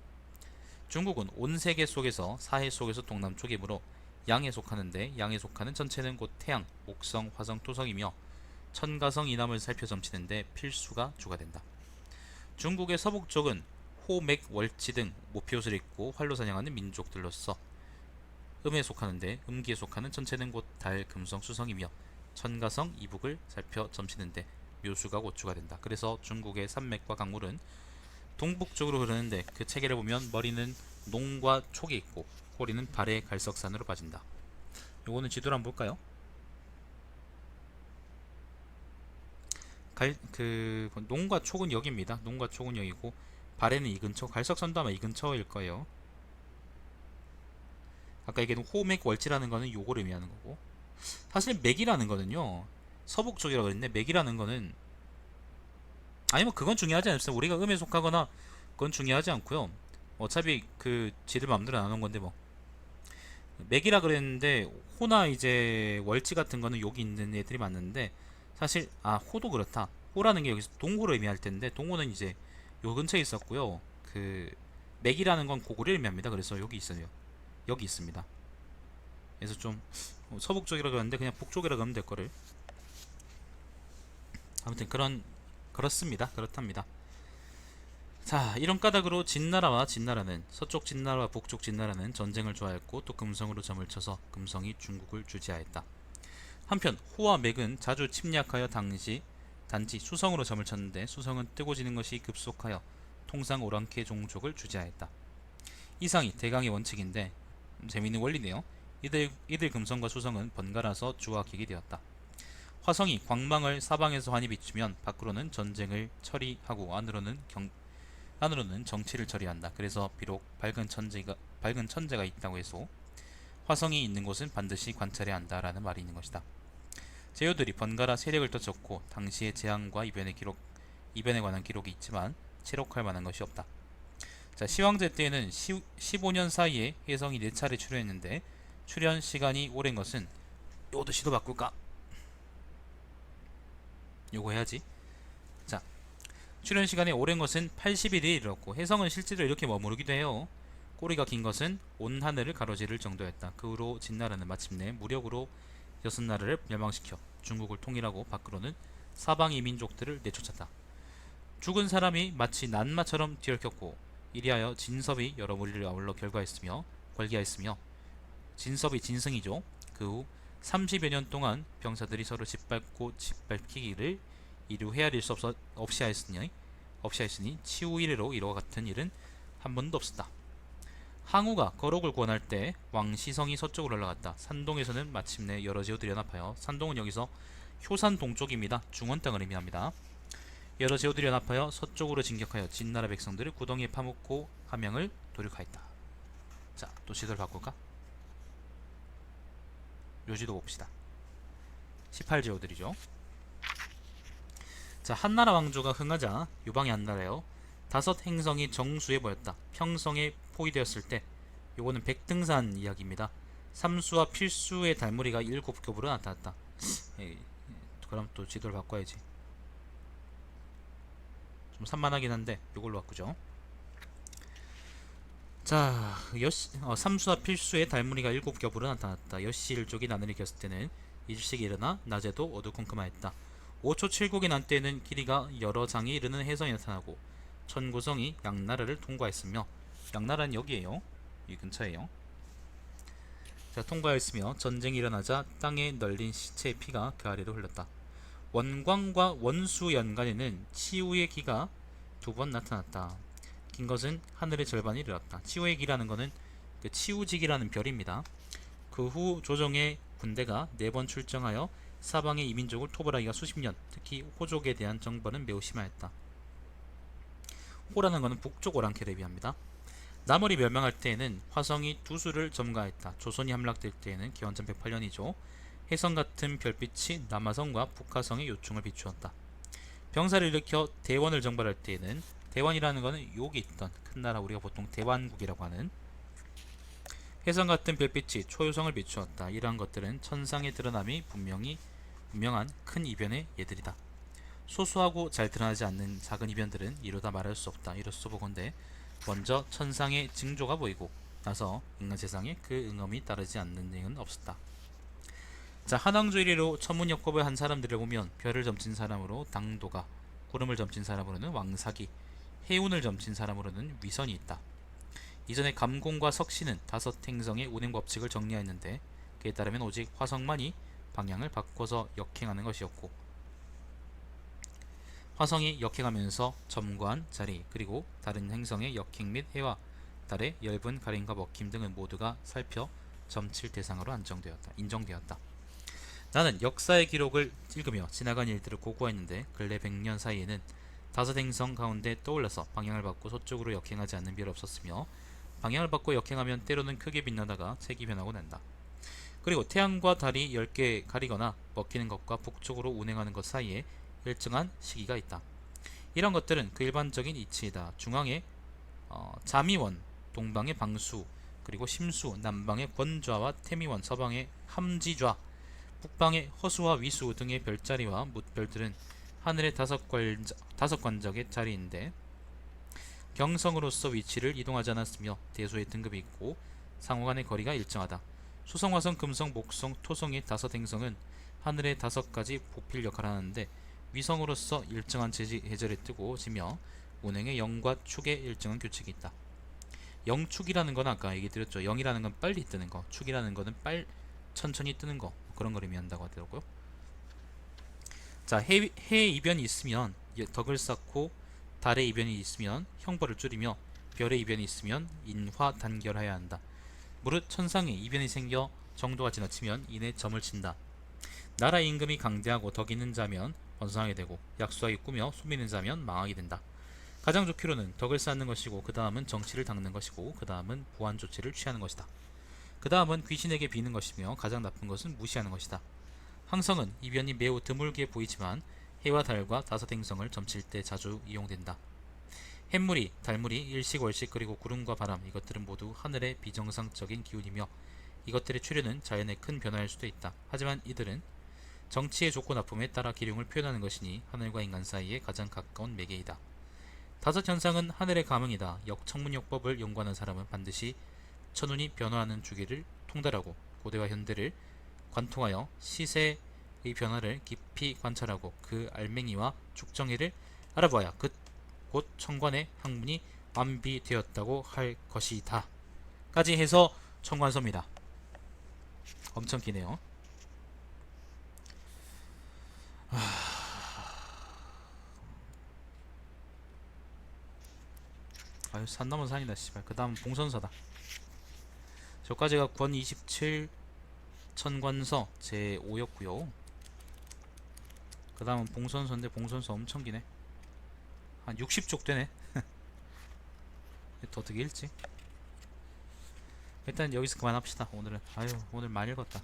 중국은 온 세계 속에서 사해 속에서 동남쪽이므로 양에 속하는데 양에 속하는 전체는 곧 태양, 목성, 화성, 토성이며 천가성 이남을 살펴 점치는데 필수가 주가 된다. 중국의 서북쪽은 호, 맥, 월치 등 모피옷을 입고 활로 사냥하는 민족들로서 음에 속하는데 음기에 속하는 전체는 곧 달, 금성, 수성이며 천가성, 이북을 살펴 점치는데 묘수가 고추가 된다. 그래서 중국의 산맥과 강물은 동북쪽으로 흐르는데 그 체계를 보면 머리는 농과 촉이 있고 꼬리는 발의 갈석산으로 빠진다. 요거는 지도를 한번 볼까요? 농과 촉은 여기입니다. 농과 촉은 여기고 발에는 이 근처, 갈석선도 아마 이 근처일 거예요. 아까 얘기한 호맥 월지라는 거는 요걸 의미하는 거고, 사실 맥이라는 거는요 서북 쪽이라고 그랬는데 맥이라는 거는 아니 뭐 그건 중요하지 않습니다. 우리가 음에 속하거나 그건 중요하지 않고요. 어차피 그 지들 마음대로 나눈 건데 뭐 맥이라 그랬는데 호나 이제 월지 같은 거는 여기 있는 애들이 맞는데 사실 호도 그렇다. 호라는 게 여기서 동호를 의미할 텐데 동호는 이제 요 근처에 있었고요. 그 맥이라는 건 고구려를 의미합니다. 그래서 여기 있어요. 여기 있습니다. 그래서 좀 서북 쪽이라 그러는데 그냥 북쪽이라 그러면 될 거를. 아무튼 그렇습니다. 그렇답니다. 자, 이런 까닭으로 진나라와 진나라는 서쪽 진나라와 북쪽 진나라는 전쟁을 좋아했고 또 금성으로 점을 쳐서 금성이 중국을 주지하였다. 한편 호와 맥은 자주 침략하여 단지 수성으로 점을 쳤는데 수성은 뜨고 지는 것이 급속하여 통상 오랑캐 종족을 주지하였다. 이상이 대강의 원칙인데 재미있는 원리네요. 이들 금성과 수성은 번갈아서 주와 객이 되었다. 화성이 광망을 사방에서 환히 비추면 밖으로는 전쟁을 처리하고 안으로는 정치를 처리한다. 그래서 비록 밝은 천재가 있다고 해서 화성이 있는 곳은 반드시 관찰해야 한다라는 말이 있는 것이다. 제후들이 번갈아 세력을 떨쳤고 당시의 재앙과 이변에 관한 기록이 있지만 체록할 만한 것이 없다. 자, 시황제 때에는 15년 사이에 혜성이 4차례 출현했는데 출현 시간이 오랜 것은 요것도 시도 바꿀까? 요거 해야지. 자, 출현 시간이 오랜 것은 80일에 이르렀고 혜성은 실제로 이렇게 머무르기도 해요. 꼬리가 긴 것은 온 하늘을 가로지를 정도였다. 그 후로 진나라는 마침내 무력으로 6나라를 멸망시켜 중국을 통일하고 밖으로는 사방의 민족들을 내쫓았다. 죽은 사람이 마치 난마처럼 뒤얽혔고 이리하여 진섭이 여러 무리를 아울러 걸기하였으며 진섭이 진승이죠. 그 후 30여 년 동안 병사들이 서로 짓밟고 짓밟히기를 이루 헤아릴 수 없이 하였으니 치우 이래로 이와 같은 일은 한 번도 없었다. 항우가 거록을 구원할 때 왕시성이 서쪽으로 올라갔다. 산동에서는 마침내 여러 제후들이 연합하여 산동은 여기서 효산 동쪽입니다. 중원 땅을 의미합니다. 여러 제후들이 연합하여 서쪽으로 진격하여 진나라 백성들을 구덩이에 파묻고 함양을 도륙하였다. 자, 또 지도를 바꿀까? 묘지도 봅시다. 18제후들이죠. 자, 한나라 왕조가 흥하자 유방의 한나라요 5행성이 정수해 보였다. 평성에 포위되었을 때 요거는 백등산 이야기입니다. 삼수와 필수의 달무리가 7겹으로 나타났다. 그럼 또 지도를 바꿔야지. 좀 산만하긴 한데 요걸로 바꾸죠. 자, 삼수와 필수의 달무리가 7겹으로 나타났다. 여씨 일족이 나날이 일겼을 때는 일식이 일어나 낮에도 어두컴컴하였다. 5초 7곡이 난 때에는 길이가 여러 장이 이르는 해성이 나타나고 천고성이 양나라를 통과했으며 양나라는 여기에요. 이 근처에요. 자, 통과했으며 전쟁이 일어나자 땅에 널린 시체의 피가 그 아래로 흘렀다. 원광과 원수 연간에는 치우의 기가 2번 나타났다. 긴 것은 하늘의 절반이 이르렀다. 치우의 기라는 것은 그 치우직이라는 별입니다. 그 후 조정의 군대가 4번 출정하여 사방의 이민족을 토벌하기가 수십 년, 특히 호족에 대한 정벌은 매우 심하였다. 호라는 것은 북쪽 오랑캐를 의미합니다. 남월이 멸망할 때에는 화성이 두수를 점거하였다. 조선이 함락될 때에는 기원 1108년이죠. 혜성 같은 별빛이 남하성과 북하성의 요충을 비추었다. 병사를 일으켜 대원을 정벌할 때에는 대원이라는 것은 여기 있던 큰 나라 우리가 보통 대완국이라고 하는 혜성 같은 별빛이 초유성을 비추었다. 이러한 것들은 천상의 드러남이 분명한 큰 이변의 예들이다. 소소하고 잘 드러나지 않는 작은 이변들은 이루다 말할 수 없다. 이로써 보건대 먼저 천상의 징조가 보이고 나서 인간 세상에 그 응엄이 따르지 않는 일은 없었다. 자, 한왕조일로 천문역법을 한 사람들을 보면 별을 점친 사람으로 당도가, 구름을 점친 사람으로는 왕사기, 해운을 점친 사람으로는 위선이 있다. 이전에 감공과 석신은 다섯 행성의 운행 법칙을 정리하였는데 그에 따르면 오직 화성만이 방향을 바꿔서 역행하는 것이었고, 화성이 역행하면서 점관, 자리, 그리고 다른 행성의 역행 및 해와 달의 열분, 가림과 먹힘 등은 모두가 살펴 점칠 대상으로 인정되었다. 나는 역사의 기록을 읽으며 지나간 일들을 고고했는데 근래 100년 사이에는 다섯 행성 가운데 떠올라서 방향을 바꿔 서쪽으로 역행하지 않는 별이 없었으며, 방향을 바꿔 역행하면 때로는 크게 빛나다가 색이 변하고 난다. 그리고 태양과 달이 10개 가리거나 먹히는 것과 북쪽으로 운행하는 것 사이에 일정한 시기가 있다. 이런 것들은 그 일반적인 이치이다. 중앙에 자미원, 동방의 방수, 그리고 심수, 남방의 권좌와 태미원, 서방의 함지좌, 북방의 허수와 위수 등의 별자리와 뭇별들은 하늘의 다섯 관적의 자리인데 경성으로서 위치를 이동하지 않았으며 대소의 등급이 있고 상호 간의 거리가 일정하다. 수성, 화성, 금성, 목성, 토성의 다섯 행성은 하늘의 다섯 가지 보필 역할을 하는데 위성으로서 일정한 계절에 뜨고 지며 운행의 영과 축의 일정한 규칙이 있다. 영축이라는 건 아까 얘기 드렸죠. 영이라는 건 빨리 뜨는 거, 축이라는 거는 천천히 뜨는 거, 그런 걸 의미한다고 하더라고요. 자, 해 이변이 있으면 덕을 쌓고, 달의 이변이 있으면 형벌을 줄이며, 별의 이변이 있으면 인화 단결해야 한다. 무릇 천상에 이변이 생겨 정도가 지나치면 이내 점을 친다. 나라 임금이 강대하고 덕 있는 자면 번성하게 되고 약수하게 꾸며 숨 있는 자면 망하게 된다. 가장 좋기로는 덕을 쌓는 것이고 그 다음은 정치를 닦는 것이고 그 다음은 보안 조치를 취하는 것이다. 그 다음은 귀신에게 비는 것이며 가장 나쁜 것은 무시하는 것이다. 항성은 이변이 매우 드물게 보이지만 해와 달과 다섯 행성을 점칠 때 자주 이용된다. 햇물이, 달물이, 일식월식, 그리고 구름과 바람, 이것들은 모두 하늘의 비정상적인 기운이며 이것들의 출현은 자연의 큰 변화일 수도 있다. 하지만 이들은 정치의 좋고 나쁨에 따라 기륭을 표현하는 것이니 하늘과 인간 사이에 가장 가까운 매개이다. 다섯 현상은 하늘의 감흥이다. 역천문역법을 연구하는 사람은 반드시 천운이 변화하는 주기를 통달하고 고대와 현대를 관통하여 시세의 변화를 깊이 관찰하고 그 알맹이와 축정의를 알아보아야 곧 천관의 학문이 완비되었다고 할 것이다. 까지 해서 천관서입니다. 엄청 기네요. 아유, 산 넘은 산이다 씨발. 그 다음 봉선서다. 저까지가 권 27 천관서 제5였고요 그 다음은 봉선서인데 봉선서 엄청 기네. 한 60쪽 되네. 더 어떻게 읽지? 일단 여기서 그만합시다. 오늘은 아유, 오늘 많이 읽었다.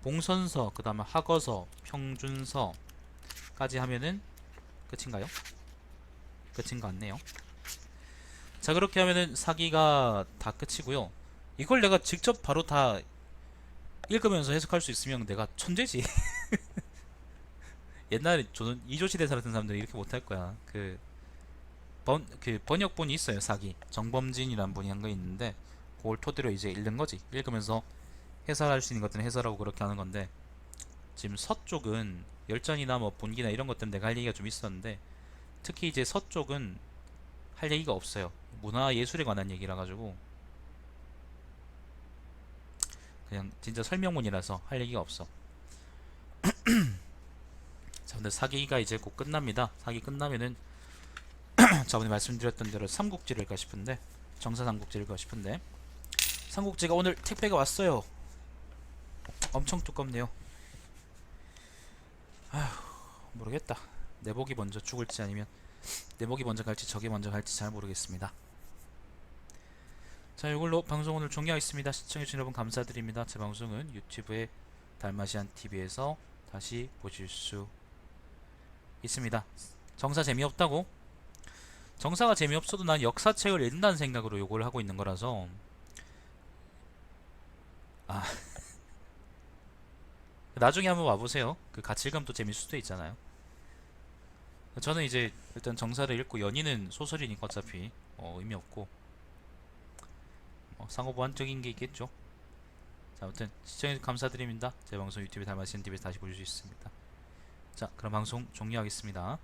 봉선서, 그 다음에 학어서, 평준서까지 하면은 끝인가요? 끝인 것 같네요. 자, 그렇게 하면은 사기가 다 끝이고요. 이걸 내가 직접 바로 다 읽으면서 해석할 수 있으면 내가 천재지. 옛날에 저는 이조시대 살았던 사람들이 이렇게 못할 거야. 그 번역본이 있어요. 사기 정범진이라는 분이 한 거 있는데 그걸 토대로 이제 읽는 거지. 읽으면서 해설할 수 있는 것들은 해설하고 그렇게 하는 건데, 지금 서쪽은 열전이나 뭐 본기나 이런 것들은 내가 할 얘기가 좀 있었는데 특히 이제 서쪽은 할 얘기가 없어요. 문화 예술에 관한 얘기라 가지고 그냥 진짜 설명문이라서 할 얘기가 없어. 자, 근데 사기가 이제 곧 끝납니다. 사기 끝나면은 저번에 말씀드렸던 대로 삼국지를 읽을까 싶은데, 정사 삼국지를 읽을까 싶은데 삼국지가 오늘 택배가 왔어요. 엄청 두껍네요. 아휴, 모르겠다. 내복이 먼저 죽을지 아니면 내복이 먼저 갈지 적이 먼저 갈지 잘 모르겠습니다. 자, 이걸로 방송 오늘 종료하겠습니다. 시청해주신 여러분 감사드립니다. 제 방송은 유튜브의 달마시안TV에서 다시 보실 수 있습니다. 정사 재미없다고? 정사가 재미없어도 난 역사책을 읽는다는 생각으로 요걸 하고 있는 거라서 나중에 한번 와보세요. 그 같이 읽으면 또 재밌을 수도 있잖아요. 저는 이제 일단 정사를 읽고, 연희는 소설이니까 어차피 의미 없고 상호 보완적인 게 있겠죠. 자, 아무튼 시청해주셔서 감사드립니다. 제 방송 유튜브에 달마시안TV에서 다시 보실 수 있습니다. 자, 그럼 방송 종료하겠습니다.